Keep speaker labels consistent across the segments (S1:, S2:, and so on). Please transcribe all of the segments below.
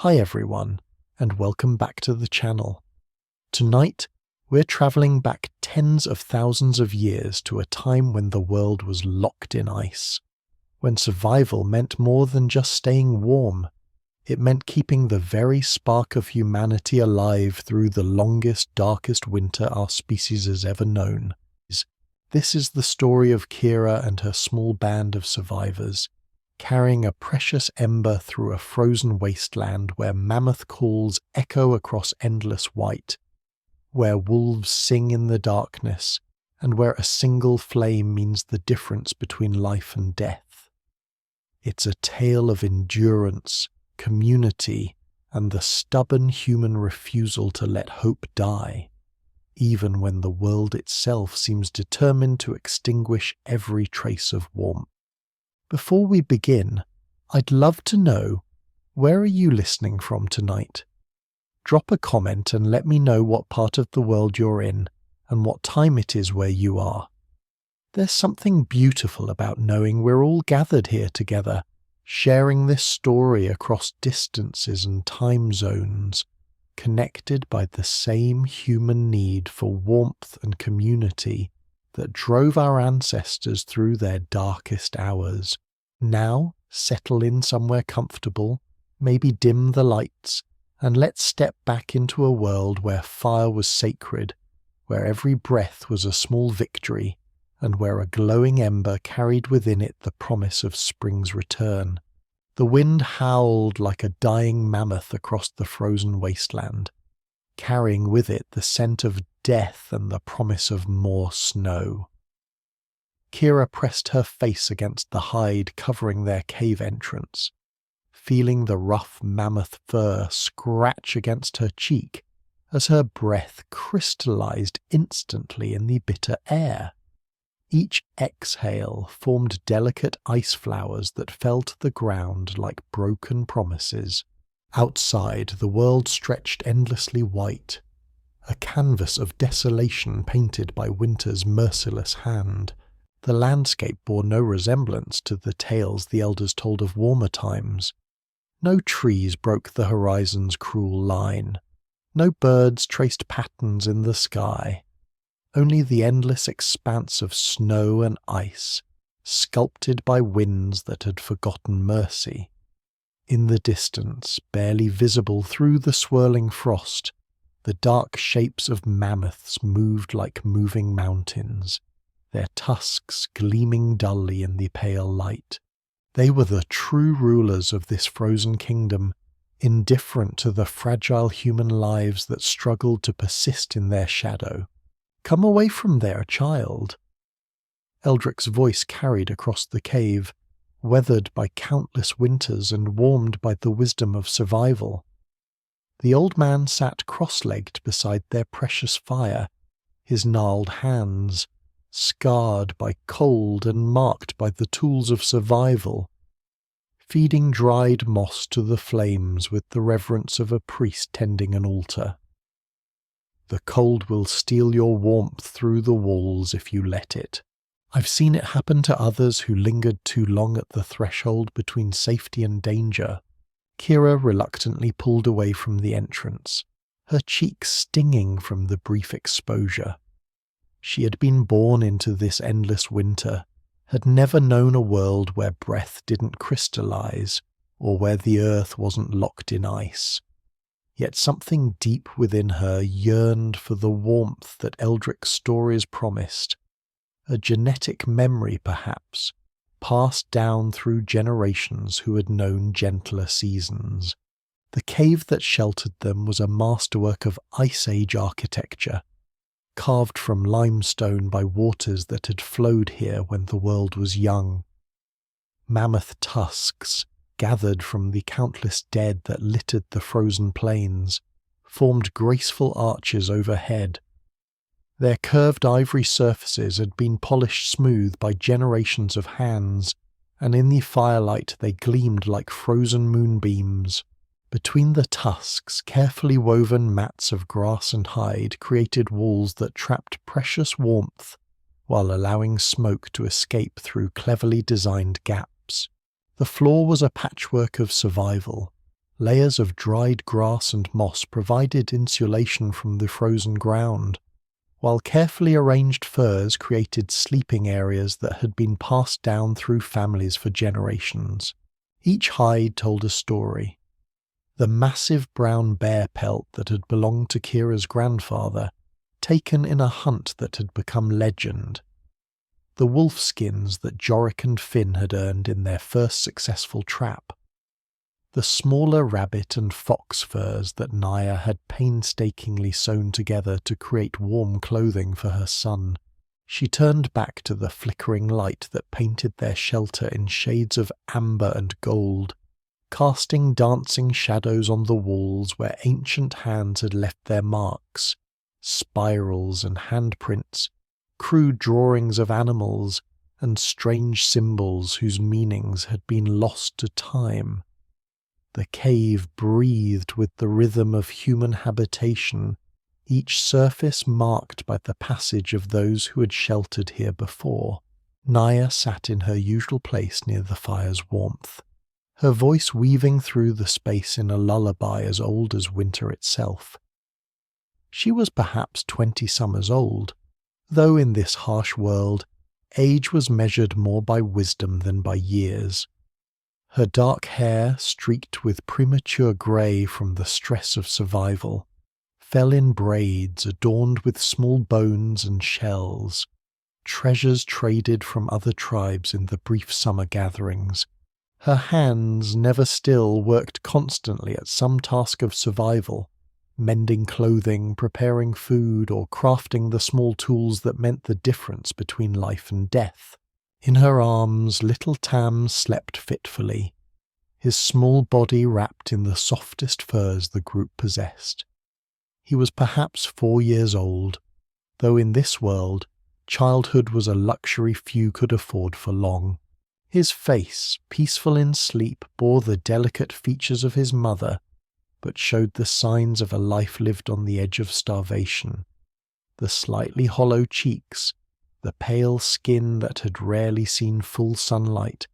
S1: Hi everyone, and welcome back to the channel. Tonight, we're travelling back tens of thousands of years to a time when the world was locked in ice. When survival meant more than just staying warm. It meant keeping the very spark of humanity alive through the longest, darkest winter our species has ever known. This is the story of Kira and her small band of survivors, carrying a precious ember through a frozen wasteland where mammoth calls echo across endless white, where wolves sing in the darkness, and where a single flame means the difference between life and death. It's a tale of endurance, community, and the stubborn human refusal to let hope die, even when the world itself seems determined to extinguish every trace of warmth. Before we begin, I'd love to know, where are you listening from tonight? Drop a comment and let me know what part of the world you're in and what time it is where you are. There's something beautiful about knowing we're all gathered here together, sharing this story across distances and time zones, connected by the same human need for warmth and community that drove our ancestors through their darkest hours. Now, settle in somewhere comfortable, maybe dim the lights, and let's step back into a world where fire was sacred, where every breath was a small victory, and where a glowing ember carried within it the promise of spring's return. The wind howled like a dying mammoth across the frozen wasteland, carrying with it the scent of death and the promise of more snow. Kira pressed her face against the hide covering their cave entrance, feeling the rough mammoth fur scratch against her cheek as her breath crystallized instantly in the bitter air. Each exhale formed delicate ice flowers that fell to the ground like broken promises. Outside, the world stretched endlessly white, a canvas of desolation painted by winter's merciless hand. The landscape bore no resemblance to the tales the elders told of warmer times. No trees broke the horizon's cruel line. No birds traced patterns in the sky. Only the endless expanse of snow and ice, sculpted by winds that had forgotten mercy. In the distance, barely visible through the swirling frost, the dark shapes of mammoths moved like moving mountains, their tusks gleaming dully in the pale light. They were the true rulers of this frozen kingdom, indifferent to the fragile human lives that struggled to persist in their shadow. "Come away from there, child." Eldric's voice carried across the cave, weathered by countless winters and warmed by the wisdom of survival. The old man sat cross-legged beside their precious fire, his gnarled hands scarred by cold and marked by the tools of survival, feeding dried moss to the flames with the reverence of a priest tending an altar. "The cold will steal your warmth through the walls if you let it. I've seen it happen to others who lingered too long at the threshold between safety and danger." Kira reluctantly pulled away from the entrance, her cheeks stinging from the brief exposure. She had been born into this endless winter, had never known a world where breath didn't crystallize, or where the earth wasn't locked in ice. Yet something deep within her yearned for the warmth that Eldric's stories promised, a genetic memory perhaps, passed down through generations who had known gentler seasons. The cave that sheltered them was a masterwork of Ice Age architecture, carved from limestone by waters that had flowed here when the world was young. Mammoth tusks, gathered from the countless dead that littered the frozen plains, formed graceful arches overhead. Their curved ivory surfaces had been polished smooth by generations of hands, and in the firelight they gleamed like frozen moonbeams. Between the tusks, carefully woven mats of grass and hide created walls that trapped precious warmth while allowing smoke to escape through cleverly designed gaps. The floor was a patchwork of survival, Layers of dried grass and moss provided insulation from the frozen ground, while carefully arranged furs created sleeping areas that had been passed down through families for generations. Each hide told a story. The massive brown bear pelt that had belonged to Kira's grandfather, taken in a hunt that had become legend. The wolf skins that Jorik and Finn had earned in their first successful trap. The smaller rabbit and fox furs that Naya had painstakingly sewn together to create warm clothing for her son. She turned back to the flickering light that painted their shelter in shades of amber and gold, casting dancing shadows on the walls where ancient hands had left their marks, spirals and handprints, crude drawings of animals, and strange symbols whose meanings had been lost to time. The cave breathed with the rhythm of human habitation, each surface marked by the passage of those who had sheltered here before. Naya sat in her usual place near the fire's warmth, her voice weaving through the space in a lullaby as old as winter itself. She was perhaps 20 summers old, though in this harsh world, age was measured more by wisdom than by years. Her dark hair, streaked with premature grey from the stress of survival, fell in braids adorned with small bones and shells, treasures traded from other tribes in the brief summer gatherings. Her hands, never still, worked constantly at some task of survival, mending clothing, preparing food, or crafting the small tools that meant the difference between life and death. In her arms, little Tam slept fitfully, his small body wrapped in the softest furs the group possessed. He was perhaps 4 years old, though in this world, childhood was a luxury few could afford for long. His face, peaceful in sleep, bore the delicate features of his mother, but showed the signs of a life lived on the edge of starvation. The slightly hollow cheeks, the pale skin that had rarely seen full sunlight,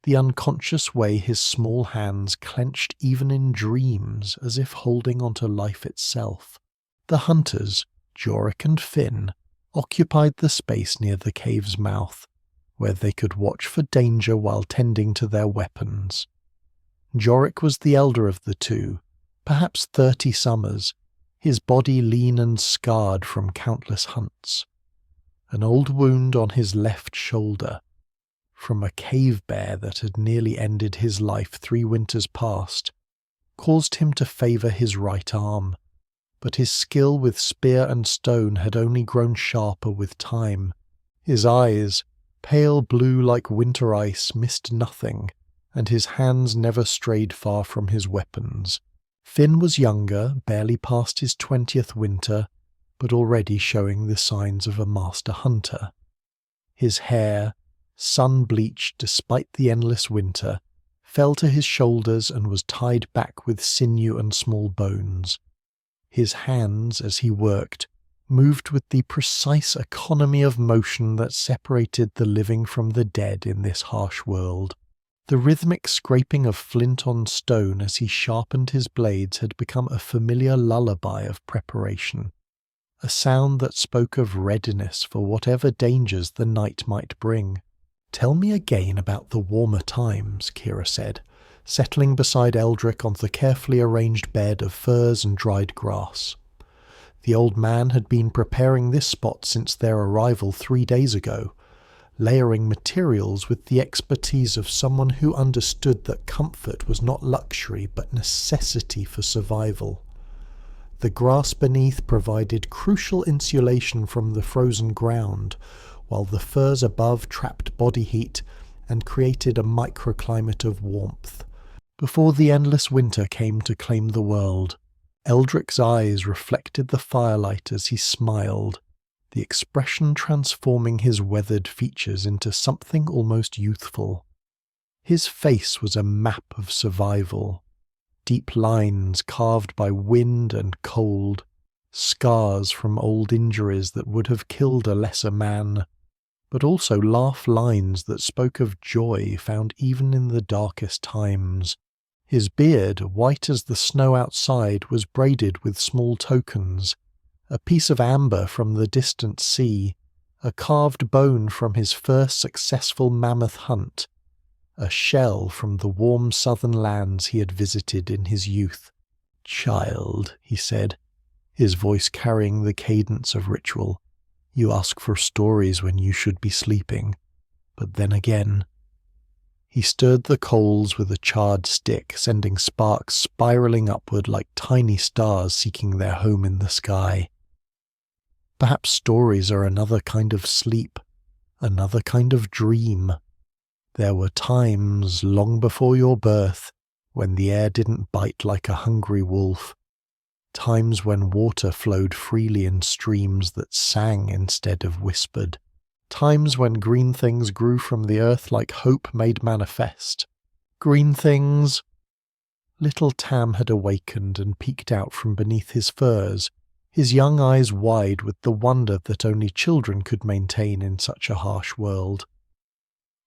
S1: the unconscious way his small hands clenched even in dreams as if holding onto life itself. The hunters, Jorik and Finn, occupied the space near the cave's mouth, where they could watch for danger while tending to their weapons. Jorik was the elder of the two, perhaps 30 summers, his body lean and scarred from countless hunts. An old wound on his left shoulder, from a cave bear that had nearly ended his life 3 winters past, caused him to favour his right arm, but his skill with spear and stone had only grown sharper with time. His eyes, pale blue like winter ice, missed nothing, and his hands never strayed far from his weapons. Finn was younger, barely past his 20th winter, but already showing the signs of a master hunter. His hair, sun-bleached despite the endless winter, fell to his shoulders and was tied back with sinew and small bones. His hands, as he worked, moved with the precise economy of motion that separated the living from the dead in this harsh world. The rhythmic scraping of flint on stone as he sharpened his blades had become a familiar lullaby of preparation, a sound that spoke of readiness for whatever dangers the night might bring. "Tell me again about the warmer times," Kira said, settling beside Eldrick on the carefully arranged bed of furs and dried grass. The old man had been preparing this spot since their arrival 3 days ago, layering materials with the expertise of someone who understood that comfort was not luxury but necessity for survival. The grass beneath provided crucial insulation from the frozen ground, while the furs above trapped body heat and created a microclimate of warmth. Before the endless winter came to claim the world, Eldrick's eyes reflected the firelight as he smiled, the expression transforming his weathered features into something almost youthful. His face was a map of survival, deep lines carved by wind and cold, scars from old injuries that would have killed a lesser man, but also laugh lines that spoke of joy found even in the darkest times. His beard, white as the snow outside, was braided with small tokens: a piece of amber from the distant sea, a carved bone from his first successful mammoth hunt, a shell from the warm southern lands he had visited in his youth. "Child," he said, his voice carrying the cadence of ritual, "you ask for stories when you should be sleeping. But then again—" He stirred the coals with a charred stick, sending sparks spiraling upward like tiny stars seeking their home in the sky. "Perhaps stories are another kind of sleep, another kind of dream. There were times, long before your birth, when the air didn't bite like a hungry wolf. Times when water flowed freely in streams that sang instead of whispered. Times when green things grew from the earth like hope made manifest. Green things—" Little Tam had awakened and peeked out from beneath his furs, his young eyes wide with the wonder that only children could maintain in such a harsh world.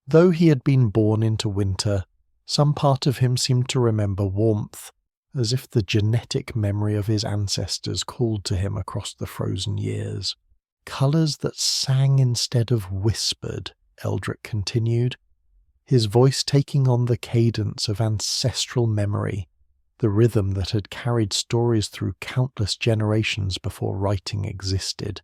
S1: Though he had been born into winter, some part of him seemed to remember warmth, as if the genetic memory of his ancestors called to him across the frozen years. "Colours that sang instead of whispered," Eldrick continued, his voice taking on the cadence of ancestral memory, the rhythm that had carried stories through countless generations before writing existed.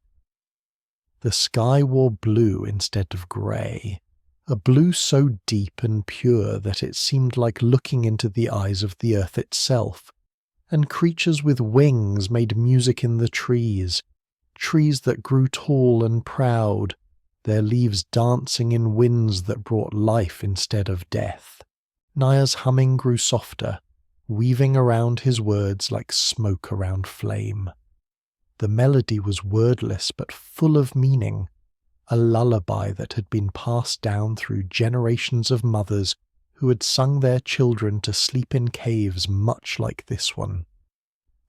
S1: The sky wore blue instead of grey, a blue so deep and pure that it seemed like looking into the eyes of the earth itself, and creatures with wings made music in the trees, trees that grew tall and proud, their leaves dancing in winds that brought life instead of death. Naya's humming grew softer, weaving around his words like smoke around flame. The melody was wordless but full of meaning, a lullaby that had been passed down through generations of mothers who had sung their children to sleep in caves much like this one.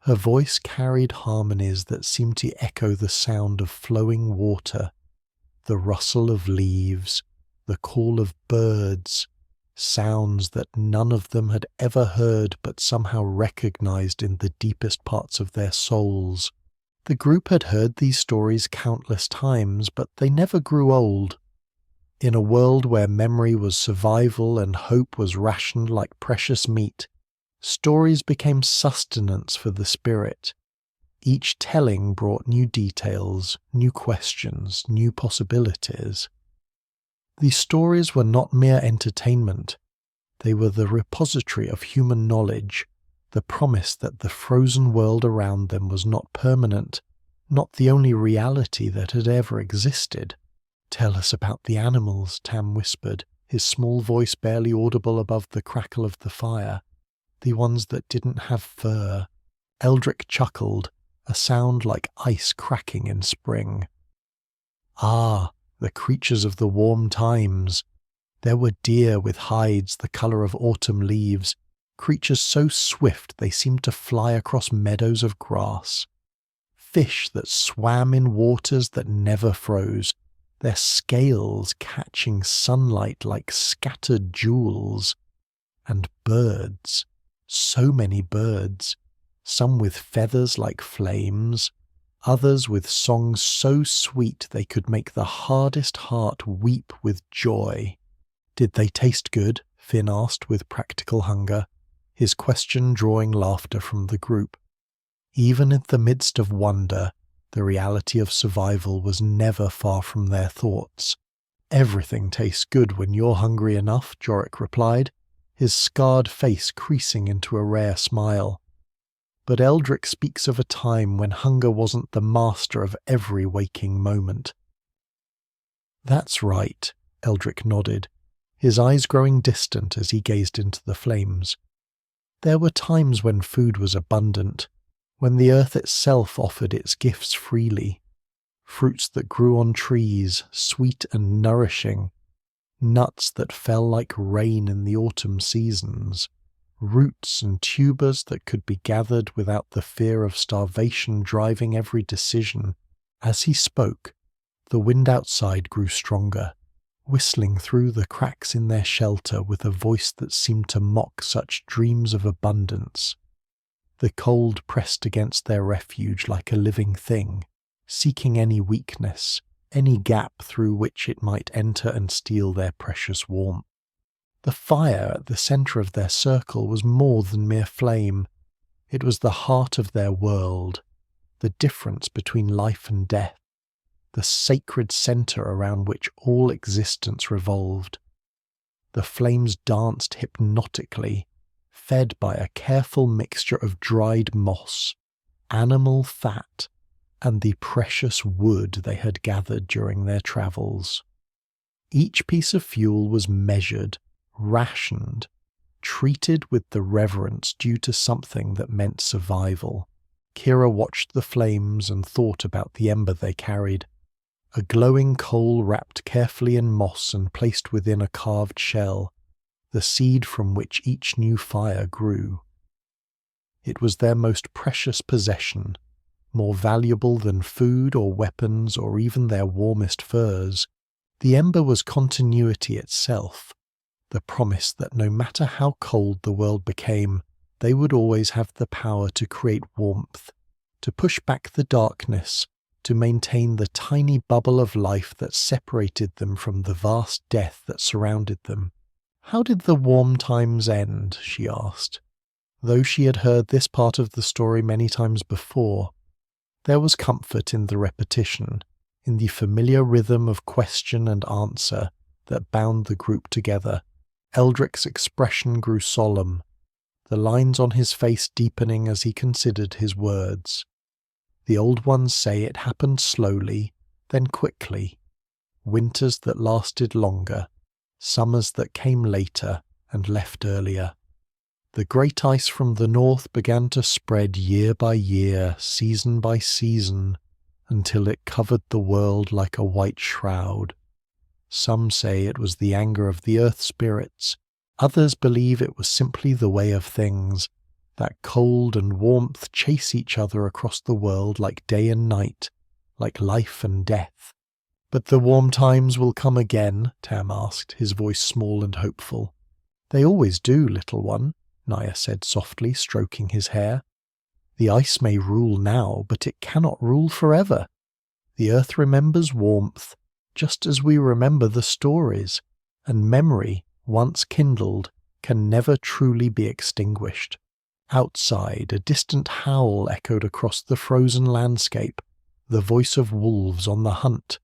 S1: Her voice carried harmonies that seemed to echo the sound of flowing water, the rustle of leaves, the call of birds, sounds that none of them had ever heard but somehow recognized in the deepest parts of their souls. The group had heard these stories countless times, but they never grew old. In a world where memory was survival and hope was rationed like precious meat, stories became sustenance for the spirit. Each telling brought new details, new questions, new possibilities. These stories were not mere entertainment. They were the repository of human knowledge, the promise that the frozen world around them was not permanent, not the only reality that had ever existed. "Tell us about the animals," Tam whispered, his small voice barely audible above the crackle of the fire. "The ones that didn't have fur." Eldrick chuckled, a sound like ice cracking in spring. "Ah, the creatures of the warm times. There were deer with hides the colour of autumn leaves, creatures so swift they seemed to fly across meadows of grass. Fish that swam in waters that never froze, their scales catching sunlight like scattered jewels. And birds, so many birds, some with feathers like flames, others with songs so sweet they could make the hardest heart weep with joy." "Did they taste good?" Finn asked with practical hunger, his question drawing laughter from the group. Even in the midst of wonder, the reality of survival was never far from their thoughts. "Everything tastes good when you're hungry enough," Jorik replied, his scarred face creasing into a rare smile. But Eldrick speaks of a time when hunger wasn't the master of every waking moment. "That's right," Eldrick nodded, his eyes growing distant as he gazed into the flames. "There were times when food was abundant, when the earth itself offered its gifts freely. Fruits that grew on trees, sweet and nourishing, nuts that fell like rain in the autumn seasons, roots and tubers that could be gathered without the fear of starvation driving every decision." As he spoke, the wind outside grew stronger, whistling through the cracks in their shelter with a voice that seemed to mock such dreams of abundance. The cold pressed against their refuge like a living thing, seeking any weakness, any gap through which it might enter and steal their precious warmth. The fire at the centre of their circle was more than mere flame. It was the heart of their world, the difference between life and death, the sacred centre around which all existence revolved. The flames danced hypnotically, fed by a careful mixture of dried moss, animal fat, and the precious wood they had gathered during their travels. Each piece of fuel was measured, rationed, treated with the reverence due to something that meant survival. Kira watched the flames and thought about the ember they carried. A glowing coal wrapped carefully in moss and placed within a carved shell, the seed from which each new fire grew. It was their most precious possession, more valuable than food or weapons or even their warmest furs. The ember was continuity itself, the promise that no matter how cold the world became, they would always have the power to create warmth, to push back the darkness, to maintain the tiny bubble of life that separated them from the vast death that surrounded them. "How did the warm times end?" she asked. Though she had heard this part of the story many times before, there was comfort in the repetition, in the familiar rhythm of question and answer that bound the group together. Eldric's expression grew solemn, the lines on his face deepening as he considered his words. The old ones say it happened slowly, then quickly. Winters that lasted longer, summers that came later and left earlier. The great ice from the north began to spread year by year, season by season, until it covered the world like a white shroud. Some say it was the anger of the earth spirits. Others believe it was simply the way of things, that cold and warmth chase each other across the world like day and night, like life and death. "But the warm times will come again?" Tam asked, his voice small and hopeful. "They always do, little one," Naya said softly, stroking his hair. "The ice may rule now, but it cannot rule forever. The earth remembers warmth, just as we remember the stories, and memory, once kindled, can never truly be extinguished." Outside, a distant howl echoed across the frozen landscape, the voice of wolves on the hunt.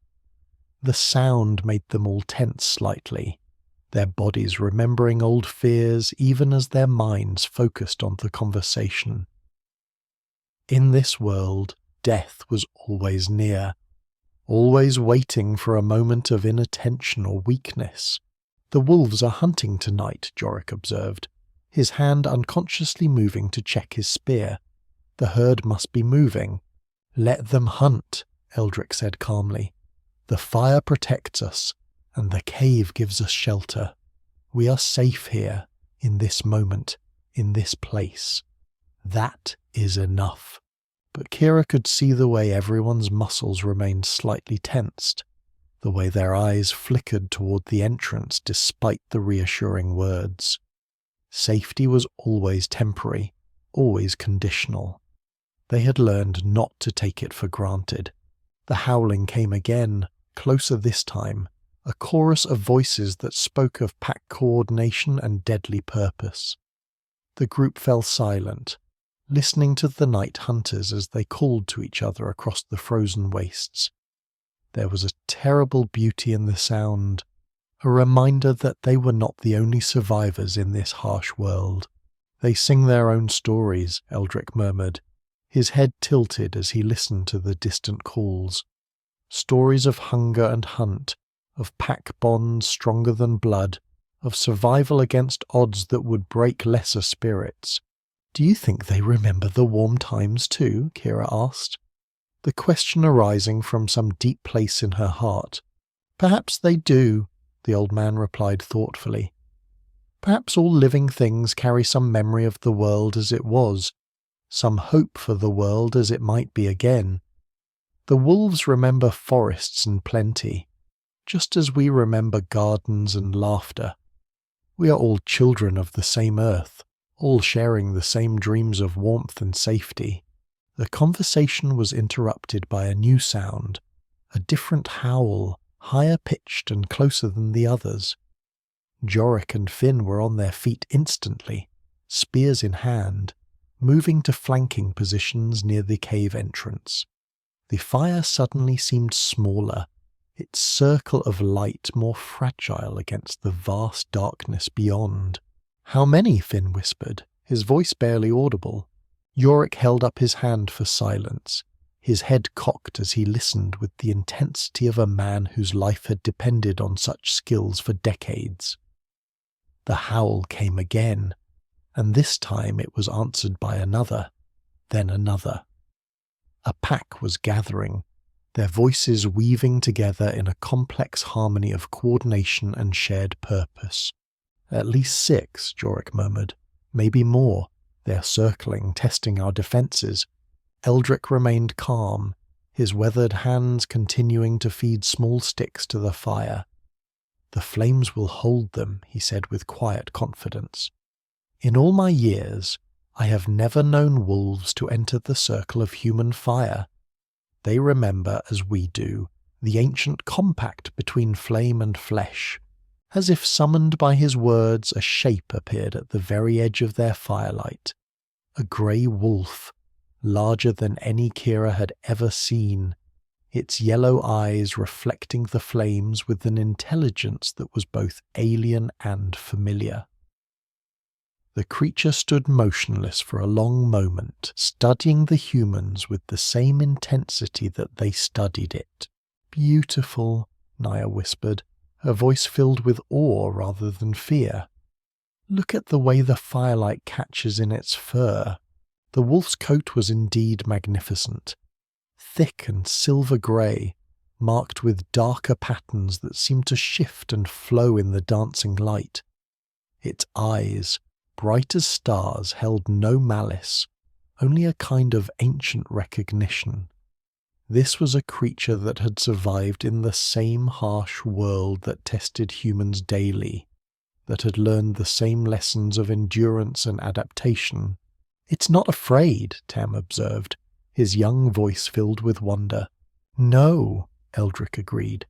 S1: The sound made them all tense slightly, their bodies remembering old fears even as their minds focused on the conversation. In this world, death was always near, always waiting for a moment of inattention or weakness. "The wolves are hunting tonight," Jorik observed, his hand unconsciously moving to check his spear. "The herd must be moving." "Let them hunt," Eldric said calmly. "The fire protects us, and the cave gives us shelter. We are safe here, in this moment, in this place. That is enough." But Kira could see the way everyone's muscles remained slightly tensed, the way their eyes flickered toward the entrance despite the reassuring words. Safety was always temporary, always conditional. They had learned not to take it for granted. The howling came again, closer this time, a chorus of voices that spoke of pack coordination and deadly purpose. The group fell silent, listening to the night hunters as they called to each other across the frozen wastes. There was a terrible beauty in the sound, a reminder that they were not the only survivors in this harsh world. "They sing their own stories," Eldric murmured, his head tilted as he listened to the distant calls. Stories of hunger and hunt, of pack bonds stronger than blood, of survival against odds that would break lesser spirits. "Do you think they remember the warm times too?" Kira asked, the question arising from some deep place in her heart. "Perhaps they do," the old man replied thoughtfully. "Perhaps all living things carry some memory of the world as it was, some hope for the world as it might be again. The wolves remember forests and plenty, just as we remember gardens and laughter. We are all children of the same earth, all sharing the same dreams of warmth and safety. The conversation was interrupted by a new sound, a different howl, higher pitched and closer than the others. Jorik and Finn were on their feet instantly, spears in hand, moving to flanking positions near the cave entrance. The fire suddenly seemed smaller, its circle of light more fragile against the vast darkness beyond. "How many?" Finn whispered, his voice barely audible. Jorik held up his hand for silence, his head cocked as he listened with the intensity of a man whose life had depended on such skills for decades. The howl came again, and this time it was answered by another, then another. A pack was gathering, their voices weaving together in a complex harmony of coordination and shared purpose. "At least 6, Jorik murmured. "Maybe more. They're circling, testing our defenses." Eldrick remained calm, his weathered hands continuing to feed small sticks to the fire. "The flames will hold them," he said with quiet confidence. "In all my years, I have never known wolves to enter the circle of human fire. They remember, as we do, the ancient compact between flame and flesh. As if summoned by his words, a shape appeared at the very edge of their firelight. A grey wolf, larger than any Kira had ever seen, its yellow eyes reflecting the flames with an intelligence that was both alien and familiar." The creature stood motionless for a long moment, studying the humans with the same intensity that they studied it. "Beautiful," Naya whispered, her voice filled with awe rather than fear. "Look at the way the firelight catches in its fur." The wolf's coat was indeed magnificent, thick and silver grey, marked with darker patterns that seemed to shift and flow in the dancing light. Its eyes, bright as stars, held no malice, only a kind of ancient recognition. This was a creature that had survived in the same harsh world that tested humans daily, that had learned the same lessons of endurance and adaptation. "It's not afraid," Tam observed, his young voice filled with wonder. "No," Eldrick agreed.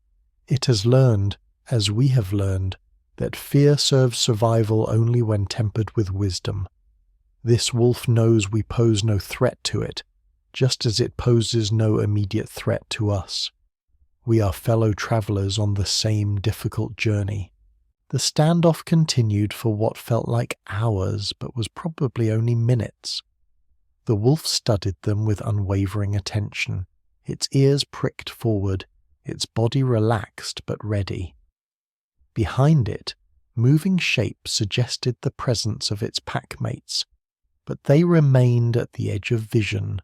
S1: "It has learned, as we have learned, that fear serves survival only when tempered with wisdom. This wolf knows we pose no threat to it, just as it poses no immediate threat to us. We are fellow travelers on the same difficult journey." The standoff continued for what felt like hours, but was probably only minutes. The wolf studied them with unwavering attention, its ears pricked forward, its body relaxed but ready. Behind it, moving shapes suggested the presence of its packmates, but they remained at the edge of vision,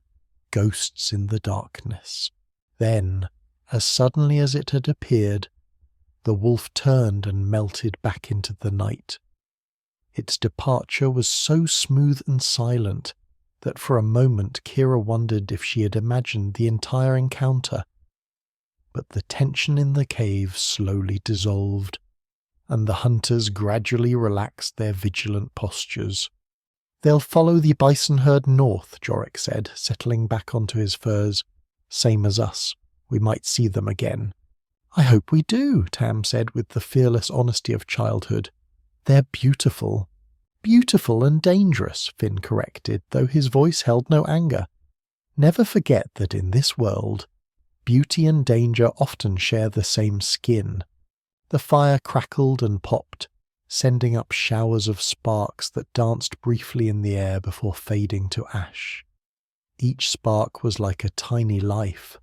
S1: ghosts in the darkness. Then, as suddenly as it had appeared, the wolf turned and melted back into the night. Its departure was so smooth and silent that for a moment Kira wondered if she had imagined the entire encounter. But the tension in the cave slowly dissolved, and the hunters gradually relaxed their vigilant postures. "They'll follow the bison herd north," Jorik said, settling back onto his furs. "Same as us. We might see them again." "I hope we do," Tam said with the fearless honesty of childhood. "They're beautiful." "Beautiful and dangerous," Finn corrected, though his voice held no anger. "Never forget that in this world, beauty and danger often share the same skin." The fire crackled and popped, sending up showers of sparks that danced briefly in the air before fading to ash. Each spark was like a tiny life,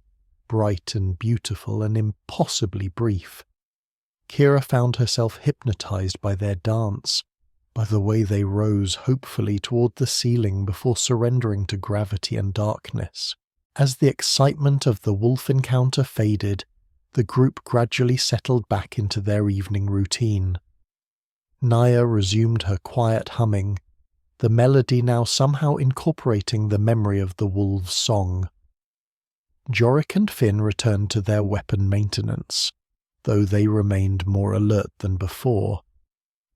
S1: bright and beautiful and impossibly brief. Kira found herself hypnotized by their dance, by the way they rose hopefully toward the ceiling before surrendering to gravity and darkness. As the excitement of the wolf encounter faded, the group gradually settled back into their evening routine. Naya resumed her quiet humming, the melody now somehow incorporating the memory of the wolves' song. Jorik and Finn returned to their weapon maintenance. though they remained more alert than before.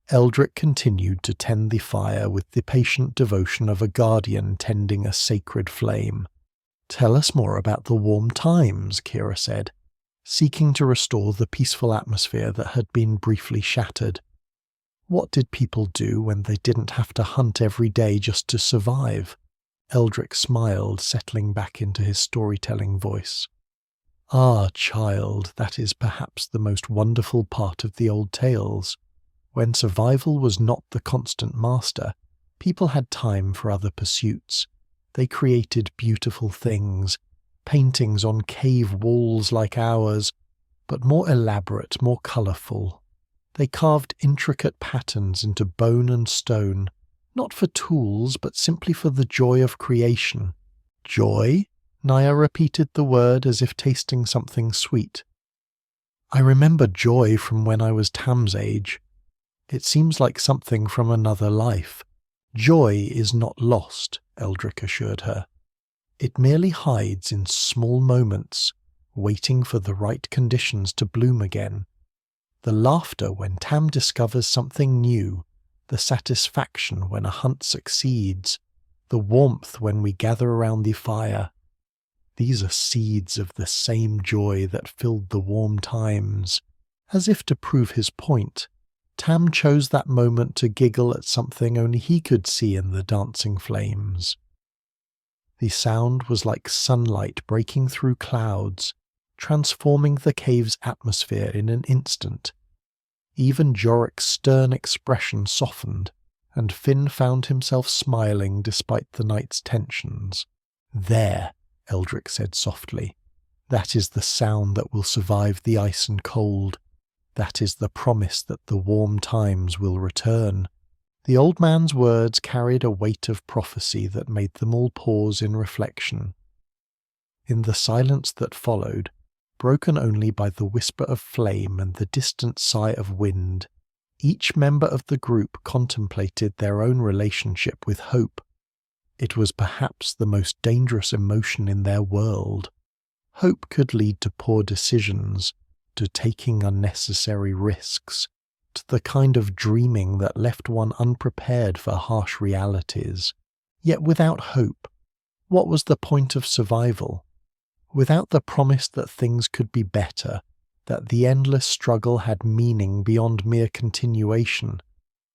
S1: Eldrick continued to tend the fire with the patient devotion of a guardian tending a sacred flame. "Tell us more about the warm times," Kira said, seeking to restore the peaceful atmosphere that had been briefly shattered. "What did people do when they didn't have to hunt every day just to survive?" Eldrick smiled, settling back into his storytelling voice. "Ah, child, that is perhaps the most wonderful part of the old tales. When survival was not the constant master, people had time for other pursuits. They created beautiful things, paintings on cave walls like ours, but more elaborate, more colourful. They carved intricate patterns into bone and stone, not for tools, but simply for the joy of creation." "Joy?" Naya repeated the word as if tasting something sweet. "I remember joy from when I was Tam's age. It seems like something from another life. Joy is not lost," Eldrick assured her. "It merely hides in small moments, waiting for the right conditions to bloom again. The laughter when Tam discovers something new, the satisfaction when a hunt succeeds, the warmth when we gather around the fire. These are seeds of the same joy that filled the warm times." As if to prove his point, Tam chose that moment to giggle at something only he could see in the dancing flames. The sound was like sunlight breaking through clouds, transforming the cave's atmosphere in an instant. Even Jorik's stern expression softened, and Finn found himself smiling despite the night's tensions. "There," Eldrick said softly. "That is the sound that will survive the ice and cold. That is the promise that the warm times will return." The old man's words carried a weight of prophecy that made them all pause in reflection. In the silence that followed, broken only by the whisper of flame and the distant sigh of wind, each member of the group contemplated their own relationship with hope. It was perhaps the most dangerous emotion in their world. Hope could lead to poor decisions, to taking unnecessary risks, to the kind of dreaming that left one unprepared for harsh realities. Yet without hope, what was the point of survival? Without the promise that things could be better, that the endless struggle had meaning beyond mere continuation,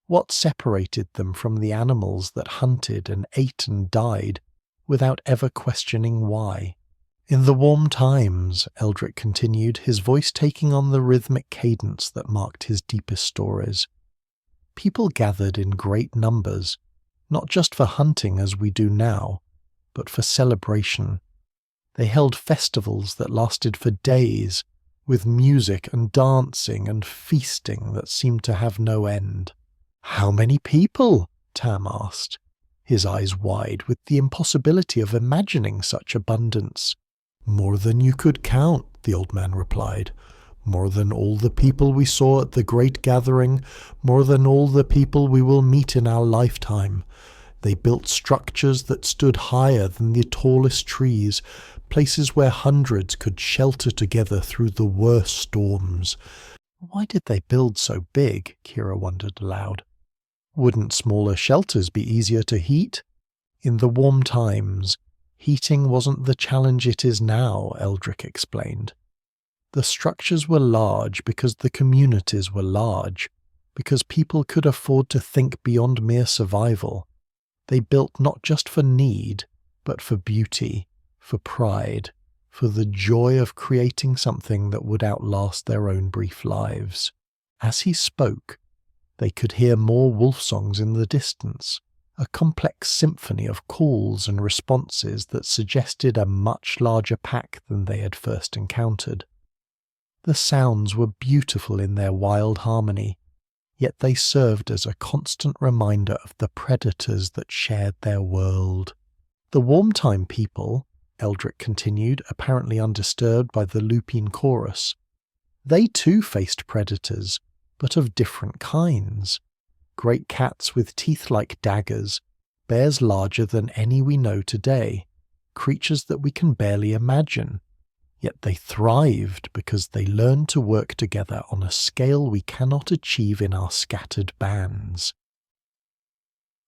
S1: what separated them from the animals that hunted and ate and died without ever questioning why? "In the warm times," Eldrick continued, his voice taking on the rhythmic cadence that marked his deepest stories, "people gathered in great numbers, not just for hunting as we do now, but for celebration. They held festivals that lasted for days, with music and dancing and feasting that seemed to have no end." "How many people?" Tam asked, his eyes wide with the impossibility of imagining such abundance. "More than you could count," the old man replied. "More than all the people we saw at the great gathering, more than all the people we will meet in our lifetime. They built structures that stood higher than the tallest trees, places where hundreds could shelter together through the worst storms." "Why did they build so big?" Kira wondered aloud. "Wouldn't smaller shelters be easier to heat?" "In the warm times, heating wasn't the challenge it is now," Eldrick explained. "The structures were large because the communities were large, because people could afford to think beyond mere survival. They built not just for need, but for beauty, for pride, for the joy of creating something that would outlast their own brief lives." As he spoke, they could hear more wolf songs in the distance, a complex symphony of calls and responses that suggested a much larger pack than they had first encountered. The sounds were beautiful in their wild harmony, yet they served as a constant reminder of the predators that shared their world. "The warm-time people," Eldrick continued, apparently undisturbed by the lupine chorus, "they too faced predators, but of different kinds. Great cats with teeth like daggers, bears larger than any we know today, creatures that we can barely imagine. Yet they thrived because they learned to work together on a scale we cannot achieve in our scattered bands.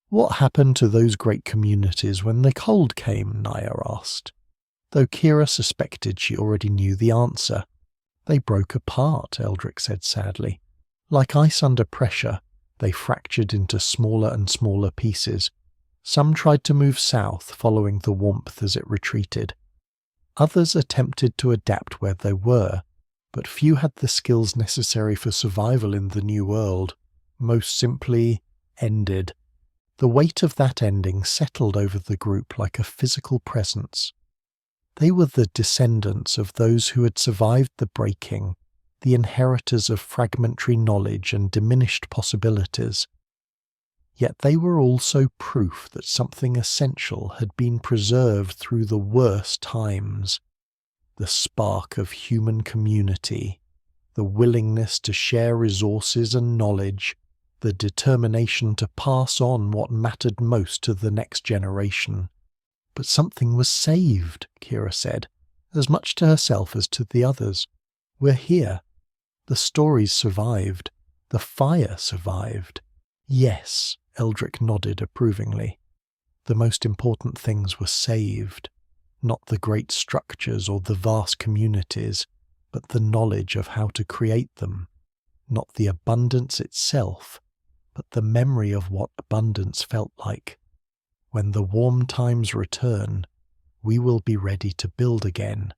S1: What happened to those great communities when the cold came? Naya asked, though Kira suspected she already knew the answer. They broke apart, Eldrick said sadly. Like ice under pressure, they fractured into smaller and smaller pieces. Some tried to move south, following the warmth as it retreated. Others attempted to adapt where they were, but few had the skills necessary for survival in the new world. Most simply, ended. The weight of that ending settled over the group like a physical presence. They were the descendants of those who had survived the breaking, the inheritors of fragmentary knowledge and diminished possibilities. Yet they were also proof that something essential had been preserved through the worst times. The spark of human community, the willingness to share resources and knowledge, the determination to pass on what mattered most to the next generation. But something was saved, Kira said, as much to herself as to the others. We're here. The stories survived. The fire survived. Yes, Eldrick nodded approvingly. The most important things were saved. Not the great structures or the vast communities, but the knowledge of how to create them. Not the abundance itself, but the memory of what abundance felt like. When the warm times return, we will be ready to build again.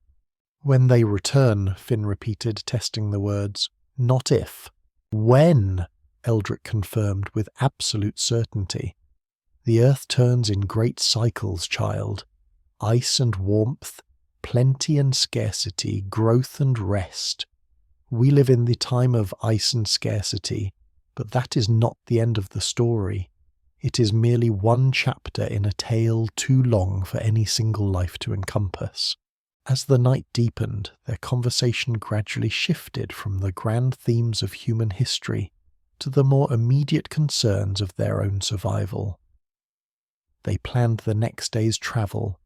S1: When they return, Finn repeated, testing the words. Not if. When, Eldrick confirmed with absolute certainty. The earth turns in great cycles, child. Ice and warmth, plenty and scarcity, growth and rest. We live in the time of ice and scarcity, but that is not the end of the story. It is merely one chapter in a tale too long for any single life to encompass. As the night deepened, their conversation gradually shifted from the grand themes of human history to the more immediate concerns of their own survival. They planned the next day's travel,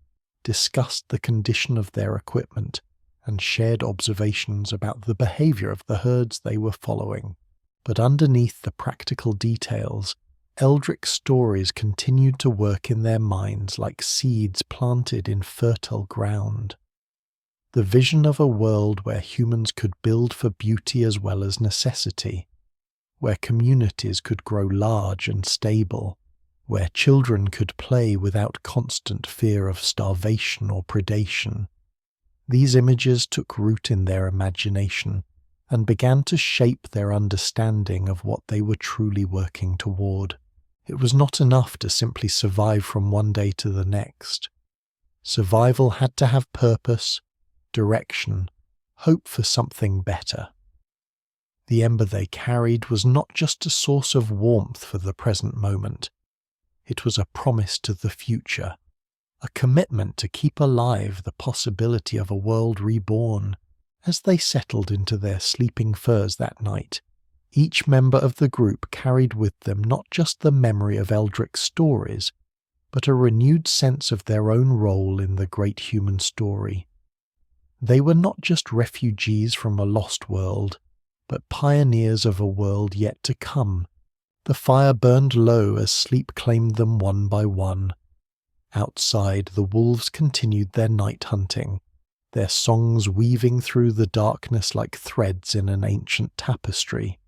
S1: discussed the condition of their equipment, and shared observations about the behavior of the herds they were following. But underneath the practical details, Eldrick's stories continued to work in their minds like seeds planted in fertile ground. The vision of a world where humans could build for beauty as well as necessity, where communities could grow large and stable, where children could play without constant fear of starvation or predation. These images took root in their imagination and began to shape their understanding of what they were truly working toward. It was not enough to simply survive from one day to the next. Survival had to have purpose, direction, hope for something better. The ember they carried was not just a source of warmth for the present moment. It was a promise to the future, a commitment to keep alive the possibility of a world reborn. As they settled into their sleeping furs that night, each member of the group carried with them not just the memory of Eldrick's stories, but a renewed sense of their own role in the great human story. They were not just refugees from a lost world, but pioneers of a world yet to come. The fire burned low as sleep claimed them one by one. Outside, the wolves continued their night hunting, their songs weaving through the darkness like threads in an ancient tapestry.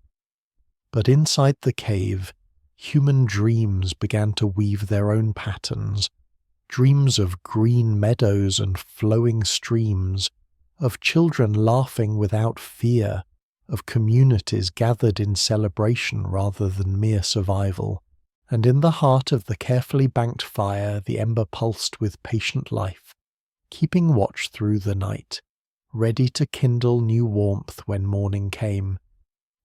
S1: But inside the cave, human dreams began to weave their own patterns, dreams of green meadows and flowing streams, of children laughing without fear, of communities gathered in celebration rather than mere survival. And in the heart of the carefully banked fire the ember pulsed with patient life, keeping watch through the night, ready to kindle new warmth when morning came.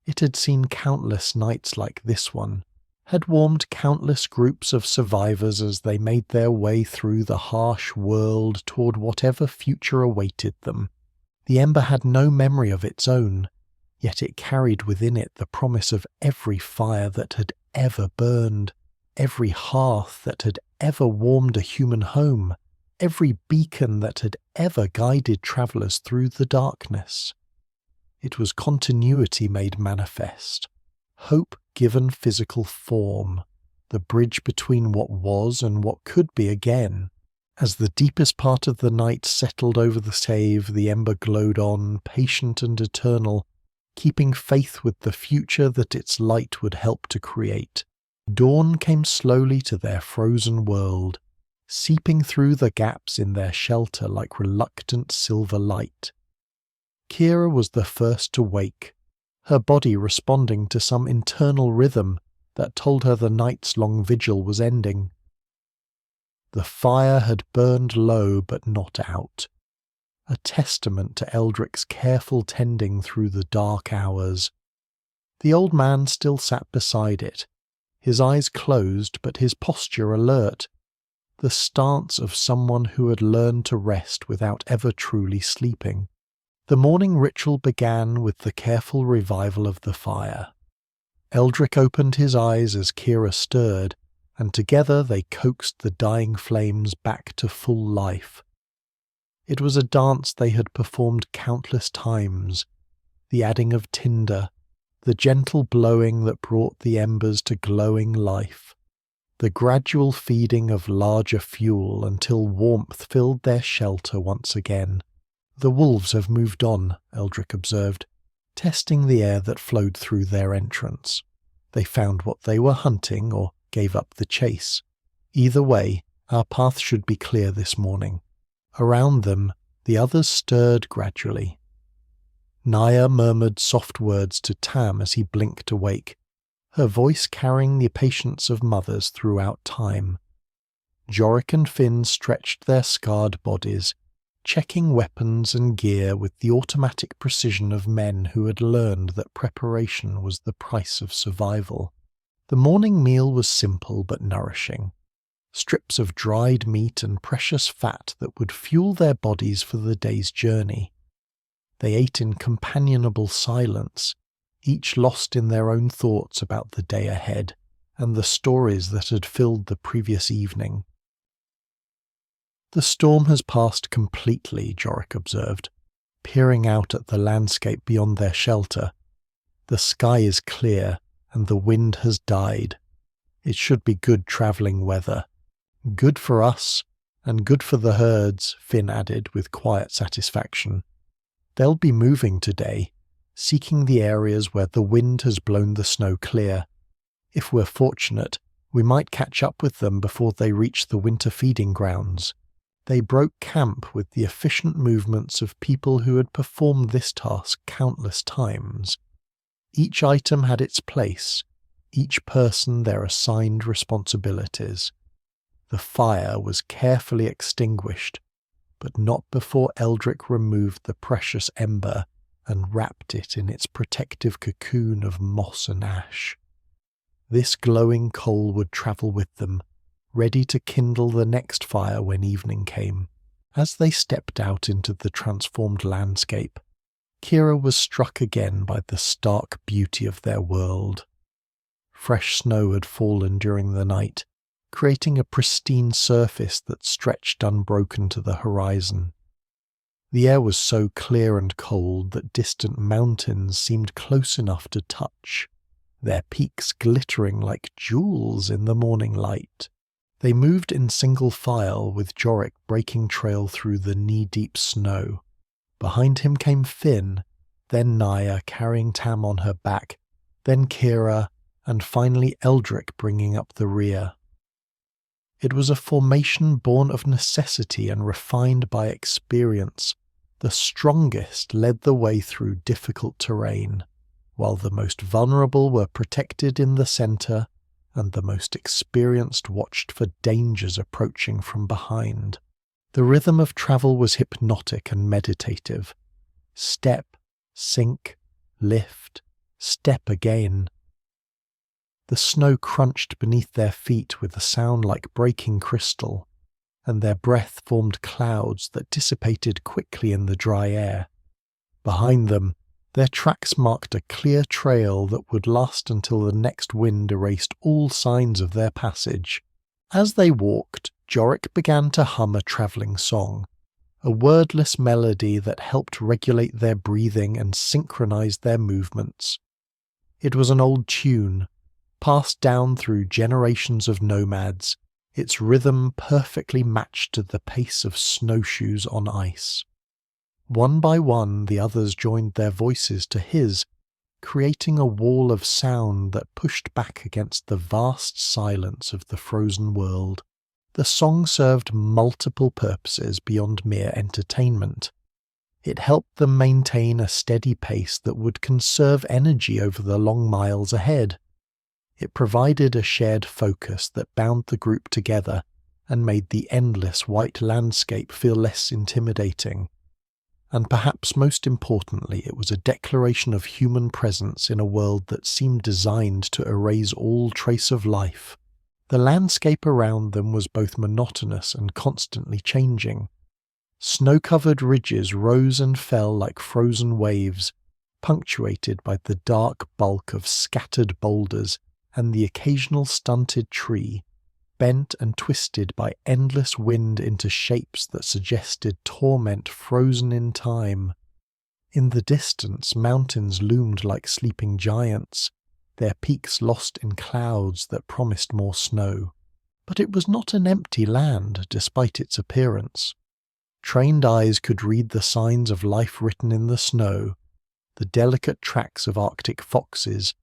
S1: It had seen countless nights like this one, had warmed countless groups of survivors as they made their way through the harsh world toward whatever future awaited them. The ember had no memory of its own, yet it carried within it the promise of every fire that had ever burned, every hearth that had ever warmed a human home, every beacon that had ever guided travellers through the darkness. It was continuity made manifest, hope given physical form, the bridge between what was and what could be again. As the deepest part of the night settled over the cave, the ember glowed on, patient and eternal, keeping faith with the future that its light would help to create. Dawn came slowly to their frozen world, seeping through the gaps in their shelter like reluctant silver light. Kira was the first to wake, her body responding to some internal rhythm that told her the night's long vigil was ending. The fire had burned low but not out, a testament to Eldric's careful tending through the dark hours. The old man still sat beside it, his eyes closed but his posture alert, the stance of someone who had learned to rest without ever truly sleeping. The morning ritual began with the careful revival of the fire. Eldric opened his eyes as Kira stirred, and together they coaxed the dying flames back to full life. It was a dance they had performed countless times, the adding of tinder, the gentle blowing that brought the embers to glowing life, the gradual feeding of larger fuel until warmth filled their shelter once again. "The wolves have moved on," Eldric observed, testing the air that flowed through their entrance. "They found what they were hunting or gave up the chase. Either way, our path should be clear this morning." Around them, the others stirred gradually. Naya murmured soft words to Tam as he blinked awake, her voice carrying the patience of mothers throughout time. Jorik and Finn stretched their scarred bodies, checking weapons and gear with the automatic precision of men who had learned that preparation was the price of survival. The morning meal was simple but nourishing. Strips of dried meat and precious fat that would fuel their bodies for the day's journey. They ate in companionable silence, each lost in their own thoughts about the day ahead and the stories that had filled the previous evening. "The storm has passed completely," Jorik observed, peering out at the landscape beyond their shelter. "The sky is clear, and the wind has died. It should be good travelling weather. Good for us, and good for the herds," Finn added with quiet satisfaction. "They'll be moving today, seeking the areas where the wind has blown the snow clear. If we're fortunate, we might catch up with them before they reach the winter feeding grounds." They broke camp with the efficient movements of people who had performed this task countless times. Each item had its place, each person their assigned responsibilities. The fire was carefully extinguished, but not before Eldric removed the precious ember and wrapped it in its protective cocoon of moss and ash. This glowing coal would travel with them, ready to kindle the next fire when evening came. As they stepped out into the transformed landscape, Kira was struck again by the stark beauty of their world. Fresh snow had fallen during the night, creating a pristine surface that stretched unbroken to the horizon. The air was so clear and cold that distant mountains seemed close enough to touch, their peaks glittering like jewels in the morning light. They moved in single file, with Jorik breaking trail through the knee-deep snow. Behind him came Finn, then Naya carrying Tam on her back, then Kira, and finally Eldric bringing up the rear. It was a formation born of necessity and refined by experience. The strongest led the way through difficult terrain, while the most vulnerable were protected in the centre, and the most experienced watched for dangers approaching from behind. The rhythm of travel was hypnotic and meditative. Step, sink, lift, step again. The snow crunched beneath their feet with a sound like breaking crystal, and their breath formed clouds that dissipated quickly in the dry air. Behind them, their tracks marked a clear trail that would last until the next wind erased all signs of their passage. As they walked, Jorik began to hum a travelling song, a wordless melody that helped regulate their breathing and synchronize their movements. It was an old tune, passed down through generations of nomads, its rhythm perfectly matched to the pace of snowshoes on ice. One by one, the others joined their voices to his, creating a wall of sound that pushed back against the vast silence of the frozen world. The song served multiple purposes beyond mere entertainment. It helped them maintain a steady pace that would conserve energy over the long miles ahead. It provided a shared focus that bound the group together and made the endless white landscape feel less intimidating. And perhaps most importantly, it was a declaration of human presence in a world that seemed designed to erase all trace of life. The landscape around them was both monotonous and constantly changing. Snow-covered ridges rose and fell like frozen waves, punctuated by the dark bulk of scattered boulders and the occasional stunted tree, bent and twisted by endless wind into shapes that suggested torment frozen in time. In the distance, mountains loomed like sleeping giants, their peaks lost in clouds that promised more snow. But it was not an empty land, despite its appearance. Trained eyes could read the signs of life written in the snow, the delicate tracks of Arctic foxes,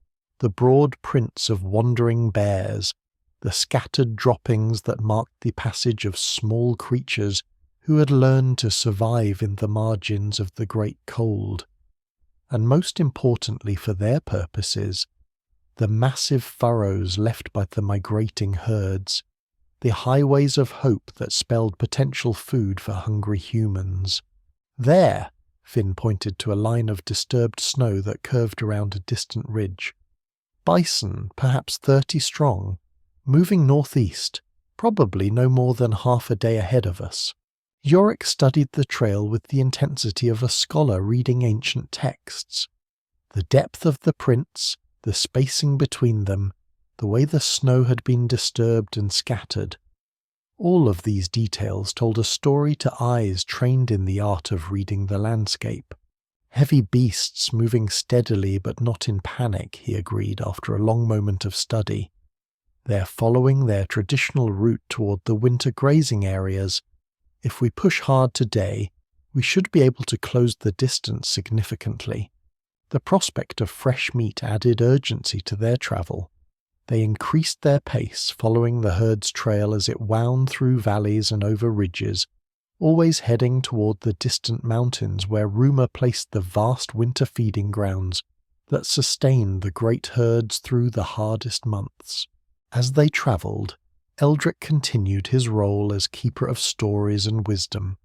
S1: the broad prints of wandering bears, the scattered droppings that marked the passage of small creatures who had learned to survive in the margins of the great cold. And most importantly for their purposes, the massive furrows left by the migrating herds, the highways of hope that spelled potential food for hungry humans. There, Finn pointed to a line of disturbed snow that curved around a distant ridge. Bison, perhaps 30 strong, moving northeast, probably no more than half a day ahead of us. Jorik studied the trail with the intensity of a scholar reading ancient texts. The depth of the prints, the spacing between them, the way the snow had been disturbed and scattered. All of these details told a story to eyes trained in the art of reading the landscape. Heavy beasts moving steadily but not in panic, he agreed after a long moment of study. They're following their traditional route toward the winter grazing areas. If we push hard today, we should be able to close the distance significantly. The prospect of fresh meat added urgency to their travel. They increased their pace, following the herd's trail as it wound through valleys and over ridges, always heading toward the distant mountains where rumour placed the vast winter feeding grounds that sustained the great herds through the hardest months. As they travelled, Eldrick continued his role as keeper of stories and wisdom.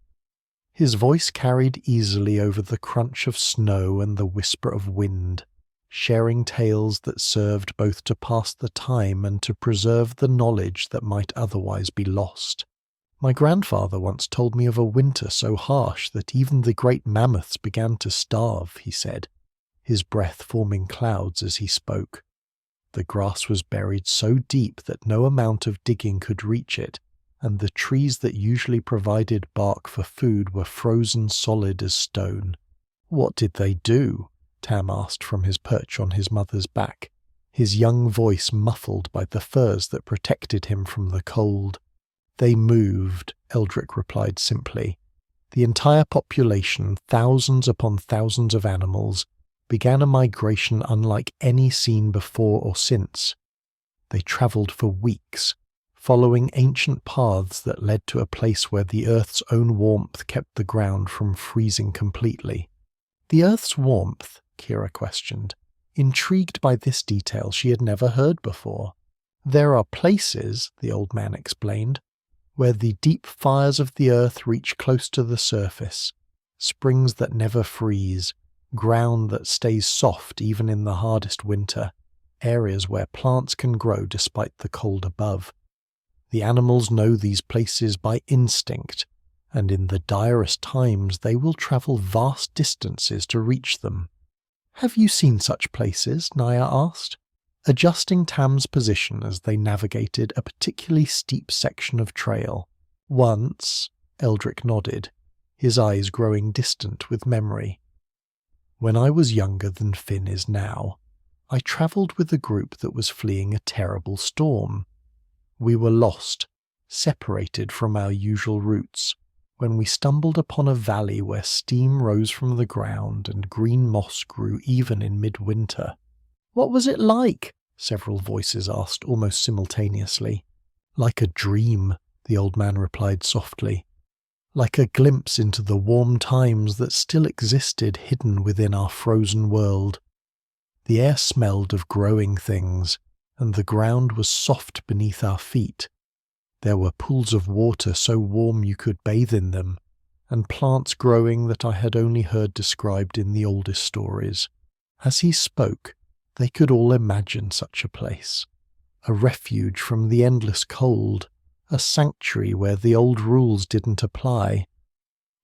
S1: His voice carried easily over the crunch of snow and the whisper of wind, sharing tales that served both to pass the time and to preserve the knowledge that might otherwise be lost. My grandfather once told me of a winter so harsh that even the great mammoths began to starve, he said, his breath forming clouds as he spoke. The grass was buried so deep that no amount of digging could reach it, and the trees that usually provided bark for food were frozen solid as stone. What did they do? Tam asked from his perch on his mother's back, his young voice muffled by the furs that protected him from the cold. They moved, Eldrick replied simply. The entire population, thousands upon thousands of animals, began a migration unlike any seen before or since. They travelled for weeks, following ancient paths that led to a place where the Earth's own warmth kept the ground from freezing completely. The Earth's warmth? Kira questioned, intrigued by this detail she had never heard before. There are places, the old man explained, where the deep fires of the earth reach close to the surface, springs that never freeze, ground that stays soft even in the hardest winter, areas where plants can grow despite the cold above. The animals know these places by instinct, and in the direst times they will travel vast distances to reach them. "Have you seen such places?" Naya asked, adjusting Tam's position as they navigated a particularly steep section of trail. Once, Eldrick nodded, his eyes growing distant with memory. When I was younger than Finn is now, I travelled with a group that was fleeing a terrible storm. We were lost, separated from our usual routes, when we stumbled upon a valley where steam rose from the ground and green moss grew even in midwinter. "What was it like?" several voices asked almost simultaneously. "Like a dream," the old man replied softly. "Like a glimpse into the warm times that still existed hidden within our frozen world. The air smelled of growing things, and the ground was soft beneath our feet. There were pools of water so warm you could bathe in them, and plants growing that I had only heard described in the oldest stories." As he spoke, they could all imagine such a place. A refuge from the endless cold, a sanctuary where the old rules didn't apply.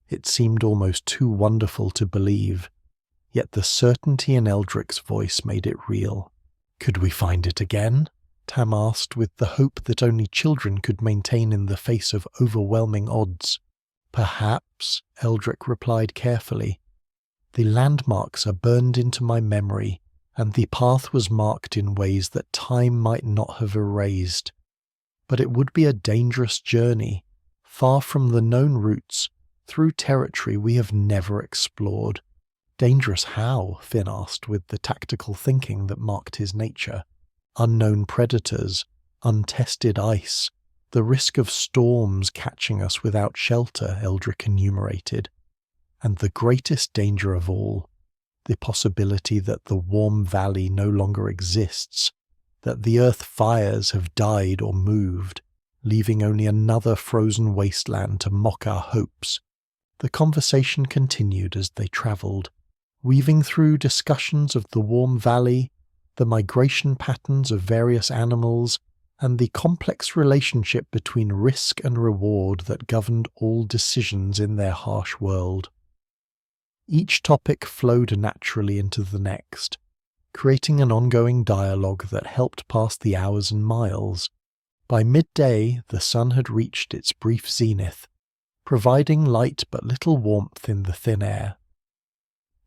S1: It seemed almost too wonderful to believe, yet the certainty in Eldrick's voice made it real. "Could we find it again?" Tam asked, with the hope that only children could maintain in the face of overwhelming odds. "Perhaps," Eldrick replied carefully. "The landmarks are burned into my memory, and the path was marked in ways that time might not have erased. But it would be a dangerous journey, far from the known routes, through territory we have never explored." "Dangerous how?" Finn asked, with the tactical thinking that marked his nature. "Unknown predators, untested ice, the risk of storms catching us without shelter," Eldrick enumerated. "And the greatest danger of all, the possibility that the warm valley no longer exists, that the earth fires have died or moved, leaving only another frozen wasteland to mock our hopes." The conversation continued as they travelled, weaving through discussions of the warm valley, the migration patterns of various animals, and the complex relationship between risk and reward that governed all decisions in their harsh world. Each topic flowed naturally into the next, creating an ongoing dialogue that helped pass the hours and miles. By midday, the sun had reached its brief zenith, providing light but little warmth in the thin air.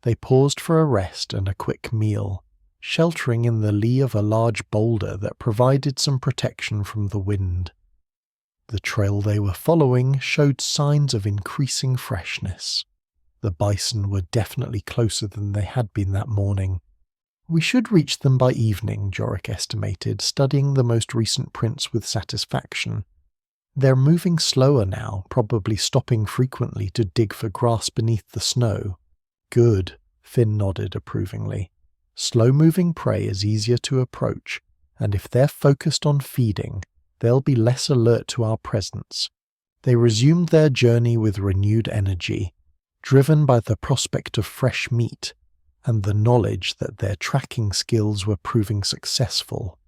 S1: They paused for a rest and a quick meal, sheltering in the lee of a large boulder that provided some protection from the wind. The trail they were following showed signs of increasing freshness. The bison were definitely closer than they had been that morning. "We should reach them by evening," Jorik estimated, studying the most recent prints with satisfaction. "They're moving slower now, probably stopping frequently to dig for grass beneath the snow." "Good," Finn nodded approvingly. "Slow-moving prey is easier to approach, and if they're focused on feeding, they'll be less alert to our presence." They resumed their journey with renewed energy, driven by the prospect of fresh meat and the knowledge that their tracking skills were proving successful.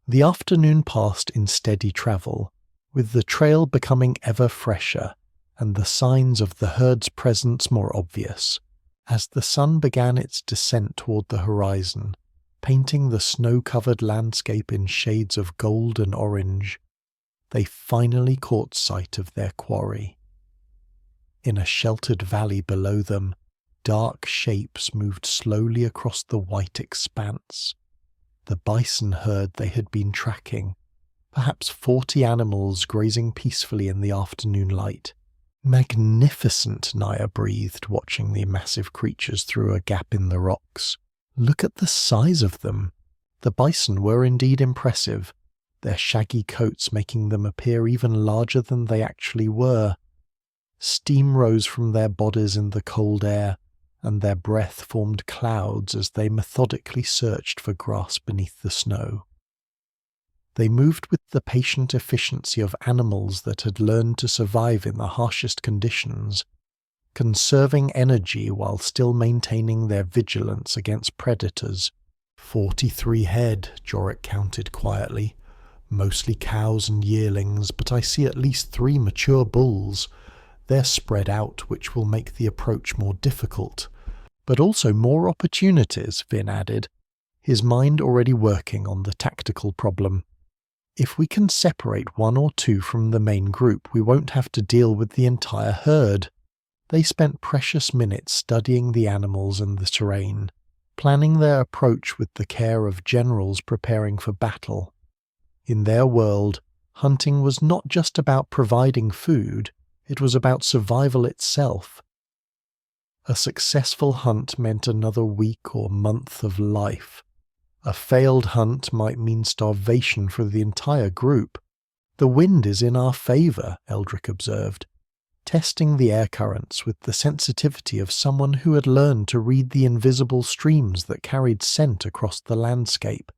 S1: The afternoon passed in steady travel, with the trail becoming ever fresher and the signs of the herd's presence more obvious. As the sun began its descent toward the horizon, painting the snow-covered landscape in shades of gold and orange, they finally caught sight of their quarry. In a sheltered valley below them, dark shapes moved slowly across the white expanse. The bison herd they had been tracking, perhaps 40 animals grazing peacefully in the afternoon light. "Magnificent," Naya breathed, watching the massive creatures through a gap in the rocks. "Look at the size of them." The bison were indeed impressive, their shaggy coats making them appear even larger than they actually were. Steam rose from their bodies in the cold air, and their breath formed clouds as they methodically searched for grass beneath the snow. They moved with the patient efficiency of animals that had learned to survive in the harshest conditions, conserving energy while still maintaining their vigilance against predators. 43 head, Jorik counted quietly. "Mostly cows and yearlings, but I see at least 3 mature bulls. They're spread out, which will make the approach more difficult, but also more opportunities," Finn added, his mind already working on the tactical problem. If we can separate one or two from the main group, we won't have to deal with the entire herd. They spent precious minutes studying the animals and the terrain, planning their approach with the care of generals preparing for battle. In their world, hunting was not just about providing food, it was about survival itself. A successful hunt meant another week or month of life. A failed hunt might mean starvation for the entire group. The wind is in our favour, Eldrick observed, testing the air currents with the sensitivity of someone who had learned to read the invisible streams that carried scent across the landscape.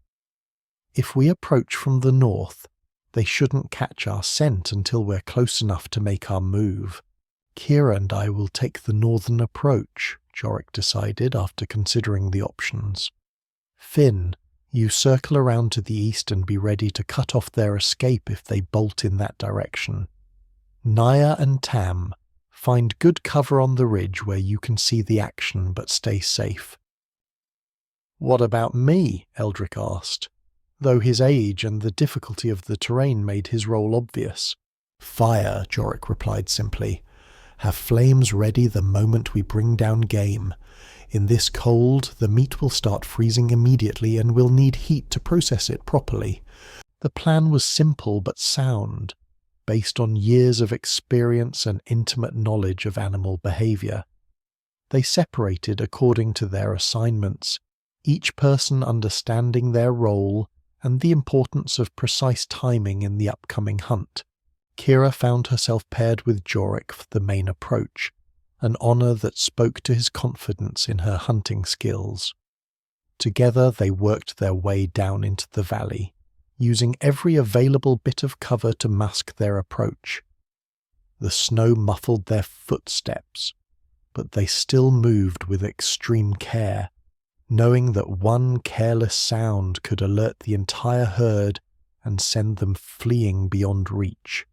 S1: If we approach from the north, they shouldn't catch our scent until we're close enough to make our move. Kira and I will take the northern approach, Jorik decided after considering the options. Finn, you circle around to the east and be ready to cut off their escape if they bolt in that direction. Naya and Tam, find good cover on the ridge where you can see the action but stay safe. What about me? Eldrick asked, though his age and the difficulty of the terrain made his role obvious. Fire, Jorik replied simply. Have flames ready the moment we bring down game. In this cold, the meat will start freezing immediately and we'll need heat to process it properly. The plan was simple but sound, based on years of experience and intimate knowledge of animal behaviour. They separated according to their assignments, each person understanding their role and the importance of precise timing in the upcoming hunt. Kira found herself paired with Jorik for the main approach, an honour that spoke to his confidence in her hunting skills. Together they worked their way down into the valley, using every available bit of cover to mask their approach. The snow muffled their footsteps, but they still moved with extreme care, knowing that one careless sound could alert the entire herd and send them fleeing beyond reach.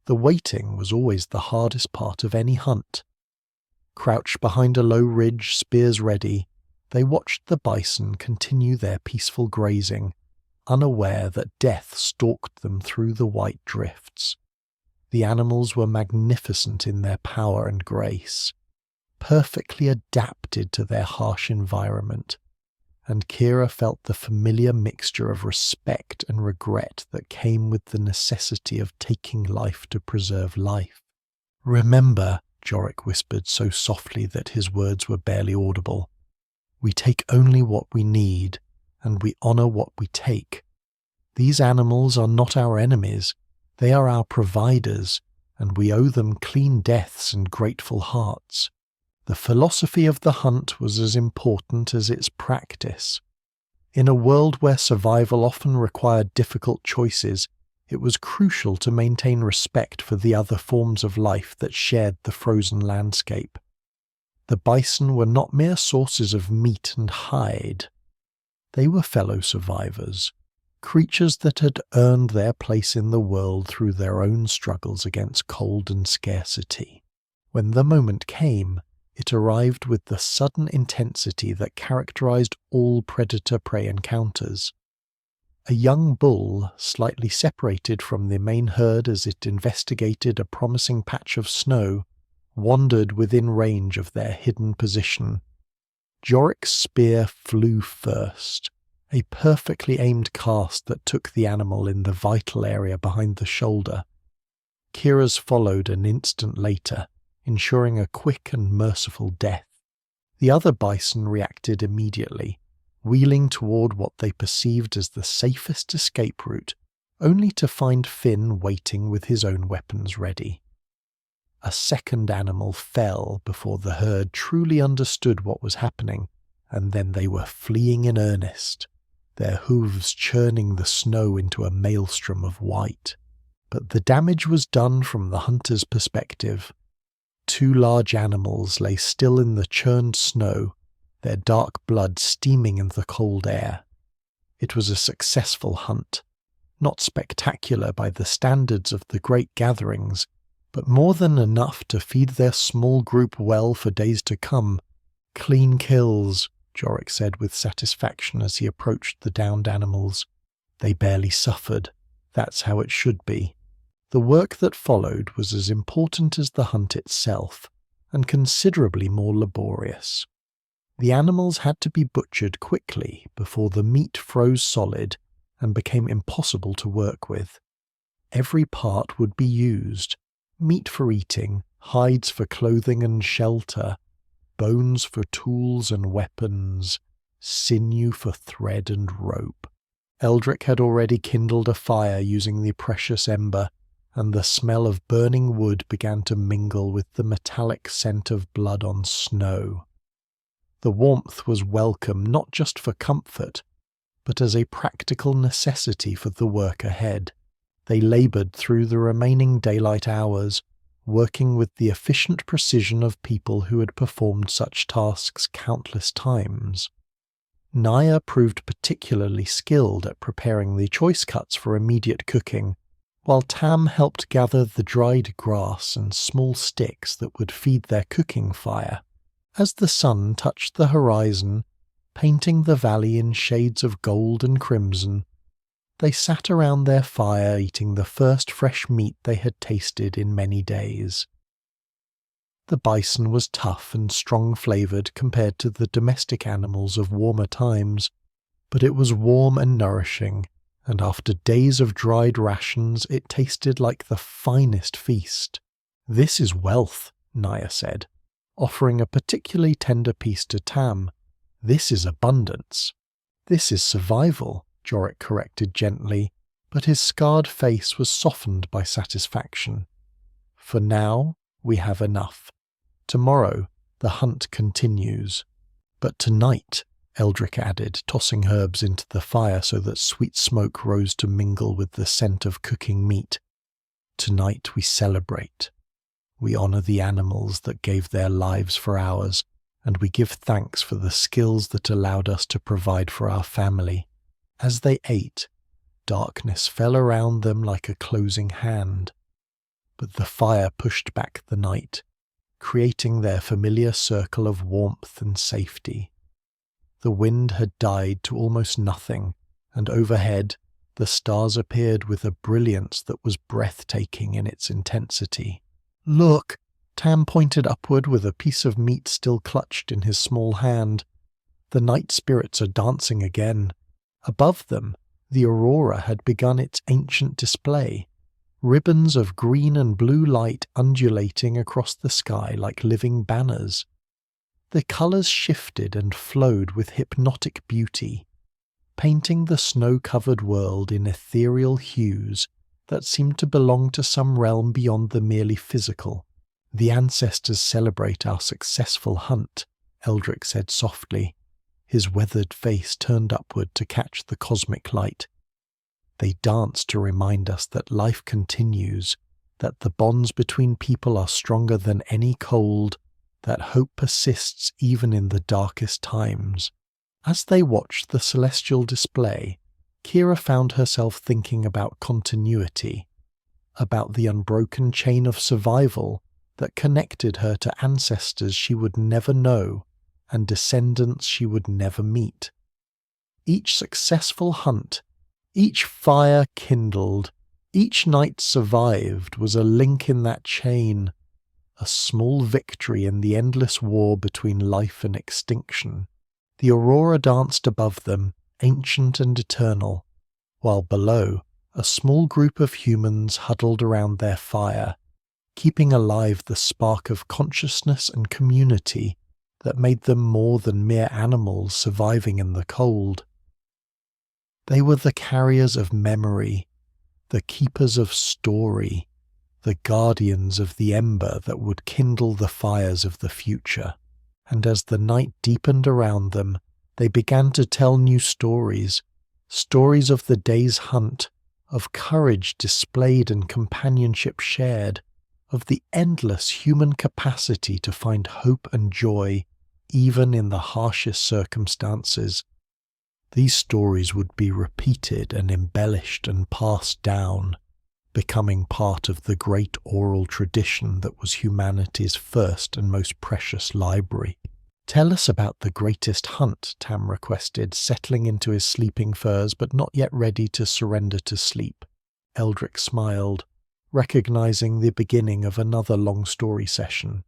S1: The waiting was always the hardest part of any hunt. Crouched behind a low ridge, spears ready, they watched the bison continue their peaceful grazing, unaware that death stalked them through the white drifts. The animals were magnificent in their power and grace, perfectly adapted to their harsh environment, and Kira felt the familiar mixture of respect and regret that came with the necessity of taking life to preserve life. Remember, Jorik whispered so softly that his words were barely audible, we take only what we need, and we honour what we take. These animals are not our enemies, they are our providers, and we owe them clean deaths and grateful hearts. The philosophy of the hunt was as important as its practice. In a world where survival often required difficult choices, it was crucial to maintain respect for the other forms of life that shared the frozen landscape. The bison were not mere sources of meat and hide. They were fellow survivors, creatures that had earned their place in the world through their own struggles against cold and scarcity. When the moment came, it arrived with the sudden intensity that characterized all predator-prey encounters. A young bull, slightly separated from the main herd as it investigated a promising patch of snow, wandered within range of their hidden position. Jorik's spear flew first, a perfectly aimed cast that took the animal in the vital area behind the shoulder. Kira's followed an instant later, ensuring a quick and merciful death. The other bison reacted immediately, wheeling toward what they perceived as the safest escape route, only to find Finn waiting with his own weapons ready. A second animal fell before the herd truly understood what was happening, and then they were fleeing in earnest, their hooves churning the snow into a maelstrom of white. But the damage was done from the hunter's perspective. Two large animals lay still in the churned snow, their dark blood steaming in the cold air. It was a successful hunt, not spectacular by the standards of the great gatherings, but more than enough to feed their small group well for days to come. Clean kills, Jorik said with satisfaction as he approached the downed animals. They barely suffered, That's how it should be. The work that followed was as important as the hunt itself, and considerably more laborious. The animals had to be butchered quickly before the meat froze solid and became impossible to work with. Every part would be used: meat for eating, hides for clothing and shelter, bones for tools and weapons, sinew for thread and rope. Eldrick had already kindled a fire using the precious ember, and the smell of burning wood began to mingle with the metallic scent of blood on snow. The warmth was welcome not just for comfort, but as a practical necessity for the work ahead. They laboured through the remaining daylight hours, working with the efficient precision of people who had performed such tasks countless times. Naya proved particularly skilled at preparing the choice cuts for immediate cooking, while Tam helped gather the dried grass and small sticks that would feed their cooking fire. As the sun touched the horizon, painting the valley in shades of gold and crimson, they sat around their fire eating the first fresh meat they had tasted in many days. The bison was tough and strong-flavoured compared to the domestic animals of warmer times, but it was warm and nourishing, and after days of dried rations it tasted like the finest feast. "This is wealth," Naya said, offering a particularly tender piece to Tam. "This is abundance." "This is survival," Jorik corrected gently, but his scarred face was softened by satisfaction. "For now, we have enough. Tomorrow, the hunt continues. But tonight," Eldrick added, tossing herbs into the fire so that sweet smoke rose to mingle with the scent of cooking meat. "Tonight we celebrate. We honour the animals that gave their lives for ours, and we give thanks for the skills that allowed us to provide for our family." As they ate, darkness fell around them like a closing hand, but the fire pushed back the night, creating their familiar circle of warmth and safety. The wind had died to almost nothing, and overhead the stars appeared with a brilliance that was breathtaking in its intensity. "Look!" Tam pointed upward with a piece of meat still clutched in his small hand. "The night spirits are dancing again." Above them, the aurora had begun its ancient display, ribbons of green and blue light undulating across the sky like living banners. The colours shifted and flowed with hypnotic beauty, painting the snow-covered world in ethereal hues that seemed to belong to some realm beyond the merely physical. "The ancestors celebrate our successful hunt," Eldrick said softly, his weathered face turned upward to catch the cosmic light. "They dance to remind us that life continues, that the bonds between people are stronger than any cold, that hope persists even in the darkest times." As they watched the celestial display, Kira found herself thinking about continuity, about the unbroken chain of survival that connected her to ancestors she would never know and descendants she would never meet. Each successful hunt, each fire kindled, each night survived was a link in that chain, a small victory in the endless war between life and extinction. The aurora danced above them, ancient and eternal, while below, a small group of humans huddled around their fire, keeping alive the spark of consciousness and community that made them more than mere animals surviving in the cold. They were the carriers of memory, the keepers of story, the guardians of the ember that would kindle the fires of the future. And as the night deepened around them, they began to tell new stories, stories of the day's hunt, of courage displayed and companionship shared, of the endless human capacity to find hope and joy, even in the harshest circumstances. These stories would be repeated and embellished and passed down, becoming part of the great oral tradition that was humanity's first and most precious library. "Tell us about the greatest hunt," Tam requested, settling into his sleeping furs but not yet ready to surrender to sleep. Eldrick smiled, recognizing the beginning of another long story session.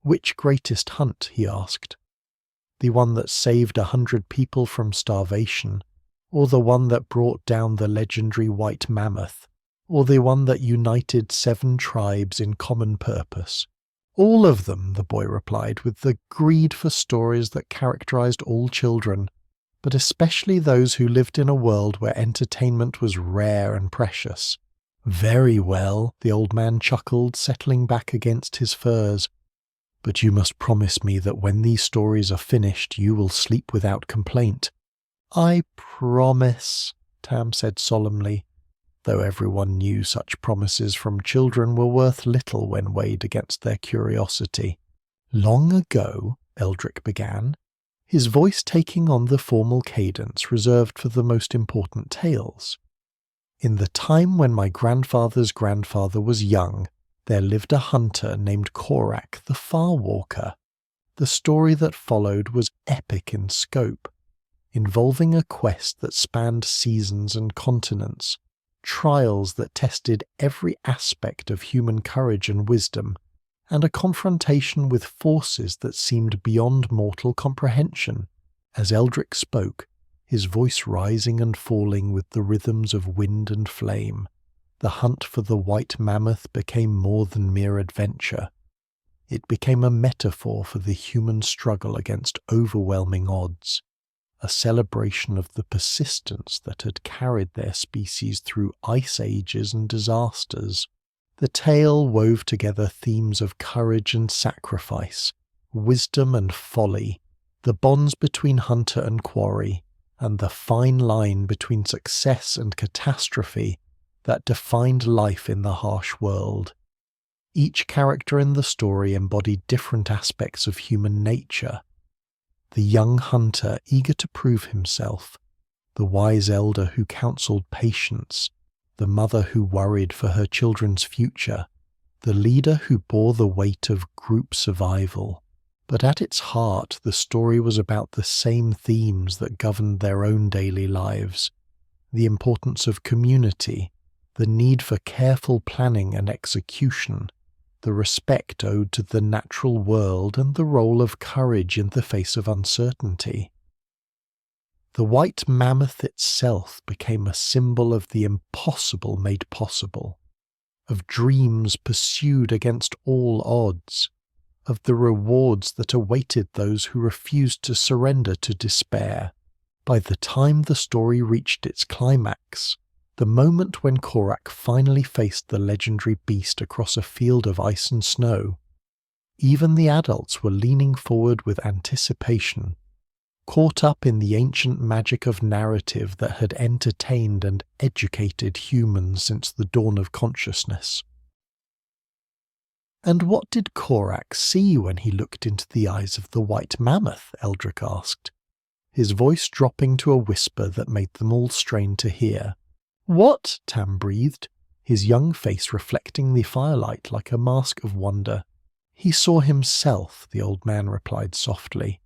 S1: "Which greatest hunt?" he asked. "The one that saved 100 people from starvation, or the one that brought down the legendary white mammoth, or the one that united 7 tribes in common purpose?" "All of them," the boy replied, with the greed for stories that characterized all children, but especially those who lived in a world where entertainment was rare and precious. "Very well," the old man chuckled, settling back against his furs. "But you must promise me that when these stories are finished you will sleep without complaint." "I promise," Tam said solemnly, though everyone knew such promises from children were worth little when weighed against their curiosity. "Long ago," Eldrick began, his voice taking on the formal cadence reserved for the most important tales. "In the time when my grandfather's grandfather was young, there lived a hunter named Korak the Farwalker. The story that followed was epic in scope, involving a quest that spanned seasons and continents, trials that tested every aspect of human courage and wisdom, and a confrontation with forces that seemed beyond mortal comprehension." As Eldrick spoke, his voice rising and falling with the rhythms of wind and flame, the hunt for the white mammoth became more than mere adventure. It became a metaphor for the human struggle against overwhelming odds, a celebration of the persistence that had carried their species through ice ages and disasters. The tale wove together themes of courage and sacrifice, wisdom and folly, the bonds between hunter and quarry, and the fine line between success and catastrophe that defined life in the harsh world. Each character in the story embodied different aspects of human nature. The young hunter eager to prove himself, the wise elder who counseled patience, the mother who worried for her children's future, the leader who bore the weight of group survival. But at its heart, the story was about the same themes that governed their own daily lives: the importance of community, the need for careful planning and execution, the respect owed to the natural world, and the role of courage in the face of uncertainty. The white mammoth itself became a symbol of the impossible made possible, of dreams pursued against all odds, of the rewards that awaited those who refused to surrender to despair. By the time the story reached its climax, the moment when Korak finally faced the legendary beast across a field of ice and snow, even the adults were leaning forward with anticipation, caught up in the ancient magic of narrative that had entertained and educated humans since the dawn of consciousness. "And what did Korak see when he looked into the eyes of the white mammoth?" Eldrick asked, his voice dropping to a whisper that made them all strain to hear. "What?" Tam breathed, his young face reflecting the firelight like a mask of wonder. "He saw himself," the old man replied softly.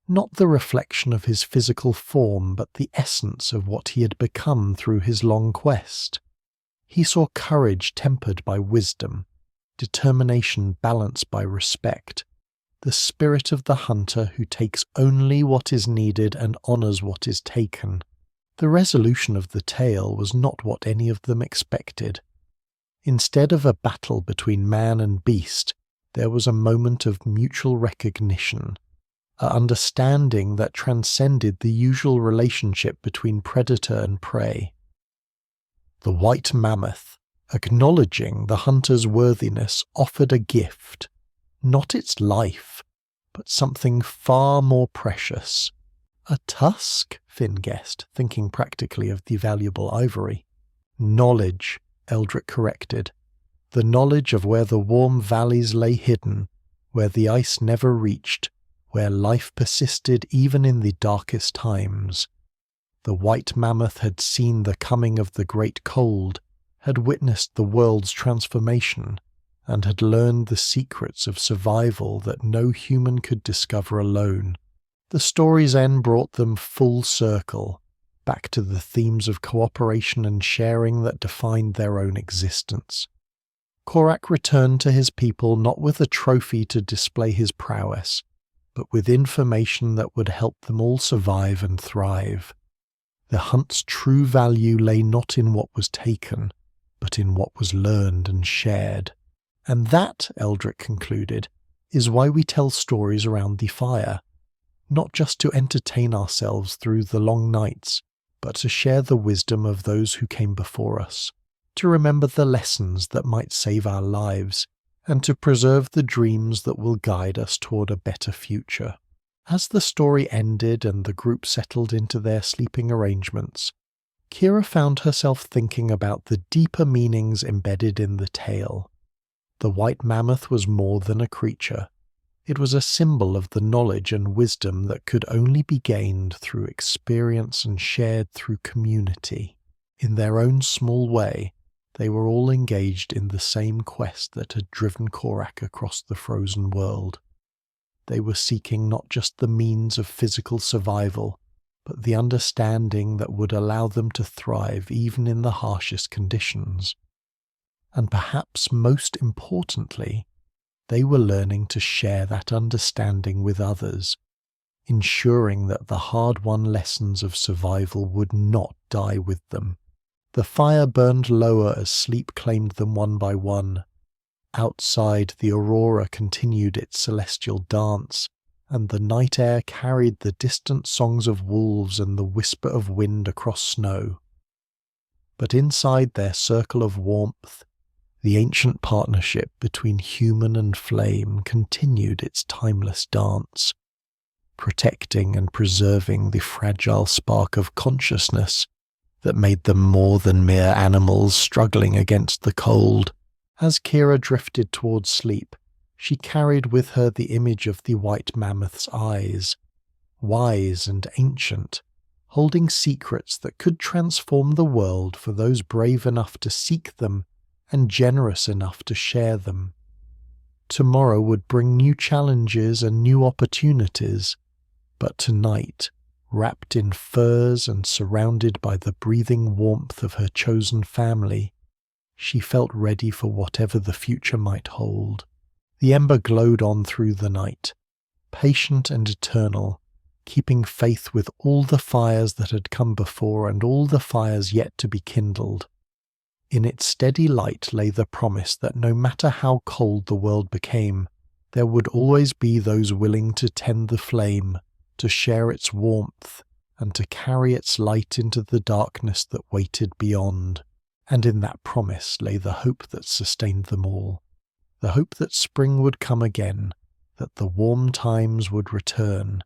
S1: "Not the reflection of his physical form, but the essence of what he had become through his long quest. He saw courage tempered by wisdom, determination balanced by respect, the spirit of the hunter who takes only what is needed and honors what is taken." The resolution of the tale was not what any of them expected. Instead of a battle between man and beast, there was a moment of mutual recognition, an understanding that transcended the usual relationship between predator and prey. The white mammoth, acknowledging the hunter's worthiness, offered a gift, not its life, but something far more precious. "A tusk?" Finn guessed, thinking practically of the valuable ivory. "Knowledge," Eldrick corrected. "The knowledge of where the warm valleys lay hidden, where the ice never reached, where life persisted even in the darkest times. The white mammoth had seen the coming of the great cold, had witnessed the world's transformation, and had learned the secrets of survival that no human could discover alone." The story's end brought them full circle, back to the themes of cooperation and sharing that defined their own existence. Korak returned to his people not with a trophy to display his prowess, but with information that would help them all survive and thrive. The hunt's true value lay not in what was taken, but in what was learned and shared. And that, Eldrick concluded, is why we tell stories around the fire, not just to entertain ourselves through the long nights, but to share the wisdom of those who came before us, to remember the lessons that might save our lives, and to preserve the dreams that will guide us toward a better future. As the story ended and the group settled into their sleeping arrangements, Kira found herself thinking about the deeper meanings embedded in the tale. The white mammoth was more than a creature. It was a symbol of the knowledge and wisdom that could only be gained through experience and shared through community. In their own small way, they were all engaged in the same quest that had driven Korak across the frozen world. They were seeking not just the means of physical survival, but the understanding that would allow them to thrive even in the harshest conditions. And perhaps most importantly, they were learning to share that understanding with others, ensuring that the hard-won lessons of survival would not die with them. The fire burned lower as sleep claimed them one by one. Outside, the aurora continued its celestial dance, and the night air carried the distant songs of wolves and the whisper of wind across snow. But inside their circle of warmth, the ancient partnership between human and flame continued its timeless dance, protecting and preserving the fragile spark of consciousness that made them more than mere animals struggling against the cold. As Kira drifted towards sleep, she carried with her the image of the white mammoth's eyes, wise and ancient, holding secrets that could transform the world for those brave enough to seek them and generous enough to share them. Tomorrow would bring new challenges and new opportunities, but tonight, wrapped in furs and surrounded by the breathing warmth of her chosen family, she felt ready for whatever the future might hold. The ember glowed on through the night, patient and eternal, keeping faith with all the fires that had come before and all the fires yet to be kindled. In its steady light lay the promise that no matter how cold the world became, there would always be those willing to tend the flame, to share its warmth, and to carry its light into the darkness that waited beyond. And in that promise lay the hope that sustained them all, the hope that spring would come again, that the warm times would return,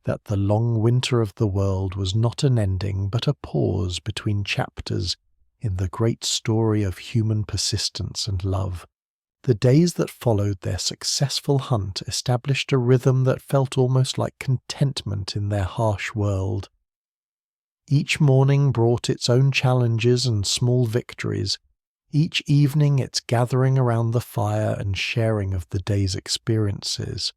S1: that the long winter of the world was not an ending but a pause between chapters in the great story of human persistence and love. The days that followed their successful hunt established a rhythm that felt almost like contentment in their harsh world. Each morning brought its own challenges and small victories, each evening its gathering around the fire and sharing of the day's experiences.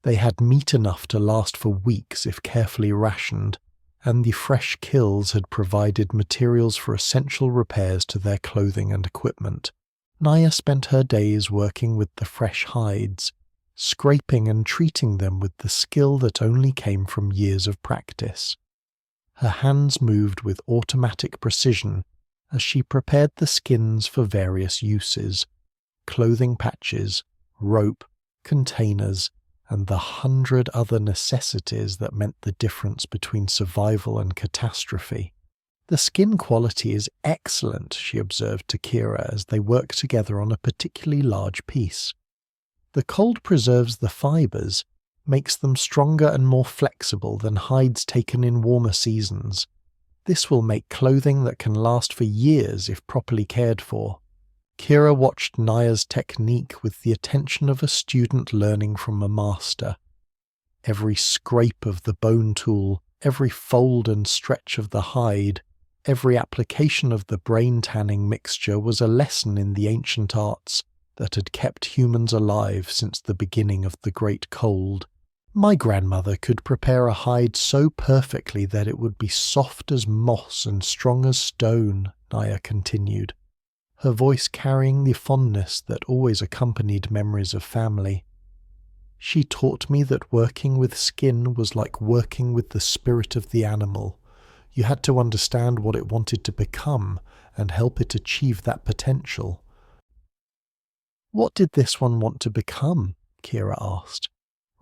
S1: They had meat enough to last for weeks if carefully rationed, and the fresh kills had provided materials for essential repairs to their clothing and equipment. Naya spent her days working with the fresh hides, scraping and treating them with the skill that only came from years of practice. Her hands moved with automatic precision as she prepared the skins for various uses: clothing patches, rope, containers, and the 100 other necessities that meant the difference between survival and catastrophe. "The skin quality is excellent," she observed to Kira as they worked together on a particularly large piece. "The cold preserves the fibers, makes them stronger and more flexible than hides taken in warmer seasons. This will make clothing that can last for years if properly cared for." Kira watched Naya's technique with the attention of a student learning from a master. Every scrape of the bone tool, every fold and stretch of the hide, every application of the brain-tanning mixture was a lesson in the ancient arts that had kept humans alive since the beginning of the Great Cold. My grandmother could prepare a hide so perfectly that it would be soft as moss and strong as stone, Naya continued, her voice carrying the fondness that always accompanied memories of family. She taught me that working with skin was like working with the spirit of the animal. You had to understand what it wanted to become and help it achieve that potential. What did this one want to become? Kira asked,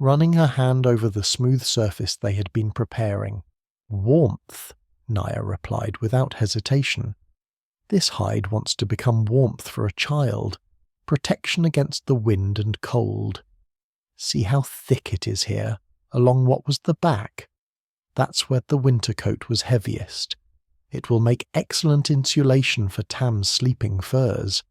S1: running her hand over the smooth surface they had been preparing. Warmth, Naya replied without hesitation. This hide wants to become warmth for a child, protection against the wind and cold. See how thick it is here, along what was the back. That's where the winter coat was heaviest. It will make excellent insulation for Tam's sleeping furs.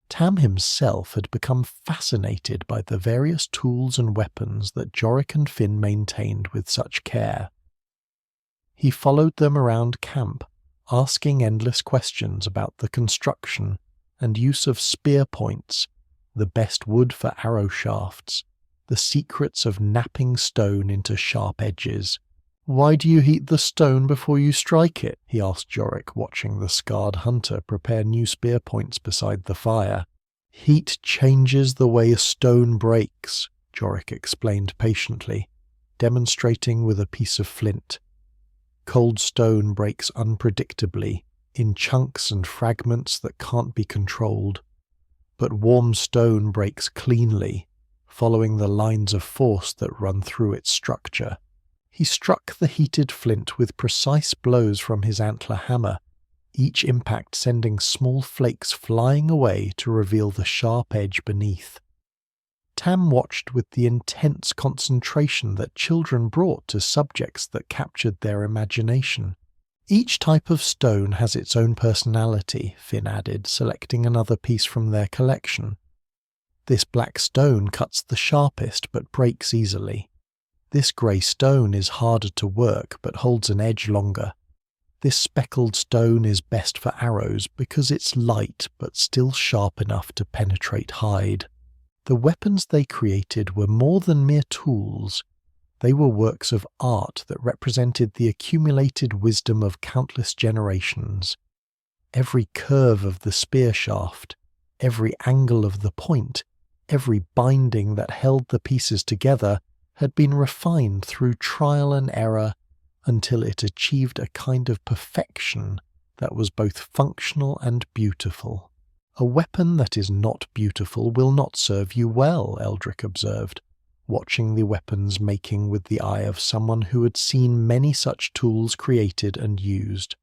S1: Tam himself had become fascinated by the various tools and weapons that Jorik and Finn maintained with such care. He followed them around camp, asking endless questions about the construction and use of spear points, the best wood for arrow shafts, the secrets of knapping stone into sharp edges. "Why do you heat the stone before you strike it?" he asked Jorik, watching the scarred hunter prepare new spear points beside the fire. "Heat changes the way a stone breaks," Jorik explained patiently, demonstrating with a piece of flint. Cold stone breaks unpredictably, in chunks and fragments that can't be controlled. But warm stone breaks cleanly, following the lines of force that run through its structure. He struck the heated flint with precise blows from his antler hammer, each impact sending small flakes flying away to reveal the sharp edge beneath. Tam watched with the intense concentration that children brought to subjects that captured their imagination. "Each type of stone has its own personality," Finn added, selecting another piece from their collection. "This black stone cuts the sharpest but breaks easily. This grey stone is harder to work but holds an edge longer. This speckled stone is best for arrows because it's light but still sharp enough to penetrate hide." The weapons they created were more than mere tools. They were works of art that represented the accumulated wisdom of countless generations. Every curve of the spear shaft, every angle of the point, every binding that held the pieces together had been refined through trial and error until it achieved a kind of perfection that was both functional and beautiful. "A weapon that is not beautiful will not serve you well," Eldrick observed, watching the weapons making with the eye of someone who had seen many such tools created and used.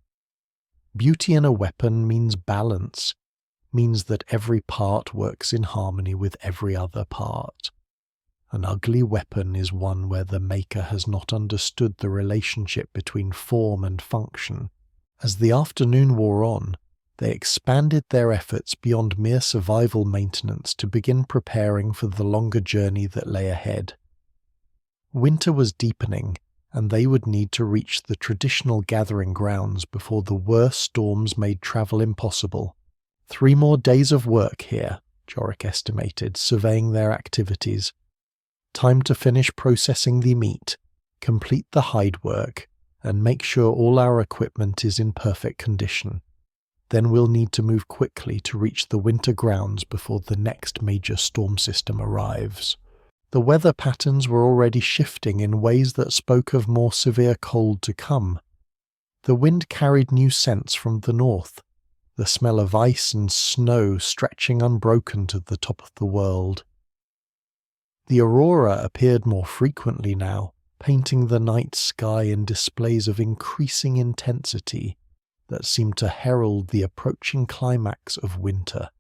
S1: "Beauty in a weapon means balance, means that every part works in harmony with every other part. An ugly weapon is one where the maker has not understood the relationship between form and function." As the afternoon wore on, they expanded their efforts beyond mere survival maintenance to begin preparing for the longer journey that lay ahead. Winter was deepening, and they would need to reach the traditional gathering grounds before the worst storms made travel impossible. 3 more days of work here, Jorik estimated, surveying their activities. Time to finish processing the meat, complete the hide work, and make sure all our equipment is in perfect condition. Then we'll need to move quickly to reach the winter grounds before the next major storm system arrives. The weather patterns were already shifting in ways that spoke of more severe cold to come. The wind carried new scents from the north, the smell of ice and snow stretching unbroken to the top of the world. The aurora appeared more frequently now, painting the night sky in displays of increasing intensity that seemed to herald the approaching climax of winter.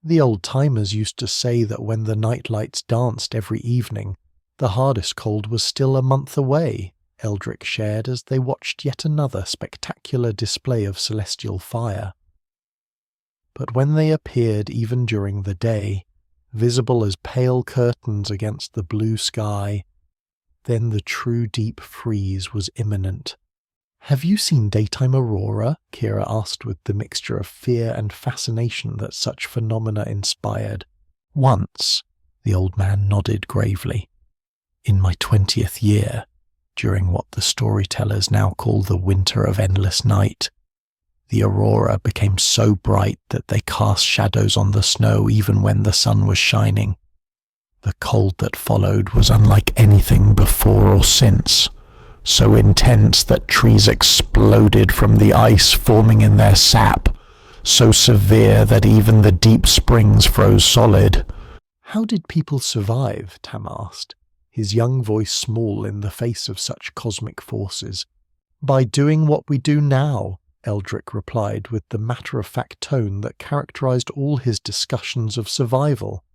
S1: The old-timers used to say that when the night lights danced every evening, the hardest cold was still a month away, Eldrick shared as they watched yet another spectacular display of celestial fire. But when they appeared even during the day, visible as pale curtains against the blue sky, then the true deep freeze was imminent. "Have you seen daytime aurora?" Kira asked with the mixture of fear and fascination that such phenomena inspired. "Once," the old man nodded gravely. In my 20th year, during what the storytellers now call the winter of endless night, the aurora became so bright that they cast shadows on the snow even when the sun was shining. The cold that followed was unlike anything before or since, so intense that trees exploded from the ice forming in their sap, so severe that even the deep springs froze solid. How did people survive? Tam asked, his young voice small in the face of such cosmic forces. By doing what we do now, Eldrick replied with the matter-of-fact tone that characterized all his discussions of survival.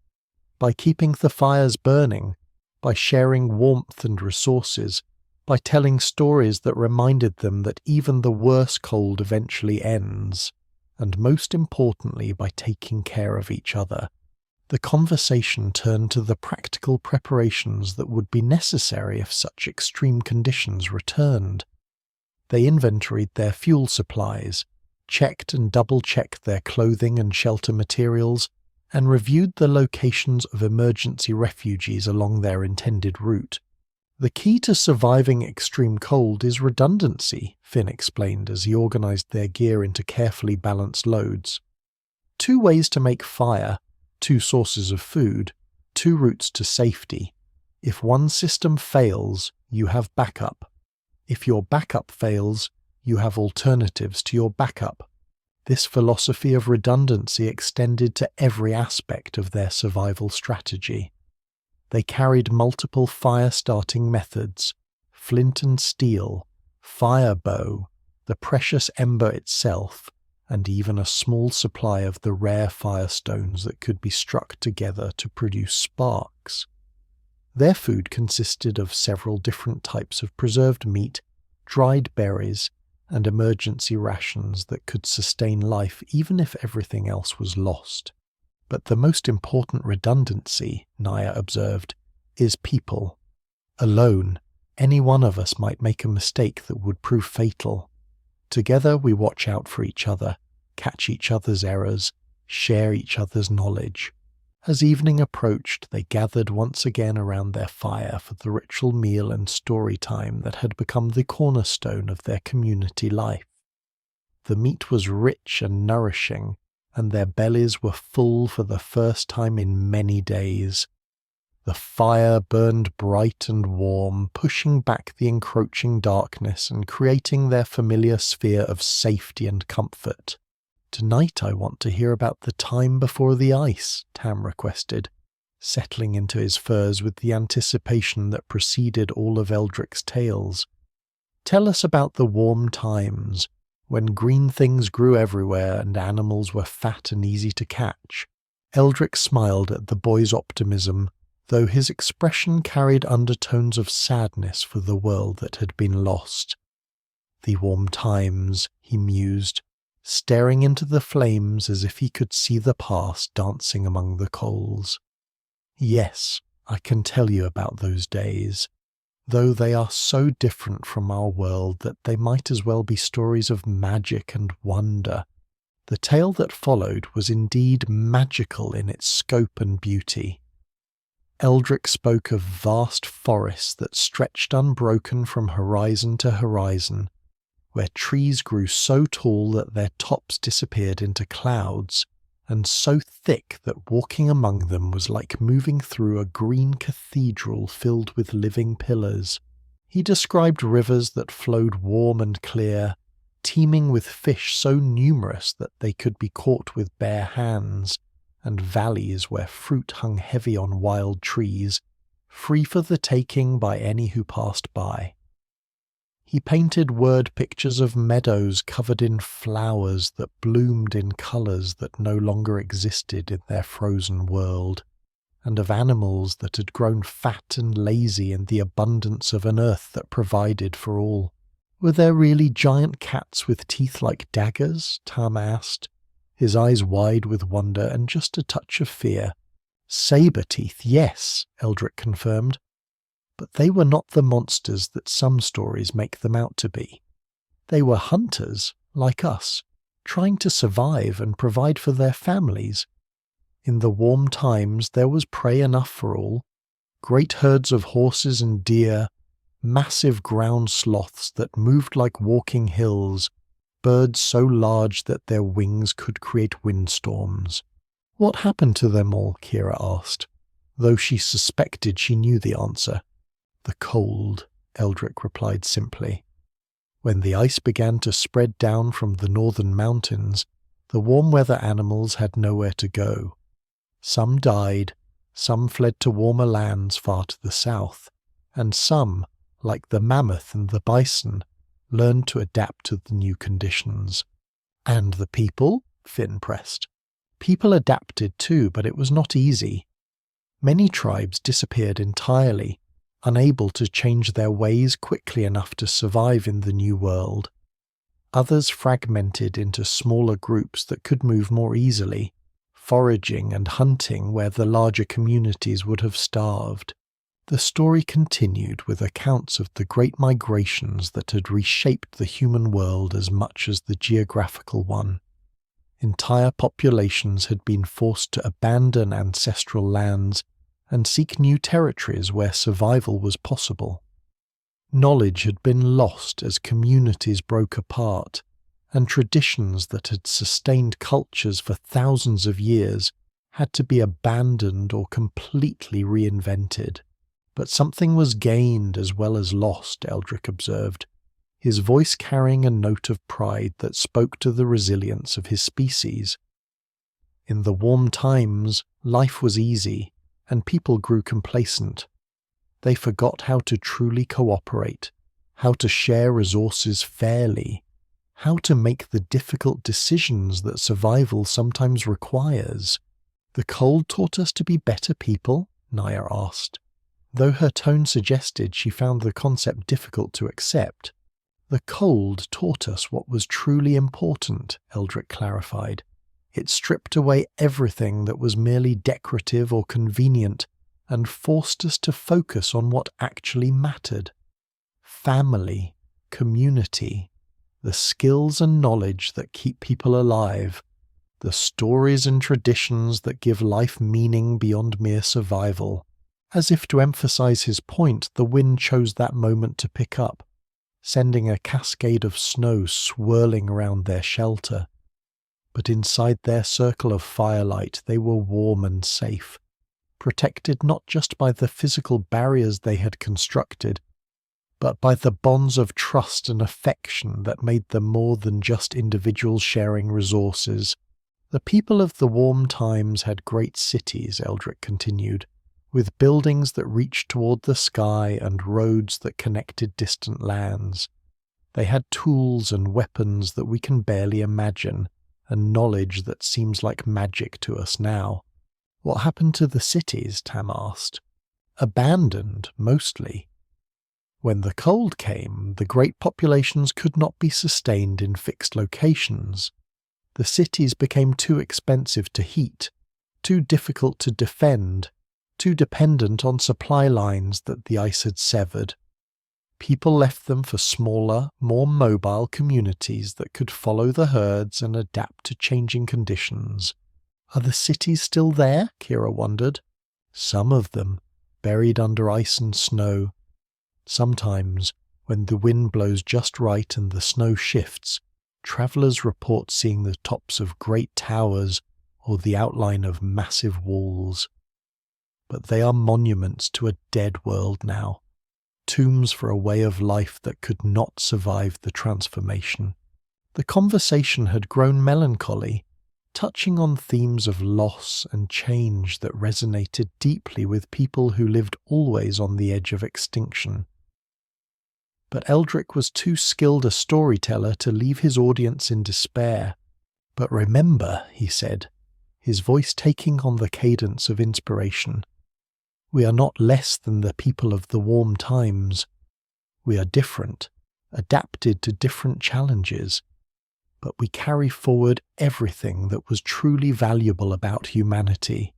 S1: By keeping the fires burning, by sharing warmth and resources, by telling stories that reminded them that even the worst cold eventually ends, and most importantly by taking care of each other. The conversation turned to the practical preparations that would be necessary if such extreme conditions returned. They inventoried their fuel supplies, checked and double-checked their clothing and shelter materials, and reviewed the locations of emergency refugees along their intended route. The key to surviving extreme cold is redundancy, Finn explained as he organized their gear into carefully balanced loads. 2 ways to make fire, 2 sources of food, 2 routes to safety. If one system fails, you have backup. If your backup fails, you have alternatives to your backup. This philosophy of redundancy extended to every aspect of their survival strategy. They carried multiple fire-starting methods, flint and steel, fire bow, the precious ember itself, and even a small supply of the rare firestones that could be struck together to produce sparks. Their food consisted of several different types of preserved meat, dried berries, and emergency rations that could sustain life even if everything else was lost. But the most important redundancy, Naya observed, is people. Alone, any one of us might make a mistake that would prove fatal. Together we watch out for each other, catch each other's errors, share each other's knowledge. As evening approached, they gathered once again around their fire for the ritual meal and story time that had become the cornerstone of their community life. The meat was rich and nourishing, and their bellies were full for the first time in many days. The fire burned bright and warm, pushing back the encroaching darkness and creating their familiar sphere of safety and comfort. "Tonight I want to hear about the time before the ice," Tam requested, settling into his furs with the anticipation that preceded all of Eldrick's tales. "Tell us about the warm times, when green things grew everywhere and animals were fat and easy to catch." Eldrick smiled at the boy's optimism, though his expression carried undertones of sadness for the world that had been lost. "The warm times," he mused, staring into the flames as if he could see the past dancing among the coals. "Yes, I can tell you about those days, though they are so different from our world that they might as well be stories of magic and wonder." The tale that followed was indeed magical in its scope and beauty. Eldrick spoke of vast forests that stretched unbroken from horizon to horizon, where trees grew so tall that their tops disappeared into clouds, and so thick that walking among them was like moving through a green cathedral filled with living pillars. He described rivers that flowed warm and clear, teeming with fish so numerous that they could be caught with bare hands, and valleys where fruit hung heavy on wild trees, free for the taking by any who passed by. He painted word pictures of meadows covered in flowers that bloomed in colours that no longer existed in their frozen world, and of animals that had grown fat and lazy in the abundance of an earth that provided for all. "Were there really giant cats with teeth like daggers?" Tam asked, his eyes wide with wonder and just a touch of fear. "Saber teeth, yes," Eldrick confirmed. "But they were not the monsters that some stories make them out to be. They were hunters, like us, trying to survive and provide for their families. In the warm times there was prey enough for all. Great herds of horses and deer, massive ground sloths that moved like walking hills, birds so large that their wings could create windstorms. What happened to them all? Kira asked, though she suspected she knew the answer. The cold, Eldrick replied simply. When the ice began to spread down from the northern mountains, the warm-weather animals had nowhere to go. Some died, some fled to warmer lands far to the south, and some, like the mammoth and the bison, learned to adapt to the new conditions. And the people? Finn pressed. People adapted too, but it was not easy. Many tribes disappeared entirely, unable to change their ways quickly enough to survive in the new world. Others fragmented into smaller groups that could move more easily, foraging and hunting where the larger communities would have starved. The story continued with accounts of the great migrations that had reshaped the human world as much as the geographical one. Entire populations had been forced to abandon ancestral lands and seek new territories where survival was possible. Knowledge had been lost as communities broke apart, and traditions that had sustained cultures for thousands of years had to be abandoned or completely reinvented. But something was gained as well as lost, Eldrick observed, his voice carrying a note of pride that spoke to the resilience of his species. In the warm times, life was easy, and people grew complacent. They forgot how to truly cooperate, how to share resources fairly, how to make the difficult decisions that survival sometimes requires. The cold taught us to be better people? Naya asked, though her tone suggested she found the concept difficult to accept. The cold taught us what was truly important, Eldrick clarified. It stripped away everything that was merely decorative or convenient and forced us to focus on what actually mattered. Family, community, the skills and knowledge that keep people alive, the stories and traditions that give life meaning beyond mere survival. As if to emphasize his point, the wind chose that moment to pick up, sending a cascade of snow swirling around their shelter. But inside their circle of firelight they were warm and safe, protected not just by the physical barriers they had constructed, but by the bonds of trust and affection that made them more than just individuals sharing resources. The people of the warm times had great cities, Eldrick continued, with buildings that reached toward the sky and roads that connected distant lands. They had tools and weapons that we can barely imagine, and knowledge that seems like magic to us now. What happened to the cities? Tam asked. Abandoned, mostly. When the cold came, the great populations could not be sustained in fixed locations. The cities became too expensive to heat, too difficult to defend, too dependent on supply lines that the ice had severed. People left them for smaller, more mobile communities that could follow the herds and adapt to changing conditions. Are the cities still there? Kira wondered. Some of them, buried under ice and snow. Sometimes, when the wind blows just right and the snow shifts, travellers report seeing the tops of great towers or the outline of massive walls. But they are monuments to a dead world now, tombs for a way of life that could not survive the transformation. The conversation had grown melancholy, touching on themes of loss and change that resonated deeply with people who lived always on the edge of extinction. But Eldrick was too skilled a storyteller to leave his audience in despair. But remember, he said, his voice taking on the cadence of inspiration, we are not less than the people of the warm times. We are different, adapted to different challenges, but we carry forward everything that was truly valuable about humanity.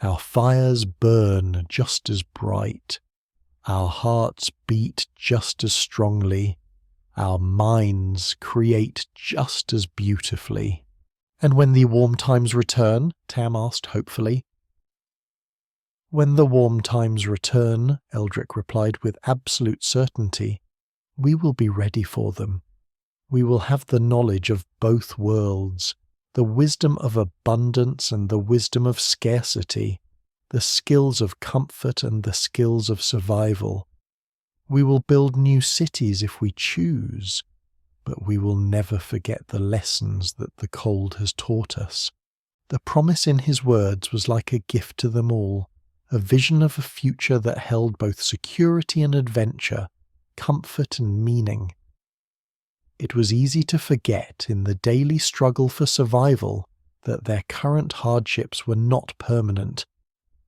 S1: Our fires burn just as bright. Our hearts beat just as strongly. Our minds create just as beautifully. And when the warm times return? Tam asked hopefully. "When the warm times return," Eldrick replied with absolute certainty, "we will be ready for them. We will have the knowledge of both worlds, the wisdom of abundance and the wisdom of scarcity, the skills of comfort and the skills of survival. We will build new cities if we choose, but we will never forget the lessons that the cold has taught us." The promise in his words was like a gift to them all, a vision of a future that held both security and adventure, comfort and meaning. It was easy to forget in the daily struggle for survival that their current hardships were not permanent,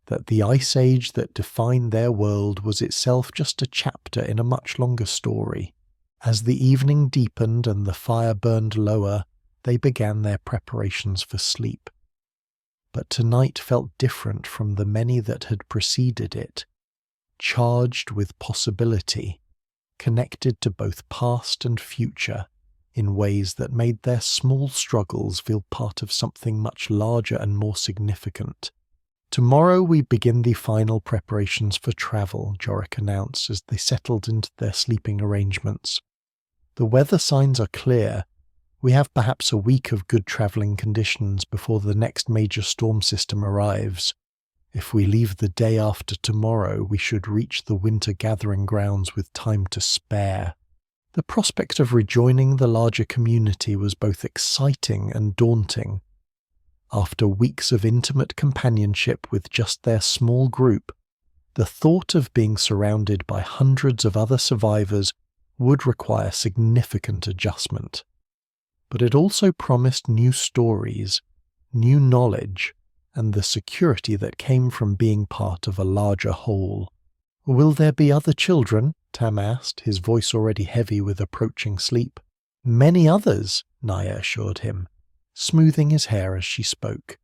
S1: that the ice age that defined their world was itself just a chapter in a much longer story. As the evening deepened and the fire burned lower, they began their preparations for sleep. But tonight felt different from the many that had preceded it, charged with possibility, connected to both past and future in ways that made their small struggles feel part of something much larger and more significant. "Tomorrow we begin the final preparations for travel," Jorik announced as they settled into their sleeping arrangements. "The weather signs are clear. We have perhaps a week of good travelling conditions before the next major storm system arrives. If we leave the day after tomorrow, we should reach the winter gathering grounds with time to spare." The prospect of rejoining the larger community was both exciting and daunting. After weeks of intimate companionship with just their small group, the thought of being surrounded by hundreds of other survivors would require significant adjustment. But it also promised new stories, new knowledge, and the security that came from being part of a larger whole. "Will there be other children?" Tam asked, his voice already heavy with approaching sleep. "Many others," Naya assured him, smoothing his hair as she spoke.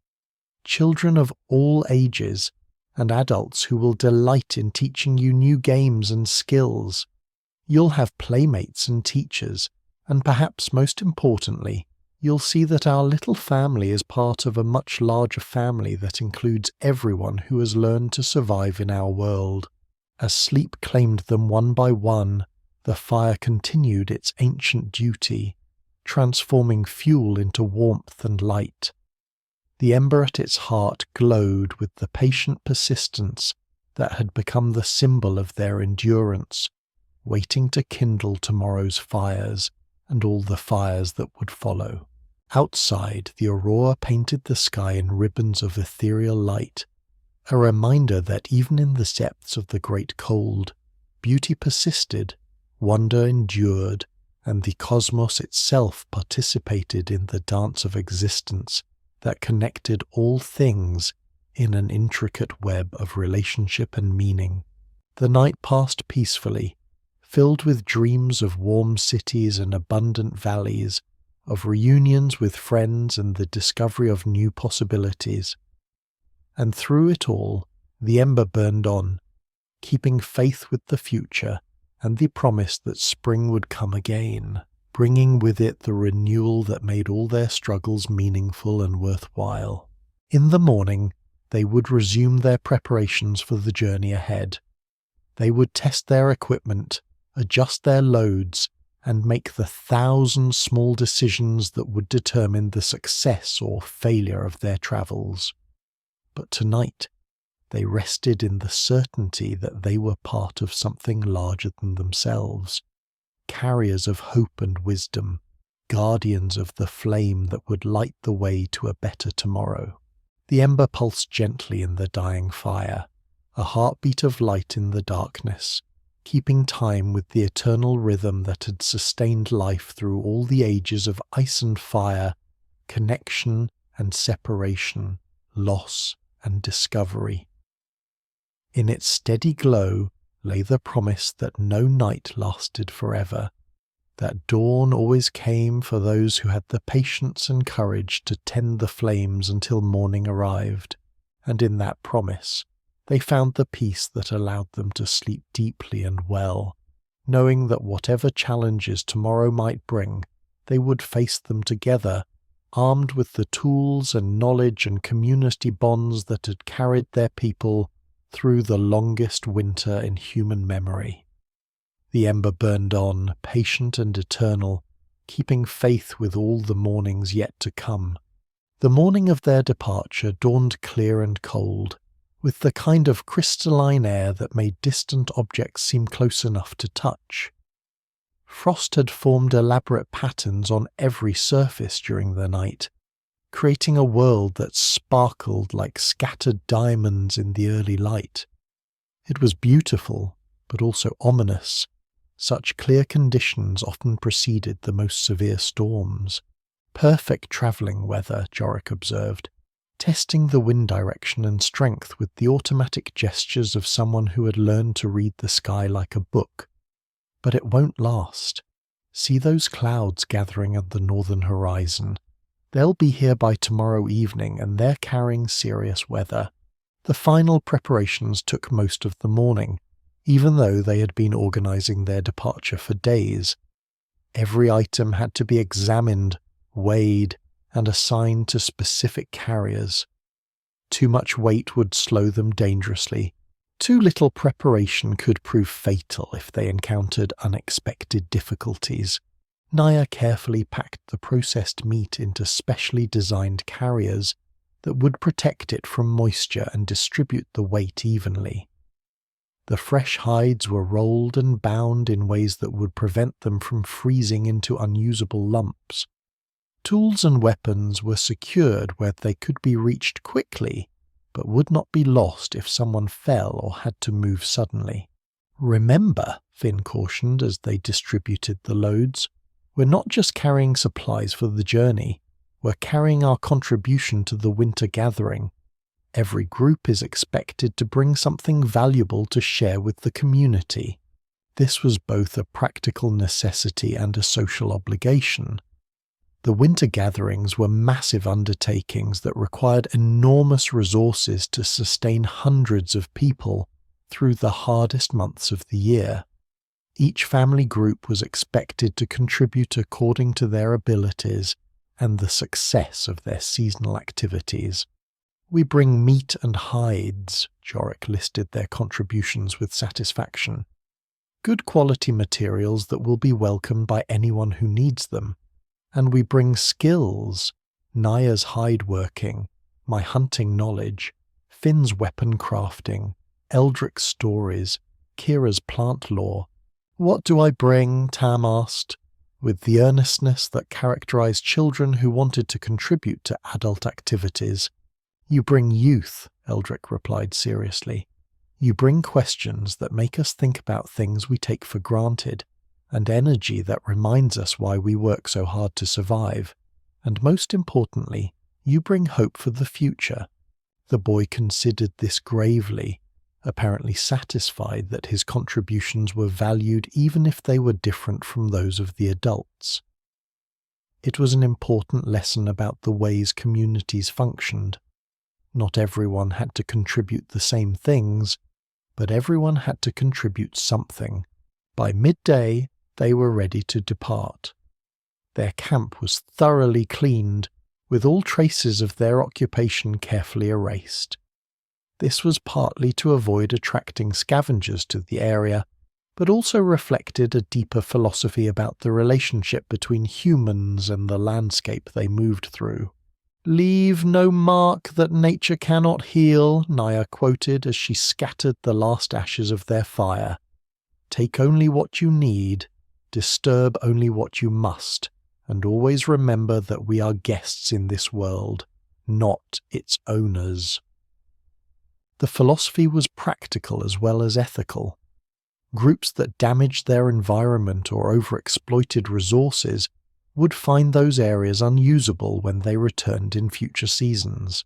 S1: "Children of all ages, and adults who will delight in teaching you new games and skills. You'll have playmates and teachers, and perhaps most importantly, you'll see that our little family is part of a much larger family that includes everyone who has learned to survive in our world." As sleep claimed them one by one, the fire continued its ancient duty, transforming fuel into warmth and light. The ember at its heart glowed with the patient persistence that had become the symbol of their endurance, waiting to kindle tomorrow's fires and all the fires that would follow. Outside, the aurora painted the sky in ribbons of ethereal light, a reminder that even in the depths of the great cold, beauty persisted, wonder endured, and the cosmos itself participated in the dance of existence that connected all things in an intricate web of relationship and meaning. The night passed peacefully, filled with dreams of warm cities and abundant valleys, of reunions with friends and the discovery of new possibilities. And through it all, the ember burned on, keeping faith with the future and the promise that spring would come again, bringing with it the renewal that made all their struggles meaningful and worthwhile. In the morning, they would resume their preparations for the journey ahead. They would test their equipment, adjust their loads, and make the 1,000 small decisions that would determine the success or failure of their travels. But tonight, they rested in the certainty that they were part of something larger than themselves, carriers of hope and wisdom, guardians of the flame that would light the way to a better tomorrow. The ember pulsed gently in the dying fire, a heartbeat of light in the darkness, keeping time with the eternal rhythm that had sustained life through all the ages of ice and fire, connection and separation, loss and discovery. In its steady glow lay the promise that no night lasted forever, that dawn always came for those who had the patience and courage to tend the flames until morning arrived, and in that promise they found the peace that allowed them to sleep deeply and well, knowing that whatever challenges tomorrow might bring, they would face them together, armed with the tools and knowledge and community bonds that had carried their people through the longest winter in human memory. The ember burned on, patient and eternal, keeping faith with all the mornings yet to come. The morning of their departure dawned clear and cold, with the kind of crystalline air that made distant objects seem close enough to touch. Frost had formed elaborate patterns on every surface during the night, creating a world that sparkled like scattered diamonds in the early light. It was beautiful, but also ominous. Such clear conditions often preceded the most severe storms. Perfect travelling weather, Jorik observed, testing the wind direction and strength with the automatic gestures of someone who had learned to read the sky like a book. But it won't last. See those clouds gathering at the northern horizon. They'll be here by tomorrow evening, and they're carrying serious weather. The final preparations took most of the morning, even though they had been organising their departure for days. Every item had to be examined, weighed, and assigned to specific carriers. Too much weight would slow them dangerously. Too little preparation could prove fatal if they encountered unexpected difficulties. Naya carefully packed the processed meat into specially designed carriers that would protect it from moisture and distribute the weight evenly. The fresh hides were rolled and bound in ways that would prevent them from freezing into unusable lumps. Tools and weapons were secured where they could be reached quickly, but would not be lost if someone fell or had to move suddenly. "Remember," Finn cautioned as they distributed the loads, "we're not just carrying supplies for the journey, we're carrying our contribution to the winter gathering. Every group is expected to bring something valuable to share with the community." This was both a practical necessity and a social obligation. The winter gatherings were massive undertakings that required enormous resources to sustain hundreds of people through the hardest months of the year. Each family group was expected to contribute according to their abilities and the success of their seasonal activities. "We bring meat and hides," Jorik listed their contributions with satisfaction. "Good quality materials that will be welcomed by anyone who needs them. And we bring skills, Naya's hide working, my hunting knowledge, Finn's weapon crafting, Eldric's stories, Kira's plant lore." "What do I bring?" Tam asked, with the earnestness that characterized children who wanted to contribute to adult activities. "You bring youth," Eldric replied seriously. "You bring questions that make us think about things we take for granted, and energy that reminds us why we work so hard to survive. And most importantly, you bring hope for the future." The boy considered this gravely, apparently satisfied that his contributions were valued even if they were different from those of the adults. It was an important lesson about the ways communities functioned. Not everyone had to contribute the same things, but everyone had to contribute something. By midday, they were ready to depart. Their camp was thoroughly cleaned, with all traces of their occupation carefully erased. This was partly to avoid attracting scavengers to the area, but also reflected a deeper philosophy about the relationship between humans and the landscape they moved through. "Leave no mark that nature cannot heal," Naya quoted as she scattered the last ashes of their fire. "Take only what you need, disturb only what you must, and always remember that we are guests in this world, not its owners." The philosophy was practical as well as ethical. Groups that damaged their environment or overexploited resources would find those areas unusable when they returned in future seasons.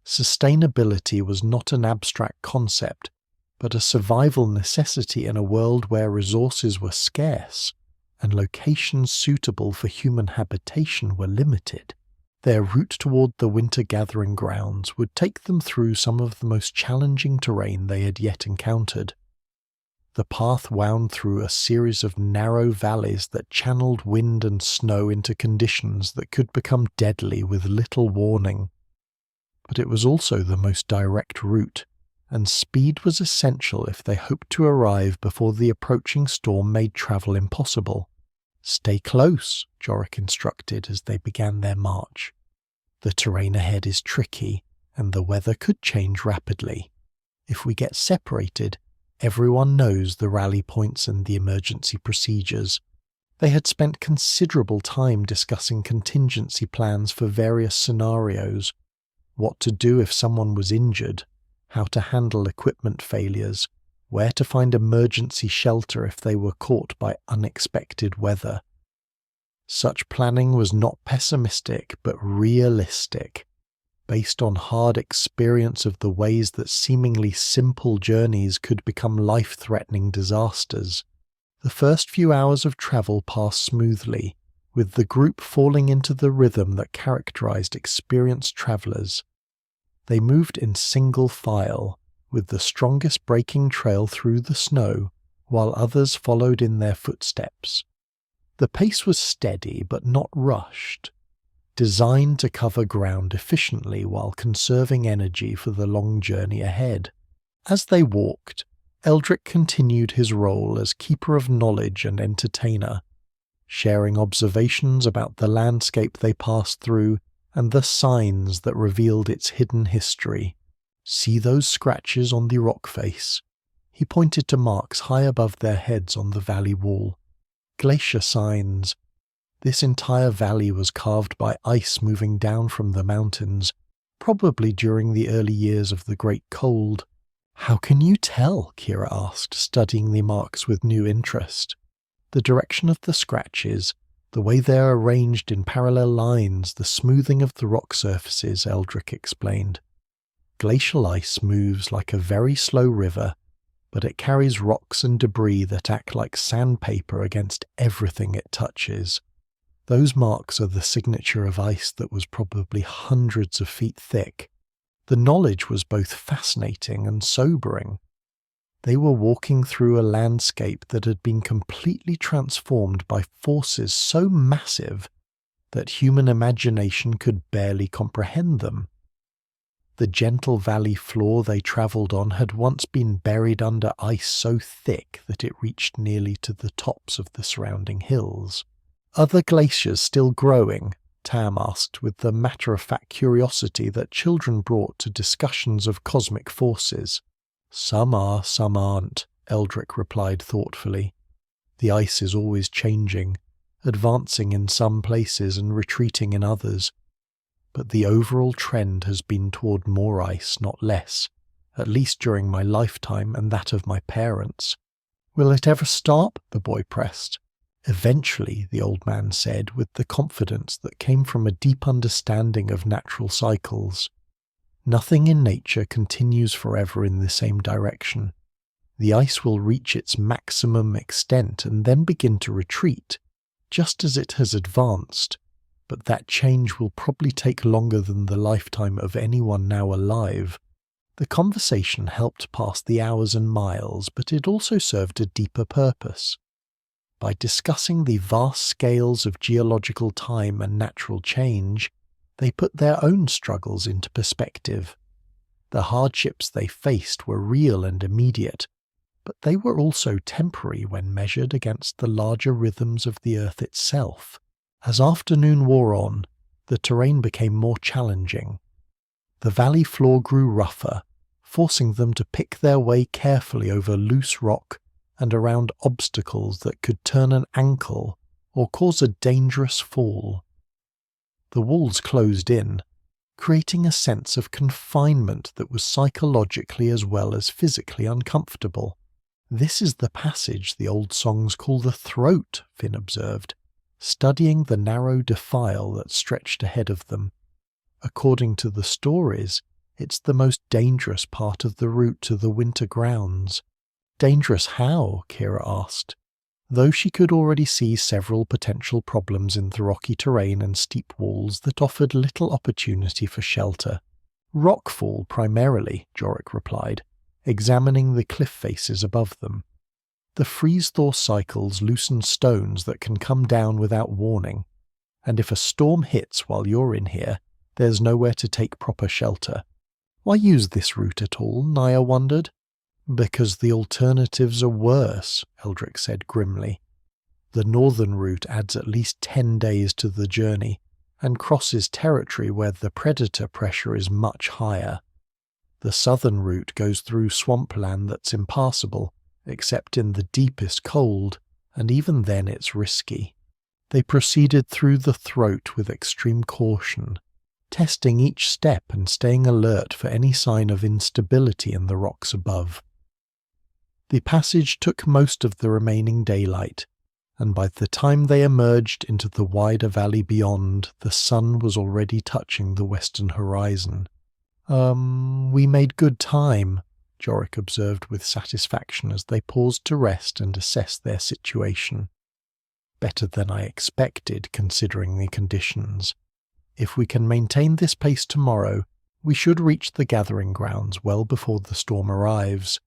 S1: Sustainability was not an abstract concept, but a survival necessity in a world where resources were scarce and locations suitable for human habitation were limited. Their route toward the winter gathering grounds would take them through some of the most challenging terrain they had yet encountered. The path wound through a series of narrow valleys that channeled wind and snow into conditions that could become deadly with little warning. But it was also the most direct route, and speed was essential if they hoped to arrive before the approaching storm made travel impossible. "Stay close," Jorik instructed as they began their march. "The terrain ahead is tricky, and the weather could change rapidly. If we get separated, everyone knows the rally points and the emergency procedures." They had spent considerable time discussing contingency plans for various scenarios, what to do if someone was injured, how to handle equipment failures, where to find emergency shelter if they were caught by unexpected weather. Such planning was not pessimistic but realistic, based on hard experience of the ways that seemingly simple journeys could become life-threatening disasters. The first few hours of travel passed smoothly, with the group falling into the rhythm that characterized experienced travelers. They moved in single file, with the strongest breaking trail through the snow, while others followed in their footsteps. The pace was steady but not rushed, designed to cover ground efficiently while conserving energy for the long journey ahead. As they walked, Eldrick continued his role as keeper of knowledge and entertainer, sharing observations about the landscape they passed through and the signs that revealed its hidden history. "See those scratches on the rock face?" He pointed to marks high above their heads on the valley wall. "Glacier signs. This entire valley was carved by ice moving down from the mountains, probably during the early years of the Great Cold." "How can you tell?" Kira asked, studying the marks with new interest. "The direction of the scratches, the way they are arranged in parallel lines, the smoothing of the rock surfaces," Eldrick explained. "Glacial ice moves like a very slow river, but it carries rocks and debris that act like sandpaper against everything it touches. Those marks are the signature of ice that was probably hundreds of feet thick." The knowledge was both fascinating and sobering. They were walking through a landscape that had been completely transformed by forces so massive that human imagination could barely comprehend them. The gentle valley floor they travelled on had once been buried under ice so thick that it reached nearly to the tops of the surrounding hills. "Are the glaciers still growing?" Tam asked with the matter-of-fact curiosity that children brought to discussions of cosmic forces. "Some are, some aren't," Eldrick replied thoughtfully. "The ice is always changing, advancing in some places and retreating in others. But the overall trend has been toward more ice, not less, at least during my lifetime and that of my parents." "Will it ever stop?" the boy pressed. "Eventually," the old man said, with the confidence that came from a deep understanding of natural cycles. "Nothing in nature continues forever in the same direction. The ice will reach its maximum extent and then begin to retreat, just as it has advanced, but that change will probably take longer than the lifetime of anyone now alive." The conversation helped pass the hours and miles, but it also served a deeper purpose. By discussing the vast scales of geological time and natural change, they put their own struggles into perspective. The hardships they faced were real and immediate, but they were also temporary when measured against the larger rhythms of the Earth itself. As afternoon wore on, the terrain became more challenging. The valley floor grew rougher, forcing them to pick their way carefully over loose rock and around obstacles that could turn an ankle or cause a dangerous fall. The walls closed in, creating a sense of confinement that was psychologically as well as physically uncomfortable. "This is the passage the old songs call the throat," Finn observed, studying the narrow defile that stretched ahead of them. "According to the stories, it's the most dangerous part of the route to the winter grounds." "Dangerous how?" Kira asked, though she could already see several potential problems in the rocky terrain and steep walls that offered little opportunity for shelter. "Rockfall primarily," Jorik replied, examining the cliff faces above them. "The freeze-thaw cycles loosen stones that can come down without warning, and if a storm hits while you're in here, there's nowhere to take proper shelter. Why use this route at all? Naya wondered. Because the alternatives are worse, Eldrick said grimly. The northern route adds at least 10 days to the journey and crosses territory where the predator pressure is much higher. The southern route goes through swampland that's impassable, except in the deepest cold, and even then it's risky. They proceeded through the throat with extreme caution, testing each step and staying alert for any sign of instability in the rocks above. The passage took most of the remaining daylight, and by the time they emerged into the wider valley beyond, the sun was already touching the western horizon. We made good time, Jorik observed with satisfaction as they paused to rest and assess their situation. Better than I expected, considering the conditions. If we can maintain this pace tomorrow, we should reach the gathering grounds well before the storm arrives.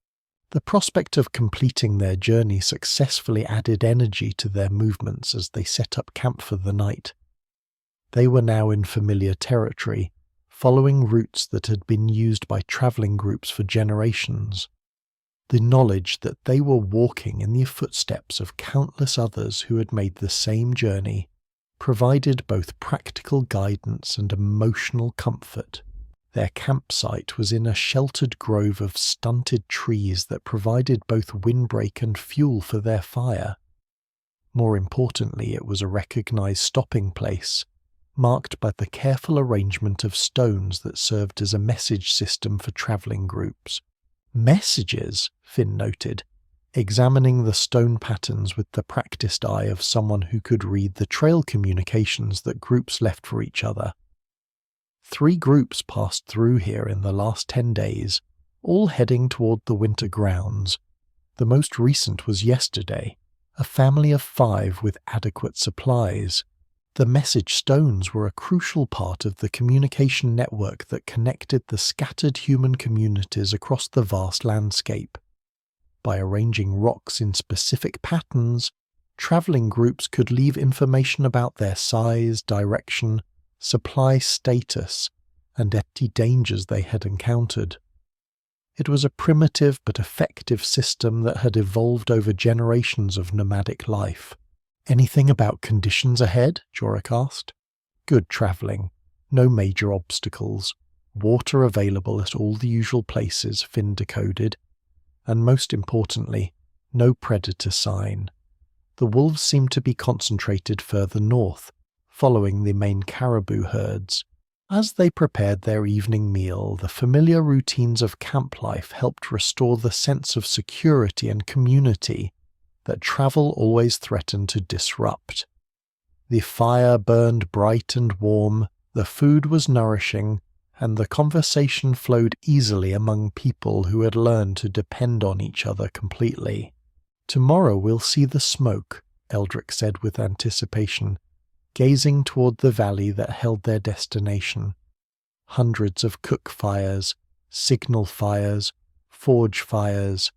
S1: The prospect of completing their journey successfully added energy to their movements as they set up camp for the night. They were now in familiar territory, following routes that had been used by travelling groups for generations. The knowledge that they were walking in the footsteps of countless others who had made the same journey provided both practical guidance and emotional comfort. Their campsite was in a sheltered grove of stunted trees that provided both windbreak and fuel for their fire. More importantly, it was a recognized stopping place, marked by the careful arrangement of stones that served as a message system for travelling groups. Messages, Finn noted, examining the stone patterns with the practiced eye of someone who could read the trail communications that groups left for each other. 3 groups passed through here in the last 10 days, all heading toward the winter grounds. The most recent was yesterday, a family of 5 with adequate supplies. The message stones were a crucial part of the communication network that connected the scattered human communities across the vast landscape. By arranging rocks in specific patterns, travelling groups could leave information about their size, direction, supply status, and any dangers they had encountered. It was a primitive but effective system that had evolved over generations of nomadic life. Anything about conditions ahead? Jorik asked. Good travelling, no major obstacles, water available at all the usual places, Finn decoded, and most importantly, no predator sign. The wolves seemed to be concentrated further north, following the main caribou herds. As they prepared their evening meal, the familiar routines of camp life helped restore the sense of security and community that travel always threatened to disrupt. The fire burned bright and warm, the food was nourishing, and the conversation flowed easily among people who had learned to depend on each other completely. Tomorrow we'll see the smoke, Eldrick said with anticipation, gazing toward the valley that held their destination. Hundreds of cook fires, signal fires, forge fires.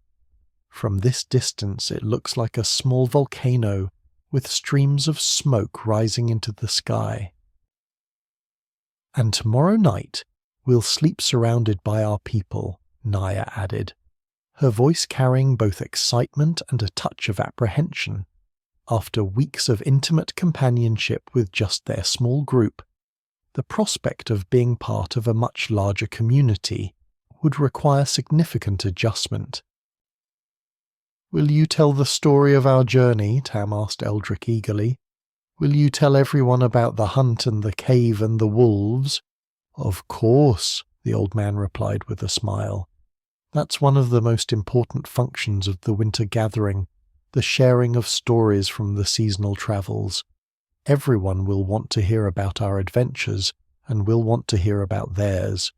S1: From this distance it looks like a small volcano with streams of smoke rising into the sky. And tomorrow night we'll sleep surrounded by our people, Naya added, her voice carrying both excitement and a touch of apprehension. After weeks of intimate companionship with just their small group, the prospect of being part of a much larger community would require significant adjustment. "Will you tell the story of our journey?" Tam asked Eldrick eagerly. "Will you tell everyone about the hunt and the cave and the wolves?" "Of course," the old man replied with a smile. "That's one of the most important functions of the winter gathering, the sharing of stories from the seasonal travels. Everyone will want to hear about our adventures, and will want to hear about theirs.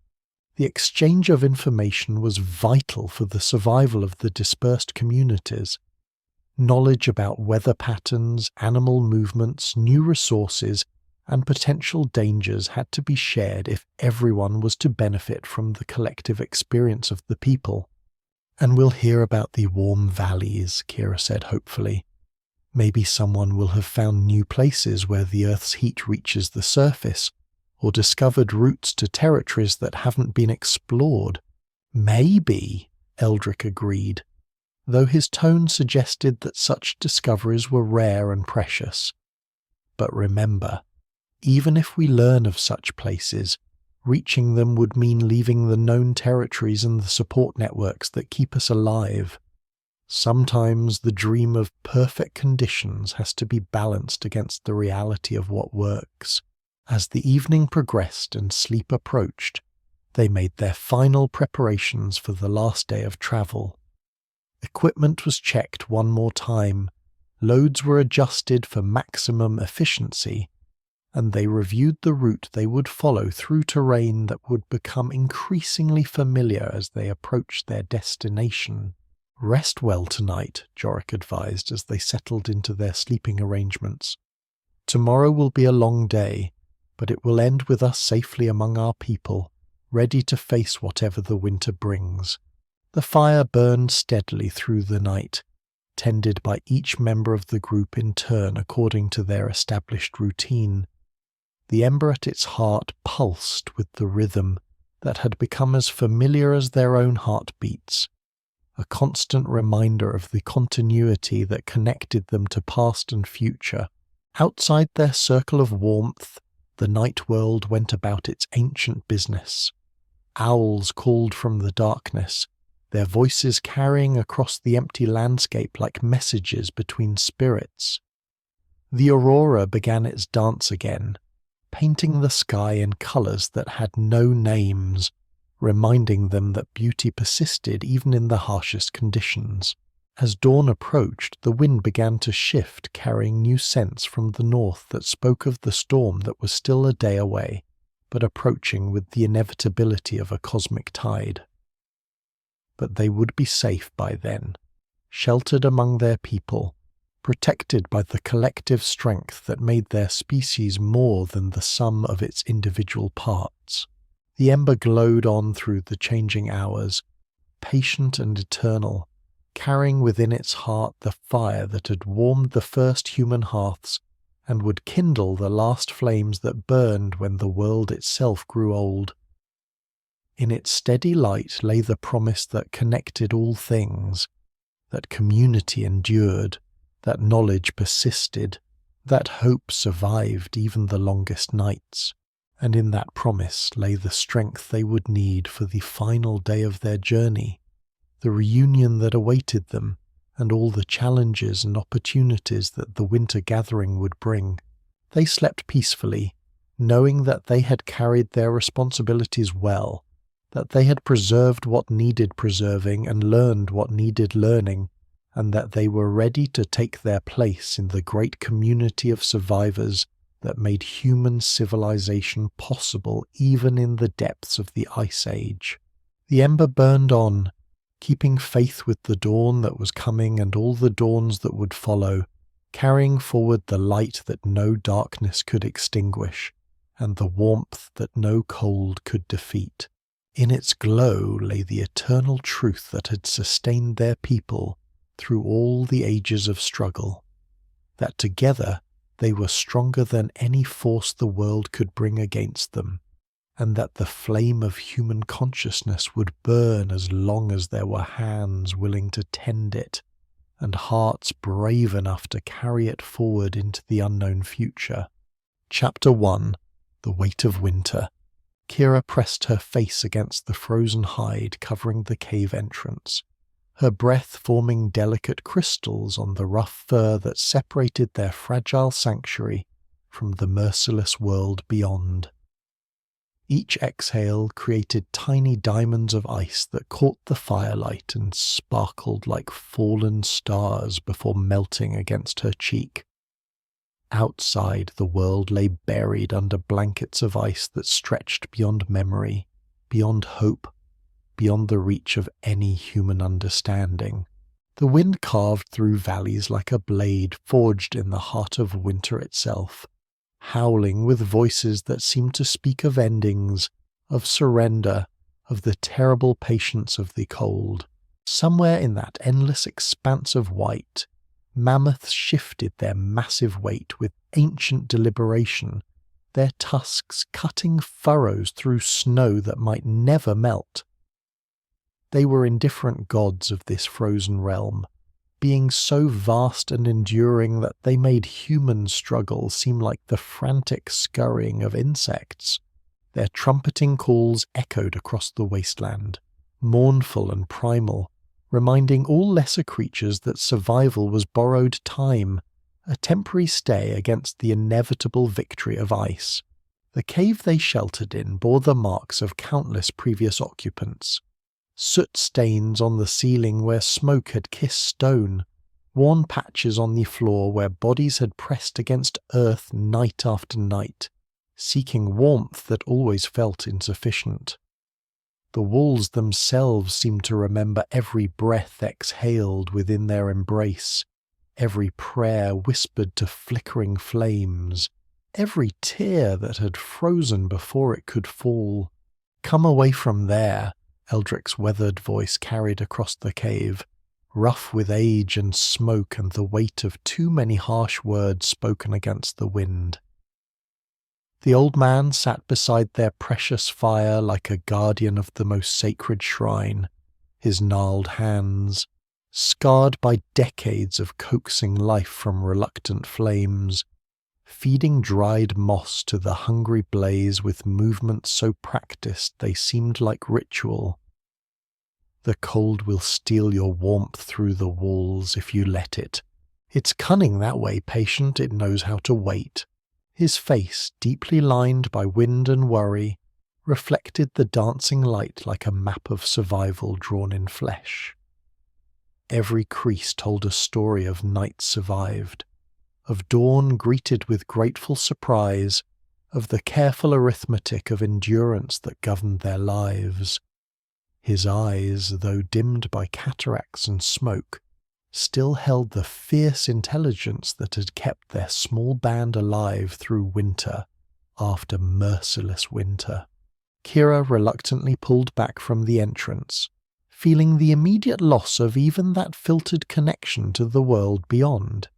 S1: The exchange of information was vital for the survival of the dispersed communities. Knowledge about weather patterns, animal movements, new resources, and potential dangers had to be shared if everyone was to benefit from the collective experience of the people. "And we'll hear about the warm valleys," Kira said hopefully. "Maybe someone will have found new places where the Earth's heat reaches the surface, or discovered routes to territories that haven't been explored. Maybe, Eldrick agreed, though his tone suggested that such discoveries were rare and precious. But remember, even if we learn of such places, reaching them would mean leaving the known territories and the support networks that keep us alive. Sometimes the dream of perfect conditions has to be balanced against the reality of what works. As the evening progressed and sleep approached, they made their final preparations for the last day of travel. Equipment was checked one more time, loads were adjusted for maximum efficiency, and they reviewed the route they would follow through terrain that would become increasingly familiar as they approached their destination. "Rest well tonight," Jorik advised as they settled into their sleeping arrangements. "Tomorrow will be a long day, but it will end with us safely among our people, ready to face whatever the winter brings." The fire burned steadily through the night, tended by each member of the group in turn according to their established routine. The ember at its heart pulsed with the rhythm that had become as familiar as their own heartbeats, a constant reminder of the continuity that connected them to past and future. Outside their circle of warmth, the night world went about its ancient business. Owls called from the darkness, their voices carrying across the empty landscape like messages between spirits. The aurora began its dance again, painting the sky in colours that had no names, reminding them that beauty persisted even in the harshest conditions. As dawn approached, the wind began to shift, carrying new scents from the north that spoke of the storm that was still a day away, but approaching with the inevitability of a cosmic tide. But they would be safe by then, sheltered among their people, protected by the collective strength that made their species more than the sum of its individual parts. The ember glowed on through the changing hours, patient and eternal, carrying within its heart the fire that had warmed the first human hearths and would kindle the last flames that burned when the world itself grew old. In its steady light lay the promise that connected all things, that community endured, that knowledge persisted, that hope survived even the longest nights, and in that promise lay the strength they would need for the final day of their journey, the reunion that awaited them, and all the challenges and opportunities that the winter gathering would bring. They slept peacefully, knowing that they had carried their responsibilities well, that they had preserved what needed preserving and learned what needed learning, and that they were ready to take their place in the great community of survivors that made human civilization possible even in the depths of the Ice Age. The ember burned on, keeping faith with the dawn that was coming and all the dawns that would follow, carrying forward the light that no darkness could extinguish, and the warmth that no cold could defeat. In its glow lay the eternal truth that had sustained their people through all the ages of struggle, that together they were stronger than any force the world could bring against them, and that the flame of human consciousness would burn as long as there were hands willing to tend it, and hearts brave enough to carry it forward into the unknown future. Chapter 1. The Weight of Winter. Kira pressed her face against the frozen hide covering the cave entrance, her breath forming delicate crystals on the rough fur that separated their fragile sanctuary from the merciless world beyond. Each exhale created tiny diamonds of ice that caught the firelight and sparkled like fallen stars before melting against her cheek. Outside, the world lay buried under blankets of ice that stretched beyond memory, beyond hope, beyond the reach of any human understanding. The wind carved through valleys like a blade forged in the heart of winter itself, howling with voices that seemed to speak of endings, of surrender, of the terrible patience of the cold. Somewhere in that endless expanse of white, mammoths shifted their massive weight with ancient deliberation their tusks cutting furrows through snow that might never melt. They were indifferent gods of this frozen realm, beings so vast and enduring that they made human struggle seem like the frantic scurrying of insects. Their trumpeting calls echoed across the wasteland, mournful and primal, reminding all lesser creatures that survival was borrowed time, a temporary stay against the inevitable victory of ice. The cave they sheltered in bore the marks of countless previous occupants. Soot stains on the ceiling where smoke had kissed stone, worn patches on the floor where bodies had pressed against earth night after night, seeking warmth that always felt insufficient. The walls themselves seemed to remember every breath exhaled within their embrace, every prayer whispered to flickering flames, every tear that had frozen before it could fall. "Come away from there," Eldric's weathered voice carried across the cave, rough with age and smoke and the weight of too many harsh words spoken against the wind. The old man sat beside their precious fire like a guardian of the most sacred shrine, his gnarled hands, scarred by decades of coaxing life from reluctant flames, feeding dried moss to the hungry blaze with movements so practiced they seemed like ritual. "The cold will steal your warmth through the walls if you let it. It's cunning that way, patient, it knows how to wait." His face, deeply lined by wind and worry, reflected the dancing light like a map of survival drawn in flesh. Every crease told a story of nights survived, of dawn greeted with grateful surprise, of the careful arithmetic of endurance that governed their lives. His eyes, though dimmed by cataracts and smoke, still held the fierce intelligence that had kept their small band alive through winter after merciless winter. Kira reluctantly pulled back from the entrance, feeling the immediate loss of even that filtered connection to the world beyond.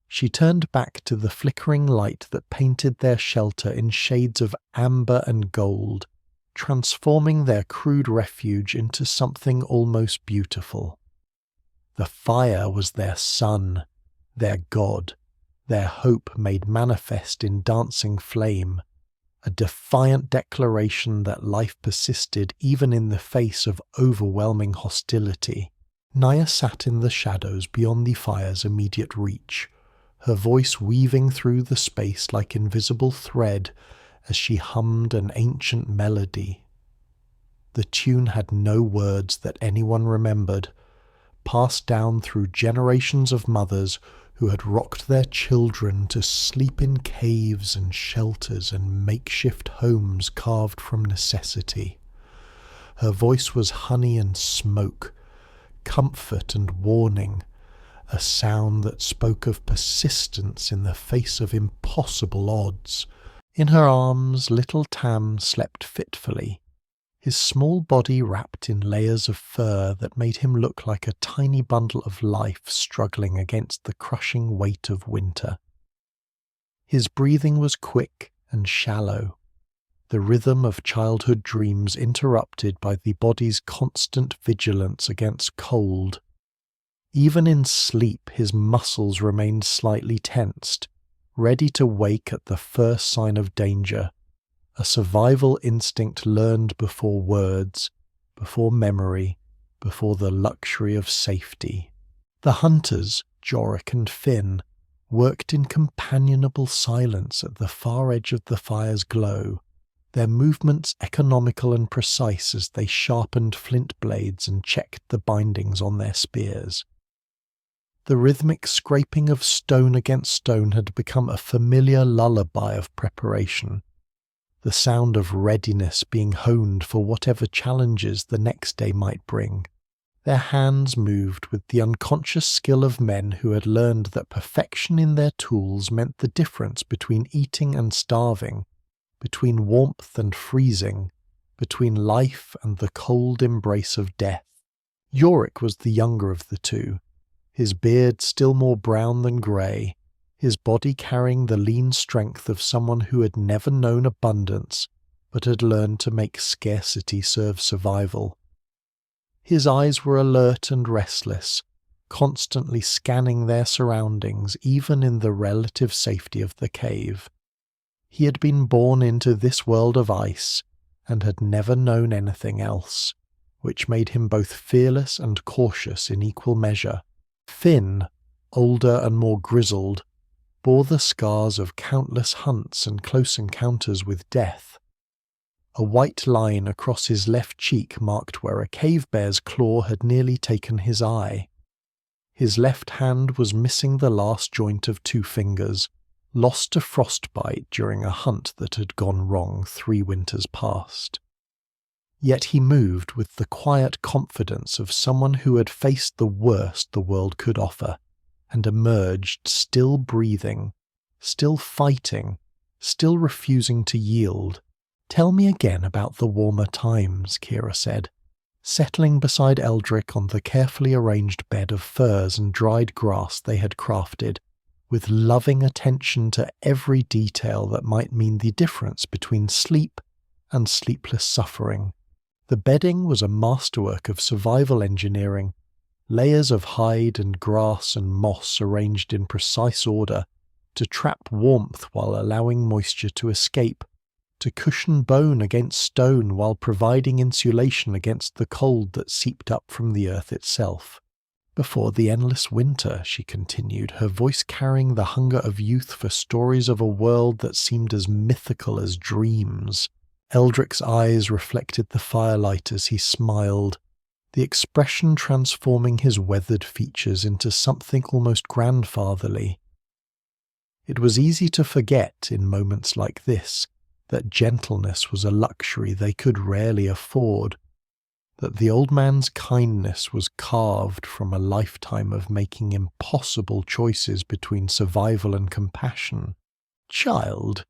S1: She turned back to the flickering light that painted their shelter in shades of amber and gold, transforming their crude refuge into something almost beautiful. The fire was their sun, their god, their hope made manifest in dancing flame, a defiant declaration that life persisted even in the face of overwhelming hostility. Naya sat in the shadows beyond the fire's immediate reach, her voice weaving through the space like invisible thread as she hummed an ancient melody. The tune had no words that anyone remembered, passed down through generations of mothers who had rocked their children to sleep in caves and shelters and makeshift homes carved from necessity. Her voice was honey and smoke, comfort and warning, a sound that spoke of persistence in the face of impossible odds. In her arms, little Tam slept fitfully, his small body wrapped in layers of fur that made him look like a tiny bundle of life struggling against the crushing weight of winter. His breathing was quick and shallow, the rhythm of childhood dreams interrupted by the body's constant vigilance against cold. Even in sleep, his muscles remained slightly tensed, ready to wake at the first sign of danger, a survival instinct learned before words, before memory, before the luxury of safety. The hunters, Jorik and Finn, worked in companionable silence at the far edge of the fire's glow, their movements economical and precise as they sharpened flint blades and checked the bindings on their spears. The rhythmic scraping of stone against stone had become a familiar lullaby of preparation, the sound of readiness being honed for whatever challenges the next day might bring. Their hands moved with the unconscious skill of men who had learned that perfection in their tools meant the difference between eating and starving, between warmth and freezing, between life and the cold embrace of death. Jorik was the younger of the two, his beard still more brown than grey, his body carrying the lean strength of someone who had never known abundance but had learned to make scarcity serve survival. His eyes were alert and restless, constantly scanning their surroundings even in the relative safety of the cave. He had been born into this world of ice and had never known anything else, which made him both fearless and cautious in equal measure. Finn, older and more grizzled, bore the scars of countless hunts and close encounters with death. A white line across his left cheek marked where a cave bear's claw had nearly taken his eye. His left hand was missing the last joint of 2 fingers, lost to frostbite during a hunt that had gone wrong 3 winters past. Yet he moved with the quiet confidence of someone who had faced the worst the world could offer, and emerged still breathing, still fighting, still refusing to yield. "Tell me again about the warmer times," Kira said, settling beside Eldrick on the carefully arranged bed of furs and dried grass they had crafted, with loving attention to every detail that might mean the difference between sleep and sleepless suffering. The bedding was a masterwork of survival engineering, layers of hide and grass and moss arranged in precise order to trap warmth while allowing moisture to escape, to cushion bone against stone while providing insulation against the cold that seeped up from the earth itself. "Before the endless winter," she continued, her voice carrying the hunger of youth for stories of a world that seemed as mythical as dreams. Eldrick's eyes reflected the firelight as he smiled, the expression transforming his weathered features into something almost grandfatherly. It was easy to forget, in moments like this, that gentleness was a luxury they could rarely afford, that the old man's kindness was carved from a lifetime of making impossible choices between survival and compassion. "Child,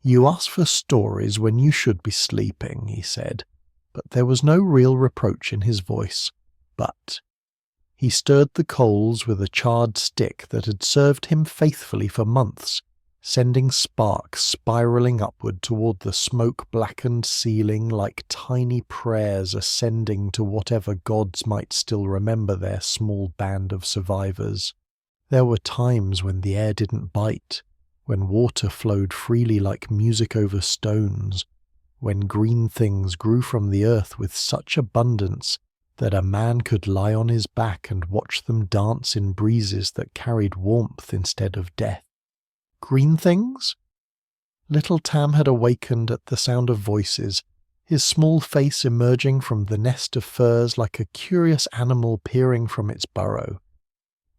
S1: you ask for stories when you should be sleeping," he said, but there was no real reproach in his voice. But he stirred the coals with a charred stick that had served him faithfully for months, sending sparks spiraling upward toward the smoke-blackened ceiling like tiny prayers ascending to whatever gods might still remember their small band of survivors. There were times when the air didn't bite, when water flowed freely like music over stones, when green things grew from the earth with such abundance that a man could lie on his back and watch them dance in breezes that carried warmth instead of death. Green things? Little Tam had awakened at the sound of voices, his small face emerging from the nest of furs like a curious animal peering from its burrow.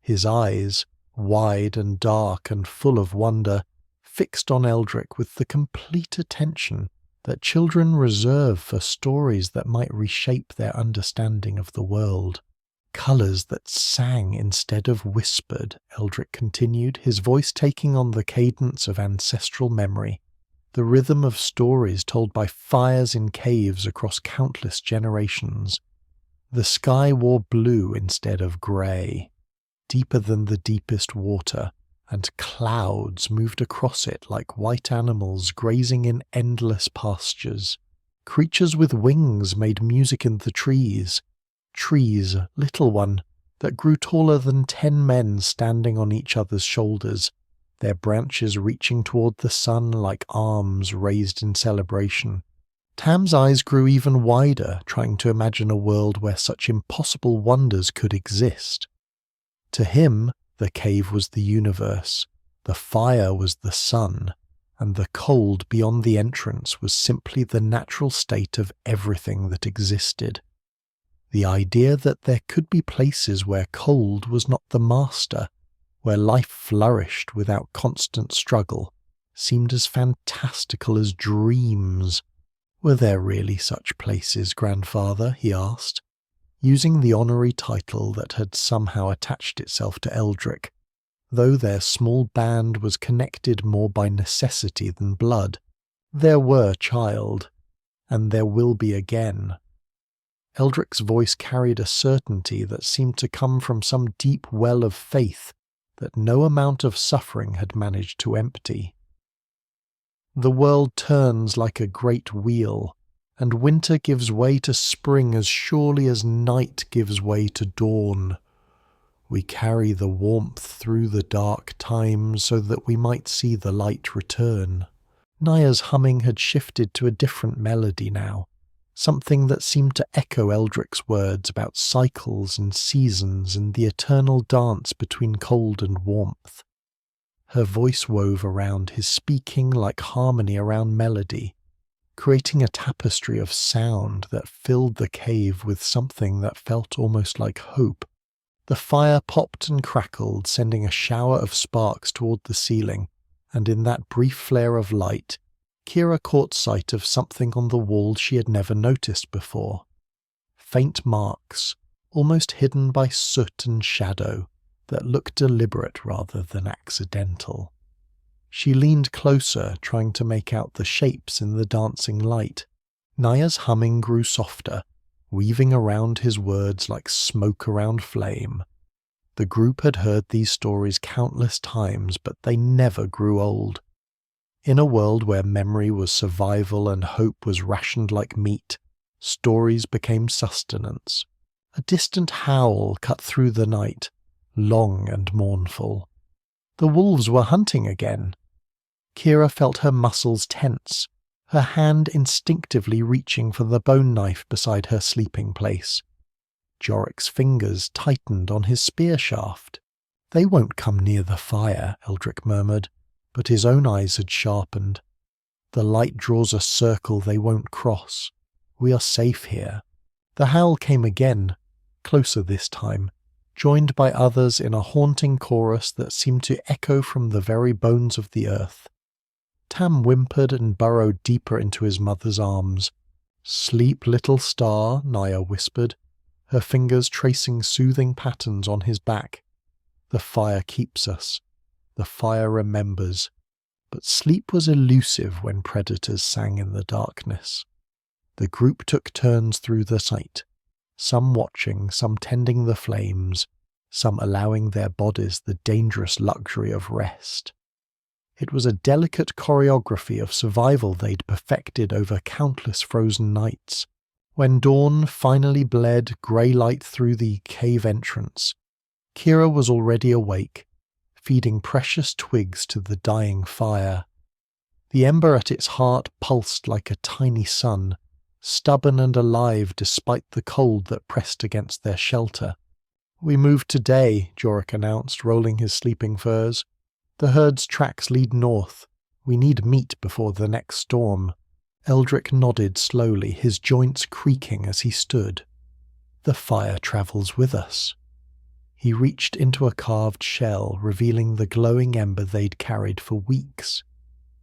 S1: His eyes, wide and dark and full of wonder, fixed on Eldrick with the complete attention that children reserve for stories that might reshape their understanding of the world. "Colours that sang instead of whispered," Eldrick continued, his voice taking on the cadence of ancestral memory, the rhythm of stories told by fires in caves across countless generations. The sky wore blue instead of grey, deeper than the deepest water, and clouds moved across it like white animals grazing in endless pastures. Creatures with wings made music in the trees, little one, that grew taller than 10 men standing on each other's shoulders, their branches reaching toward the sun like arms raised in celebration. Tam's eyes grew even wider, trying to imagine a world where such impossible wonders could exist. To him, the cave was the universe, the fire was the sun, and the cold beyond the entrance was simply the natural state of everything that existed. The idea that there could be places where cold was not the master, where life flourished without constant struggle, seemed as fantastical as dreams. "Were there really such places, grandfather?" he asked, using the honorary title that had somehow attached itself to Eldrick, though their small band was connected more by necessity than blood. "There were, child, and there will be again." Eldrick's voice carried a certainty that seemed to come from some deep well of faith that no amount of suffering had managed to empty. The world turns like a great wheel, and winter gives way to spring as surely as night gives way to dawn. We carry the warmth through the dark times so that we might see the light return. Naya's humming had shifted to a different melody now, something that seemed to echo Eldric's words about cycles and seasons and the eternal dance between cold and warmth. Her voice wove around his speaking like harmony around melody, creating a tapestry of sound that filled the cave with something that felt almost like hope. The fire popped and crackled, sending a shower of sparks toward the ceiling, and in that brief flare of light, Kira caught sight of something on the wall she had never noticed before. Faint marks, almost hidden by soot and shadow, that looked deliberate rather than accidental. She leaned closer, trying to make out the shapes in the dancing light. Naya's humming grew softer, weaving around his words like smoke around flame. The group had heard these stories countless times, but they never grew old. In a world where memory was survival and hope was rationed like meat, stories became sustenance. A distant howl cut through the night, long and mournful. The wolves were hunting again. Kira felt her muscles tense, her hand instinctively reaching for the bone knife beside her sleeping place. Jorik's fingers tightened on his spear shaft. "They won't come near the fire," Eldric murmured, but his own eyes had sharpened. "The light draws a circle they won't cross. We are safe here." The howl came again, closer this time, joined by others in a haunting chorus that seemed to echo from the very bones of the earth. Tam whimpered and burrowed deeper into his mother's arms. "Sleep, little star," Naya whispered, her fingers tracing soothing patterns on his back. "The fire keeps us. The fire remembers." But sleep was elusive when predators sang in the darkness. The group took turns through the night, some watching, some tending the flames, some allowing their bodies the dangerous luxury of rest. It was a delicate choreography of survival they'd perfected over countless frozen nights. When dawn finally bled grey light through the cave entrance, Kira was already awake, feeding precious twigs to the dying fire. The ember at its heart pulsed like a tiny sun, stubborn and alive despite the cold that pressed against their shelter. "We moved today," Jorik announced, rolling his sleeping furs. "The herd's tracks lead north. We need meat before the next storm." Eldric nodded slowly, his joints creaking as he stood. "The fire travels with us." He reached into a carved shell, revealing the glowing ember they'd carried for weeks.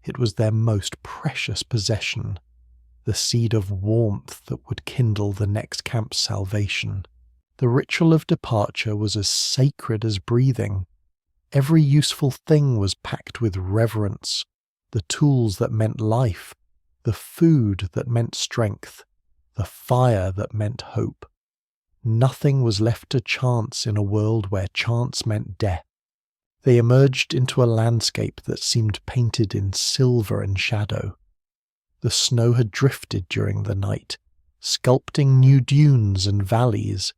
S1: It was their most precious possession, the seed of warmth that would kindle the next camp's salvation. The ritual of departure was as sacred as breathing. Every useful thing was packed with reverence, the tools that meant life, the food that meant strength, the fire that meant hope. Nothing was left to chance in a world where chance meant death. They emerged into a landscape that seemed painted in silver and shadow. The snow had drifted during the night, sculpting new dunes and valleys.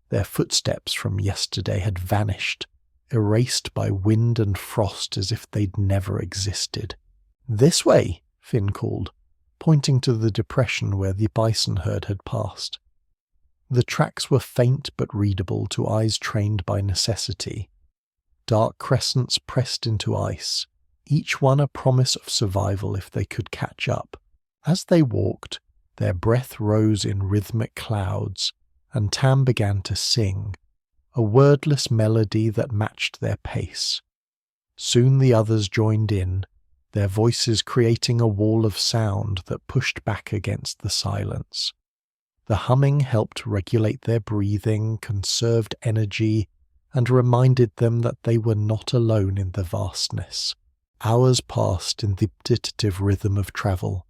S1: Their footsteps from yesterday had vanished, erased by wind and frost as if they'd never existed. "This way," Finn called, pointing to the depression where the bison herd had passed. The tracks were faint but readable to eyes trained by necessity. Dark crescents pressed into ice, each one a promise of survival if they could catch up. As they walked, their breath rose in rhythmic clouds, and Tam began to sing, a wordless melody that matched their pace. Soon the others joined in, their voices creating a wall of sound that pushed back against the silence. The humming helped regulate their breathing, conserved energy, and reminded them that they were not alone in the vastness. Hours passed in the meditative rhythm of travel.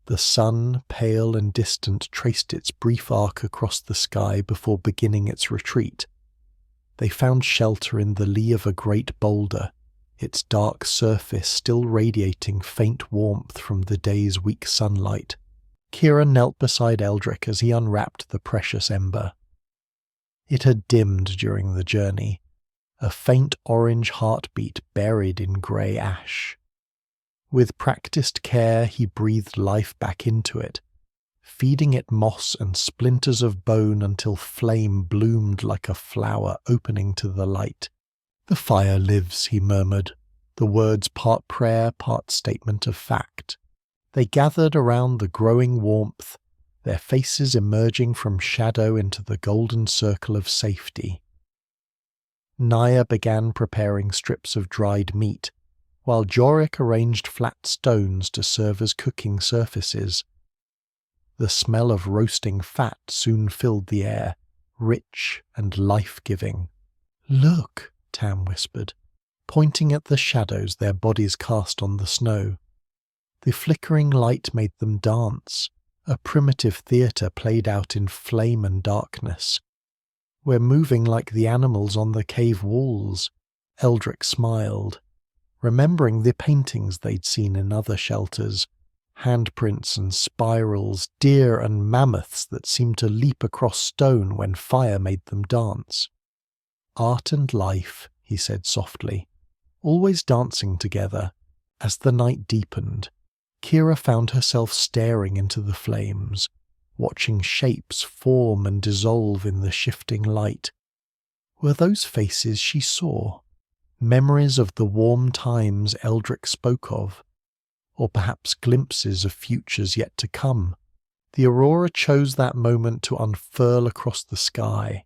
S1: The sun, pale and distant, traced its brief arc across the sky before beginning its retreat. They found shelter in the lee of a great boulder, its dark surface still radiating faint warmth from the day's weak sunlight. Kira knelt beside Eldrick as he unwrapped the precious ember. It had dimmed during the journey, a faint orange heartbeat buried in grey ash. With practiced care, he breathed life back into it, feeding it moss and splinters of bone until flame bloomed like a flower opening to the light. "The fire lives," he murmured, the words part prayer, part statement of fact. They gathered around the growing warmth, their faces emerging from shadow into the golden circle of safety. Naya began preparing strips of dried meat, while Jorik arranged flat stones to serve as cooking surfaces. The smell of roasting fat soon filled the air, rich and life-giving. "Look," Tam whispered, pointing at the shadows their bodies cast on the snow. The flickering light made them dance, a primitive theatre played out in flame and darkness. "We're moving like the animals on the cave walls," Eldrick smiled, remembering the paintings they'd seen in other shelters, handprints and spirals, deer and mammoths that seemed to leap across stone when fire made them dance. "Art and life," he said softly, always dancing together. As the night deepened, Kira found herself staring into the flames, watching shapes form and dissolve in the shifting light. Were those faces she saw memories of the warm times Eldrick spoke of, or perhaps glimpses of futures yet to come? The aurora chose that moment to unfurl across the sky,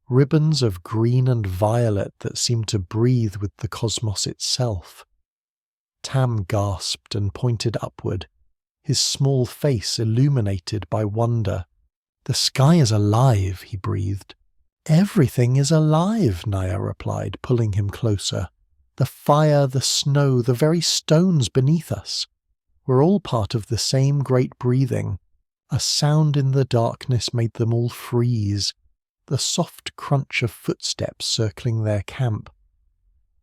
S1: ribbons of green and violet that seemed to breathe with the cosmos itself. Tam gasped and pointed upward, his small face illuminated by wonder. "The sky is alive," he breathed. "Everything is alive," Naya replied, pulling him closer. "The fire, the snow, the very stones beneath us. We're all part of the same great breathing." A sound in the darkness made them all freeze, the soft crunch of footsteps circling their camp.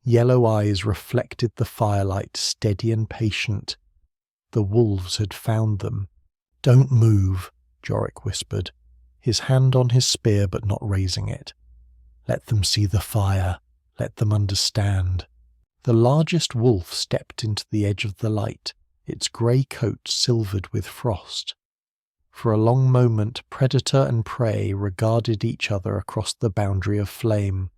S1: Yellow eyes reflected the firelight, steady and patient. The wolves had found them. "Don't move," Jorik whispered, his hand on his spear but not raising it. "Let them see the fire. Let them understand." The largest wolf stepped into the edge of the light, its grey coat silvered with frost. For a long moment, predator and prey regarded each other across the boundary of flame.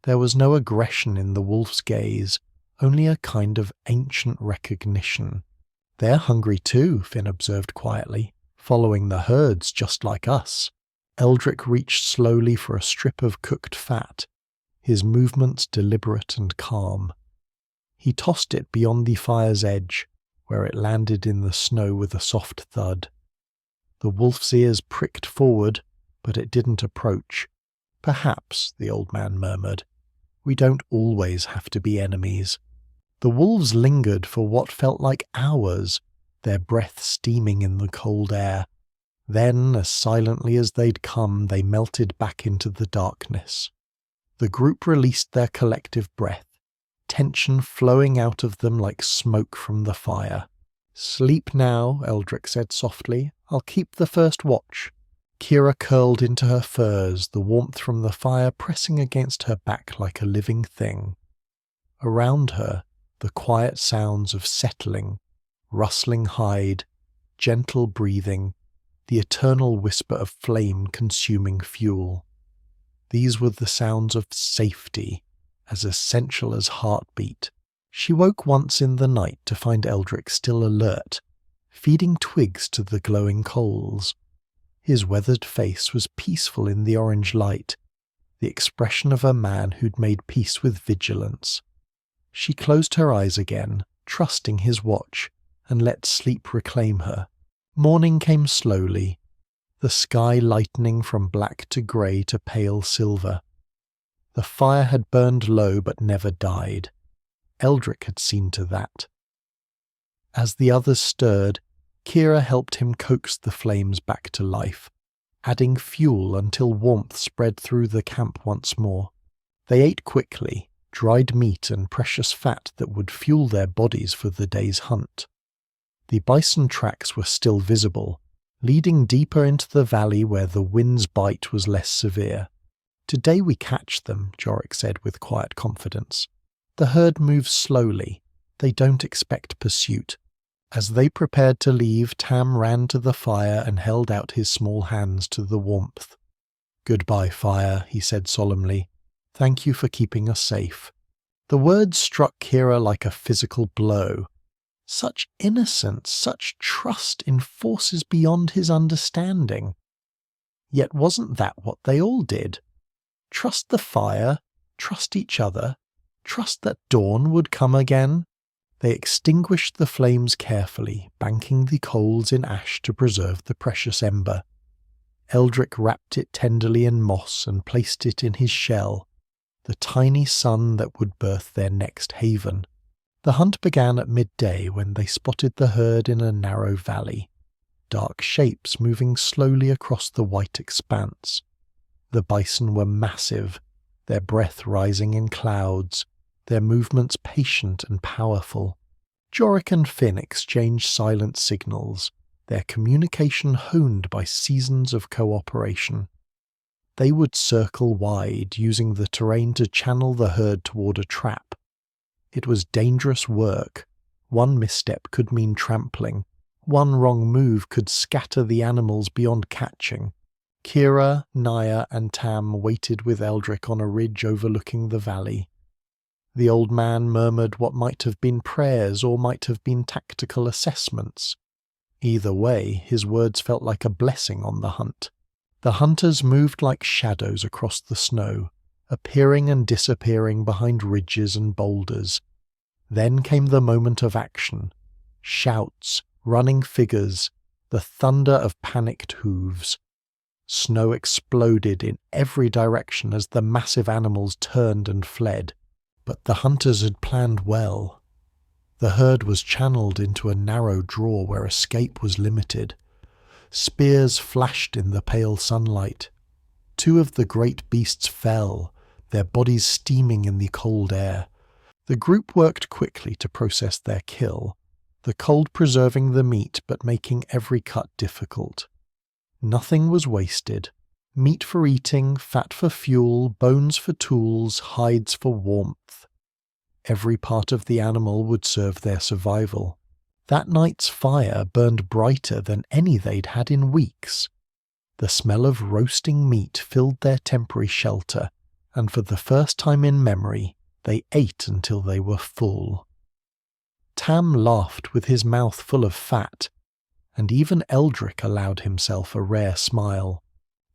S1: There was no aggression in the wolf's gaze, only a kind of ancient recognition. "They're hungry too," Finn observed quietly, "following the herds just like us." Eldrick reached slowly for a strip of cooked fat, his movements deliberate and calm. He tossed it beyond the fire's edge, where it landed in the snow with a soft thud. The wolf's ears pricked forward, but it didn't approach. "Perhaps," the old man murmured, "we don't always have to be enemies." The wolves lingered for what felt like hours, their breath steaming in the cold air. Then, as silently as they'd come, they melted back into the darkness. The group released their collective breath, tension flowing out of them like smoke from the fire. "Sleep now," Eldrick said softly. "I'll keep the first watch." Kira curled into her furs, the warmth from the fire pressing against her back like a living thing. Around her, the quiet sounds of settling, rustling hide, gentle breathing, the eternal whisper of flame consuming fuel. These were the sounds of safety, as essential as heartbeat. She woke once in the night to find Eldrick still alert, feeding twigs to the glowing coals. His weathered face was peaceful in the orange light, the expression of a man who'd made peace with vigilance. She closed her eyes again, trusting his watch, and let sleep reclaim her. Morning came slowly, the sky lightening from black to grey to pale silver. The fire had burned low but never died. Eldrick had seen to that. As the others stirred, Kira helped him coax the flames back to life, adding fuel until warmth spread through the camp once more. They ate quickly, dried meat and precious fat that would fuel their bodies for the day's hunt. The bison tracks were still visible, leading deeper into the valley where the wind's bite was less severe. "Today we catch them," Jorik said with quiet confidence. "The herd moves slowly. They don't expect pursuit." As they prepared to leave, Tam ran to the fire and held out his small hands to the warmth. "Goodbye, fire," he said solemnly. "Thank you for keeping us safe." The words struck Kira like a physical blow. Such innocence, such trust in forces beyond his understanding. Yet wasn't that what they all did? Trust the fire, trust each other, trust that dawn would come again? They extinguished the flames carefully, banking the coals in ash to preserve the precious ember. Eldrick wrapped it tenderly in moss and placed it in his shell, the tiny sun that would birth their next haven. The hunt began at midday when they spotted the herd in a narrow valley, dark shapes moving slowly across the white expanse. The bison were massive, their breath rising in clouds, their movements patient and powerful. Jorik and Finn exchanged silent signals, their communication honed by seasons of cooperation. They would circle wide, using the terrain to channel the herd toward a trap. It was dangerous work. One misstep could mean trampling. One wrong move could scatter the animals beyond catching. Kira, Naya, and Tam waited with Eldrick on a ridge overlooking the valley. The old man murmured what might have been prayers or might have been tactical assessments. Either way, his words felt like a blessing on the hunt. The hunters moved like shadows across the snow, appearing and disappearing behind ridges and boulders. Then came the moment of action. Shouts, running figures, the thunder of panicked hooves. Snow exploded in every direction as the massive animals turned and fled. But the hunters had planned well. The herd was channeled into a narrow draw where escape was limited. Spears flashed in the pale sunlight. 2 of the great beasts fell, their bodies steaming in the cold air. The group worked quickly to process their kill, the cold preserving the meat but making every cut difficult. Nothing was wasted. Meat for eating, fat for fuel, bones for tools, hides for warmth. Every part of the animal would serve their survival. That night's fire burned brighter than any they'd had in weeks. The smell of roasting meat filled their temporary shelter, and for the first time in memory, they ate until they were full. Tam laughed with his mouth full of fat, and even Eldrick allowed himself a rare smile.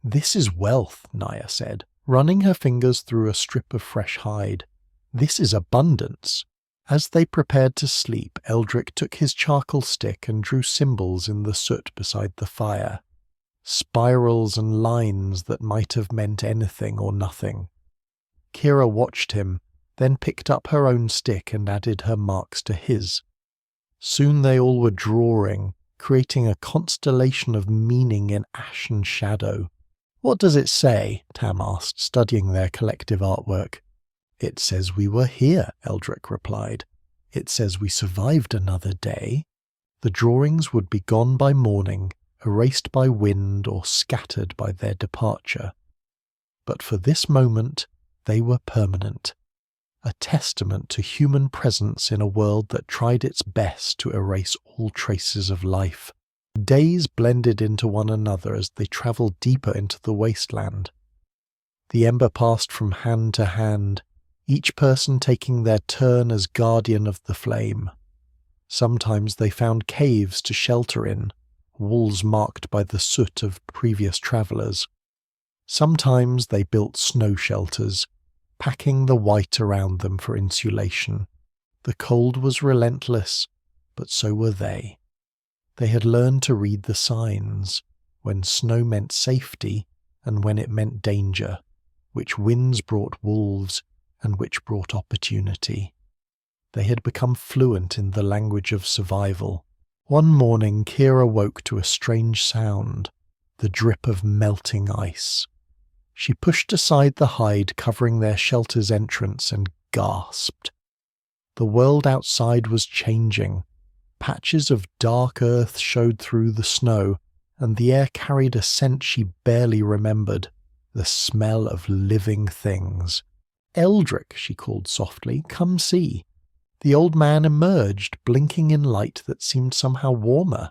S1: "This is wealth," Naya said, running her fingers through a strip of fresh hide. "This is abundance." As they prepared to sleep, Eldrick took his charcoal stick and drew symbols in the soot beside the fire. Spirals and lines that might have meant anything or nothing. Kira watched him, then picked up her own stick and added her marks to his. Soon they all were drawing, creating a constellation of meaning in ash and shadow. "What does it say?" Tam asked, studying their collective artwork. "It says we were here," Eldrick replied. "It says we survived another day." The drawings would be gone by morning, erased by wind or scattered by their departure. But for this moment, they were permanent. A testament to human presence in a world that tried its best to erase all traces of life. Days blended into one another as they travelled deeper into the wasteland. The ember passed from hand to hand, each person taking their turn as guardian of the flame. Sometimes they found caves to shelter in, walls marked by the soot of previous travellers. Sometimes they built snow shelters, packing the white around them for insulation. The cold was relentless, but so were they. They had learned to read the signs, when snow meant safety and when it meant danger, which winds brought wolves and which brought opportunity. They had become fluent in the language of survival. One morning Kira woke to a strange sound, the drip of melting ice. She pushed aside the hide covering their shelter's entrance and gasped. The world outside was changing. Patches of dark earth showed through the snow, and the air carried a scent she barely remembered, the smell of living things. "Eldrick," she called softly, "come see." The old man emerged, blinking in light that seemed somehow warmer.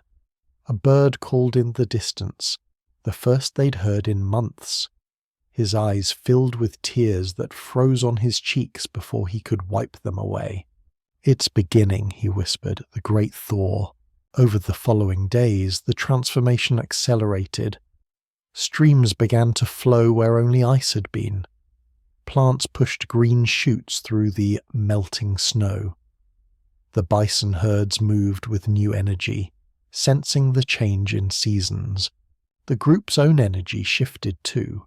S1: A bird called in the distance, the first they'd heard in months. His eyes filled with tears that froze on his cheeks before he could wipe them away. "It's beginning," he whispered, "the great thaw." Over the following days, the transformation accelerated. Streams began to flow where only ice had been. Plants pushed green shoots through the melting snow. The bison herds moved with new energy, sensing the change in seasons. The group's own energy shifted too.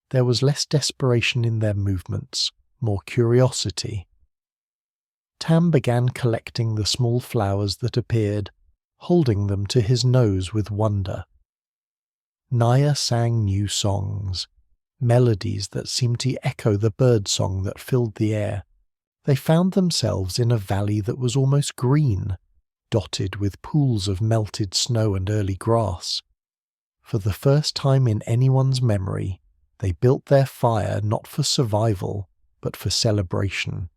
S1: There was less desperation in their movements, more curiosity. Tam began collecting the small flowers that appeared, holding them to his nose with wonder. Naya sang new songs, melodies that seemed to echo the bird song that filled the air. They found themselves in a valley that was almost green, dotted with pools of melted snow and early grass. For the first time in anyone's memory, they built their fire not for survival, but for celebration.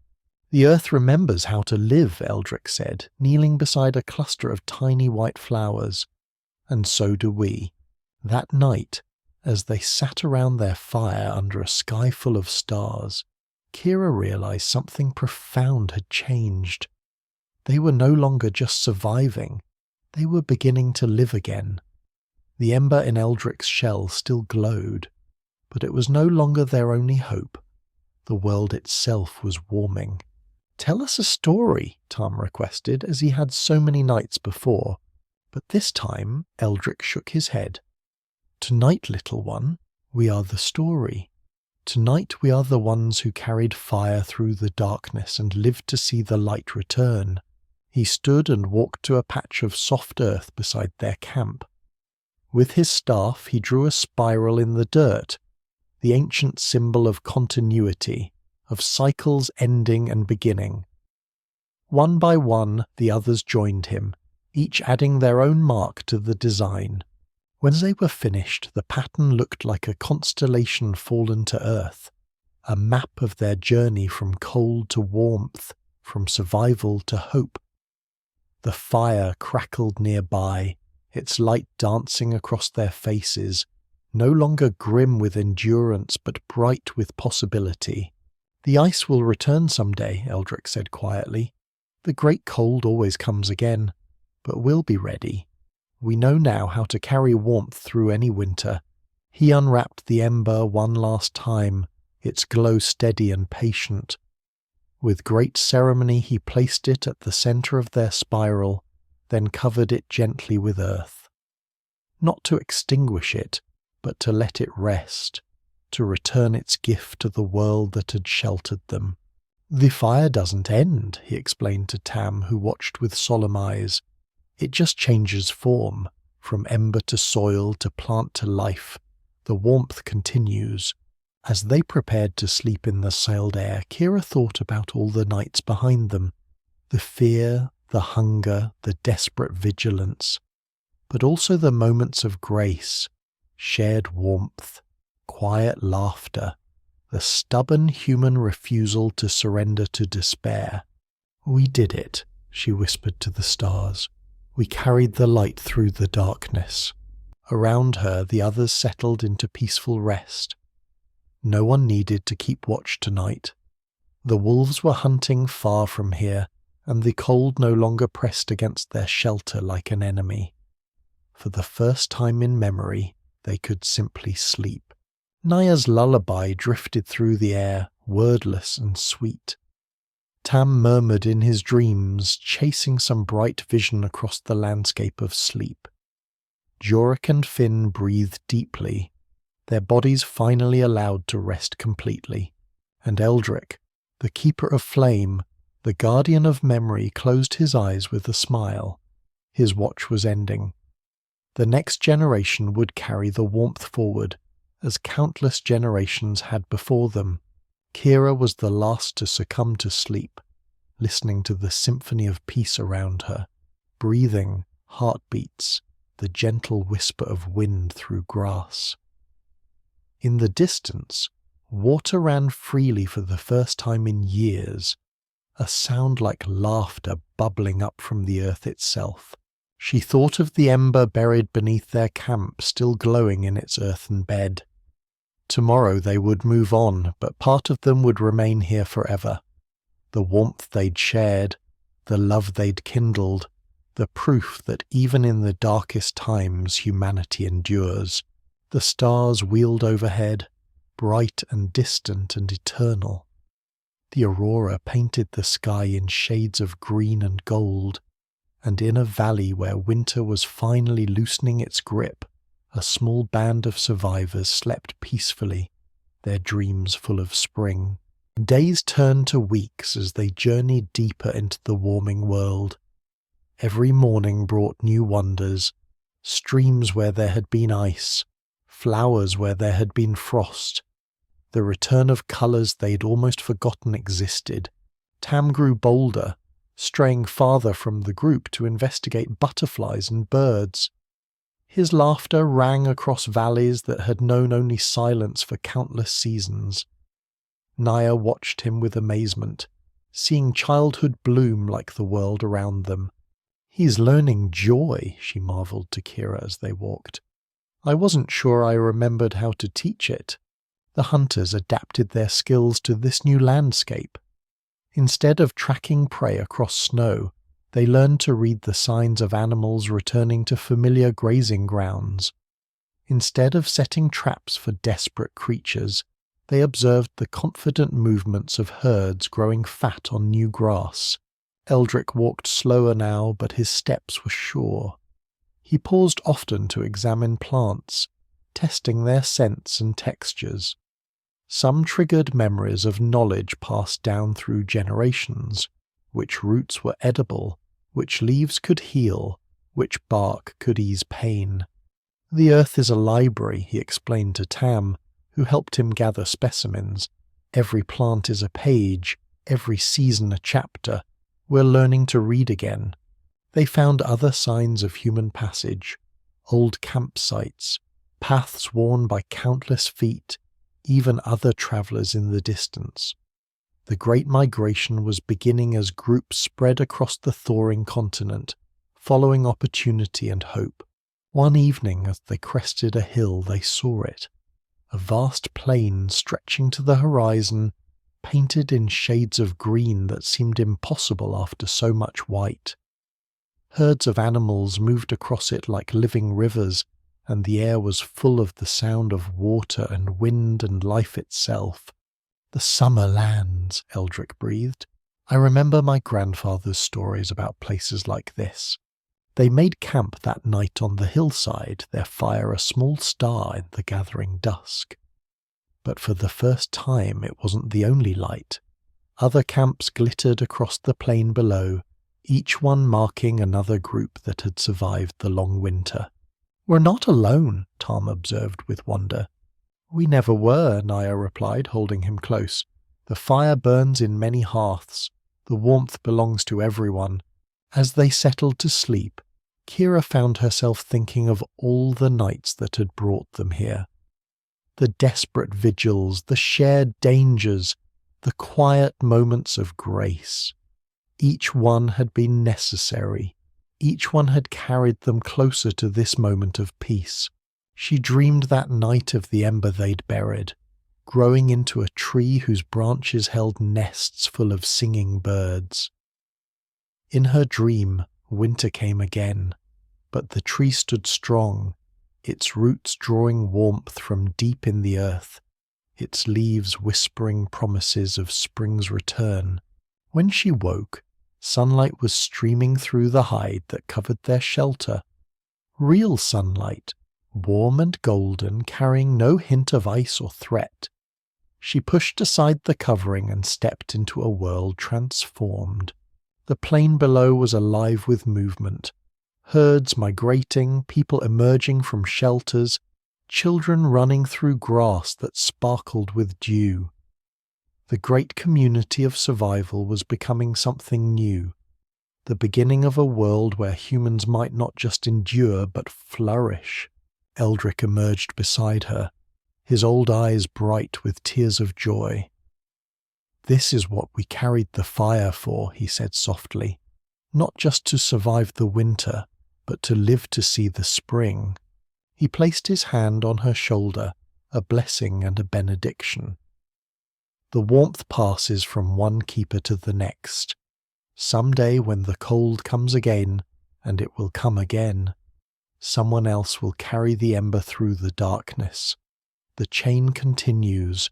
S1: "The earth remembers how to live," Eldrick said, kneeling beside a cluster of tiny white flowers. "And so do we." That night, as they sat around their fire under a sky full of stars, Kira realized something profound had changed. They were no longer just surviving, they were beginning to live again. The ember in Eldrick's shell still glowed, but it was no longer their only hope. The world itself was warming. "Tell us a story," Tom requested, as he had so many nights before. But this time, Eldrick shook his head. "Tonight, little one, we are the story. Tonight we are the ones who carried fire through the darkness and lived to see the light return." He stood and walked to a patch of soft earth beside their camp. With his staff he drew a spiral in the dirt, the ancient symbol of continuity, of cycles ending and beginning. One by one the others joined him, each adding their own mark to the design. When they were finished, the pattern looked like a constellation fallen to earth, a map of their journey from cold to warmth, from survival to hope. The fire crackled nearby, its light dancing across their faces, no longer grim with endurance but bright with possibility. "The ice will return someday," Eldrick said quietly. "The great cold always comes again, but we'll be ready. We know now how to carry warmth through any winter." He unwrapped the ember one last time, its glow steady and patient. With great ceremony he placed it at the center of their spiral, then covered it gently with earth. Not to extinguish it, but to let it rest, to return its gift to the world that had sheltered them. "The fire doesn't end," he explained to Tam, who watched with solemn eyes. "It just changes form, from ember to soil to plant to life. The warmth continues." As they prepared to sleep in the sailed air, Kira thought about all the nights behind them, the fear, the hunger, the desperate vigilance, but also the moments of grace, shared warmth, quiet laughter, the stubborn human refusal to surrender to despair. "We did it," she whispered to the stars. "We carried the light through the darkness." Around her, the others settled into peaceful rest. No one needed to keep watch tonight. The wolves were hunting far from here, and the cold no longer pressed against their shelter like an enemy. For the first time in memory, they could simply sleep. Naya's lullaby drifted through the air, wordless and sweet. Tam murmured in his dreams, chasing some bright vision across the landscape of sleep. Jorik and Finn breathed deeply, their bodies finally allowed to rest completely, and Eldrick, the keeper of flame, the guardian of memory, closed his eyes with a smile. His watch was ending. The next generation would carry the warmth forward, as countless generations had before them. Kira was the last to succumb to sleep, listening to the symphony of peace around her, breathing, heartbeats, the gentle whisper of wind through grass. In the distance, water ran freely for the first time in years, a sound like laughter bubbling up from the earth itself. She thought of the ember buried beneath their camp, still glowing in its earthen bed. Tomorrow they would move on, but part of them would remain here forever. The warmth they'd shared, the love they'd kindled, the proof that even in the darkest times humanity endures. The stars wheeled overhead, bright and distant and eternal. The aurora painted the sky in shades of green and gold, and in a valley where winter was finally loosening its grip, a small band of survivors slept peacefully, their dreams full of spring. Days turned to weeks as they journeyed deeper into the warming world. Every morning brought new wonders, streams where there had been ice, flowers where there had been frost, the return of colours they'd almost forgotten existed. Tam grew bolder, straying farther from the group to investigate butterflies and birds. His laughter rang across valleys that had known only silence for countless seasons. Naya watched him with amazement, seeing childhood bloom like the world around them. "He's learning joy," she marvelled to Kira as they walked. "I wasn't sure I remembered how to teach it." The hunters adapted their skills to this new landscape. Instead of tracking prey across snow, they learned to read the signs of animals returning to familiar grazing grounds. Instead of setting traps for desperate creatures, they observed the confident movements of herds growing fat on new grass. Eldrick walked slower now, but his steps were sure. He paused often to examine plants, testing their scents and textures. Some triggered memories of knowledge passed down through generations, which roots were edible, which leaves could heal, which bark could ease pain. "The earth is a library," he explained to Tam, who helped him gather specimens. "Every plant is a page, every season a chapter. We're learning to read again." They found other signs of human passage, old campsites, paths worn by countless feet, even other travellers in the distance. The Great Migration was beginning as groups spread across the thawing continent, following opportunity and hope. One evening as they crested a hill they saw it, a vast plain stretching to the horizon, painted in shades of green that seemed impossible after so much white. Herds of animals moved across it like living rivers, and the air was full of the sound of water and wind and life itself. "The summer lands," Eldrick breathed. "I remember my grandfather's stories about places like this." They made camp that night on the hillside, their fire a small star in the gathering dusk. But for the first time it wasn't the only light. Other camps glittered across the plain below, each one marking another group that had survived the long winter. "We're not alone," Tom observed with wonder. "We never were," Naya replied, holding him close. "The fire burns in many hearths. The warmth belongs to everyone." As they settled to sleep, Kira found herself thinking of all the nights that had brought them here. The desperate vigils, the shared dangers, the quiet moments of grace. Each one had been necessary. Each one had carried them closer to this moment of peace. She dreamed that night of the ember they'd buried, growing into a tree whose branches held nests full of singing birds. In her dream, winter came again, but the tree stood strong, its roots drawing warmth from deep in the earth, its leaves whispering promises of spring's return. When she woke, sunlight was streaming through the hide that covered their shelter. Real sunlight, warm and golden, carrying no hint of ice or threat. She pushed aside the covering and stepped into a world transformed. The plain below was alive with movement. Herds migrating, people emerging from shelters, children running through grass that sparkled with dew. The great community of survival was becoming something new, the beginning of a world where humans might not just endure but flourish. Eldrick emerged beside her, his old eyes bright with tears of joy. "This is what we carried the fire for," he said softly. "Not just to survive the winter, but to live to see the spring." He placed his hand on her shoulder, a blessing and a benediction. "The warmth passes from one keeper to the next. Some day when the cold comes again, and it will come again, someone else will carry the ember through the darkness. The chain continues."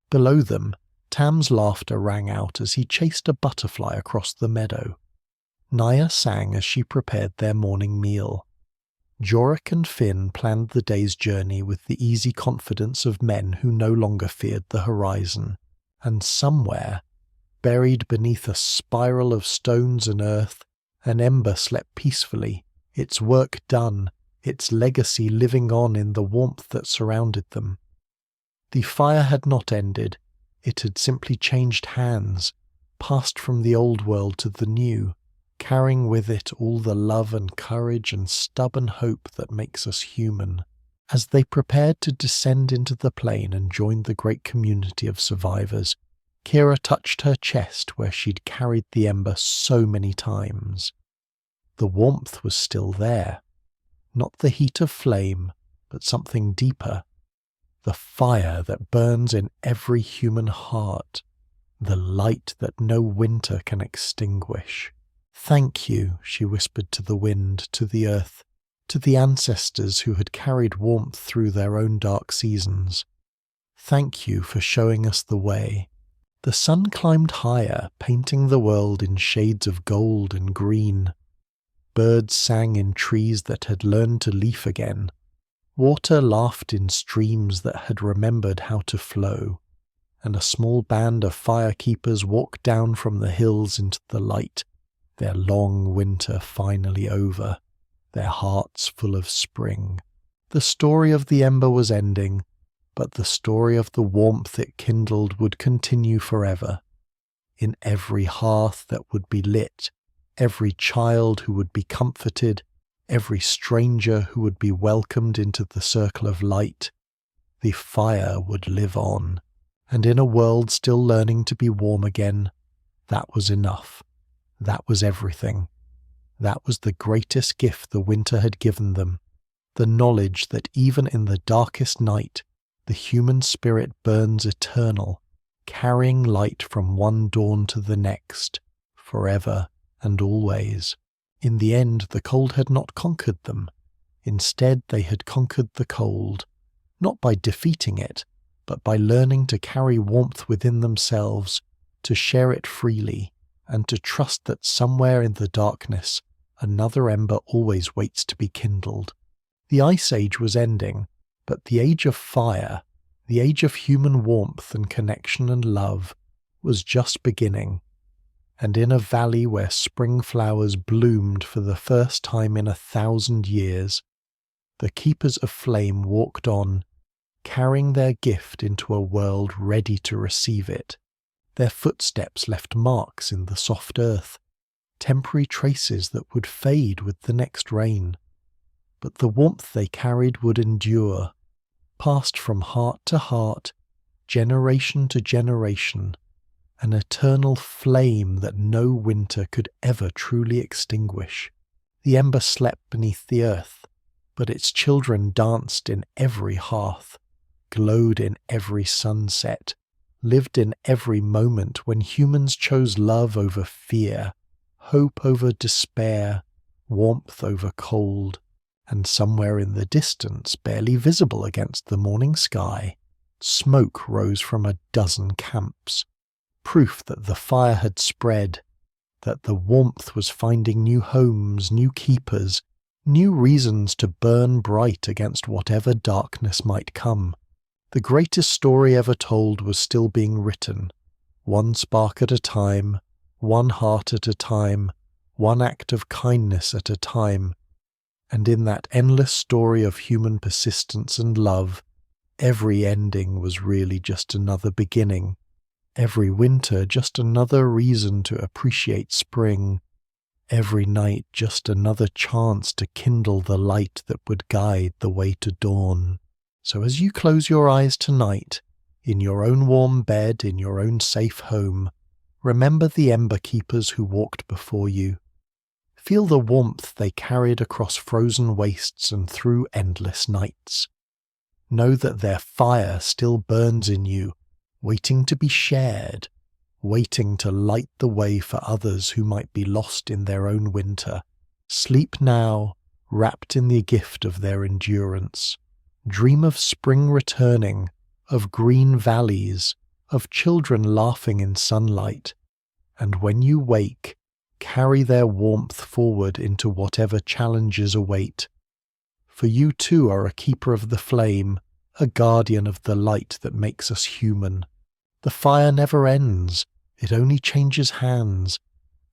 S1: Below them, Tam's laughter rang out as he chased a butterfly across the meadow. Naya sang as she prepared their morning meal. Jorik and Finn planned the day's journey with the easy confidence of men who no longer feared the horizon. And somewhere, buried beneath a spiral of stones and earth, an ember slept peacefully, its work done, its legacy living on in the warmth that surrounded them. The fire had not ended, it had simply changed hands, passed from the old world to the new, carrying with it all the love and courage and stubborn hope that makes us human. As they prepared to descend into the plain and join the great community of survivors, Kira touched her chest where she'd carried the ember so many times. The warmth was still there. Not the heat of flame, but something deeper. The fire that burns in every human heart. The light that no winter can extinguish. "Thank you," she whispered to the wind, to the earth, to the ancestors who had carried warmth through their own dark seasons. "Thank you for showing us the way." The sun climbed higher, painting the world in shades of gold and green. Birds sang in trees that had learned to leaf again. Water laughed in streams that had remembered how to flow. And a small band of firekeepers walked down from the hills into the light, their long winter finally over, their hearts full of spring. The story of the ember was ending, but the story of the warmth it kindled would continue forever. In every hearth that would be lit, every child who would be comforted, every stranger who would be welcomed into the circle of light, the fire would live on. And in a world still learning to be warm again, that was enough. That was everything. That was the greatest gift the winter had given them, the knowledge that even in the darkest night, the human spirit burns eternal, carrying light from one dawn to the next, forever and always. In the end, the cold had not conquered them. Instead, they had conquered the cold, not by defeating it, but by learning to carry warmth within themselves, to share it freely, and to trust that somewhere in the darkness, another ember always waits to be kindled. The Ice Age was ending, but the Age of Fire, the age of human warmth and connection and love, was just beginning. And in a valley where spring flowers bloomed for the first time in 1,000 years, the keepers of flame walked on, carrying their gift into a world ready to receive it. Their footsteps left marks in the soft earth, temporary traces that would fade with the next rain. But the warmth they carried would endure, passed from heart to heart, generation to generation, an eternal flame that no winter could ever truly extinguish. The ember slept beneath the earth, but its children danced in every hearth, glowed in every sunset, lived in every moment when humans chose love over fear, hope over despair, warmth over cold, and somewhere in the distance, barely visible against the morning sky, smoke rose from a dozen camps, proof that the fire had spread, that the warmth was finding new homes, new keepers, new reasons to burn bright against whatever darkness might come. The greatest story ever told was still being written, one spark at a time, one heart at a time, one act of kindness at a time, And in that endless story of human persistence and love, every ending was really just another beginning. Every winter just another reason to appreciate spring. Every night just another chance to kindle the light that would guide the way to dawn. So as you close your eyes tonight, in your own warm bed, in your own safe home, remember the ember keepers who walked before you. Feel the warmth they carried across frozen wastes and through endless nights. Know that their fire still burns in you, waiting to be shared, waiting to light the way for others who might be lost in their own winter. Sleep now, wrapped in the gift of their endurance. Dream of spring returning, of green valleys, of children laughing in sunlight. And when you wake, carry their warmth forward into whatever challenges await. For you too are a keeper of the flame, a guardian of the light that makes us human. The fire never ends, it only changes hands,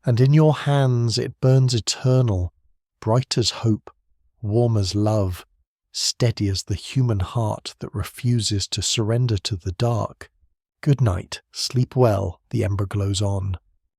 S1: and in your hands it burns eternal, bright as hope, warm as love, steady as the human heart that refuses to surrender to the dark. Good night, sleep well, the ember glows on.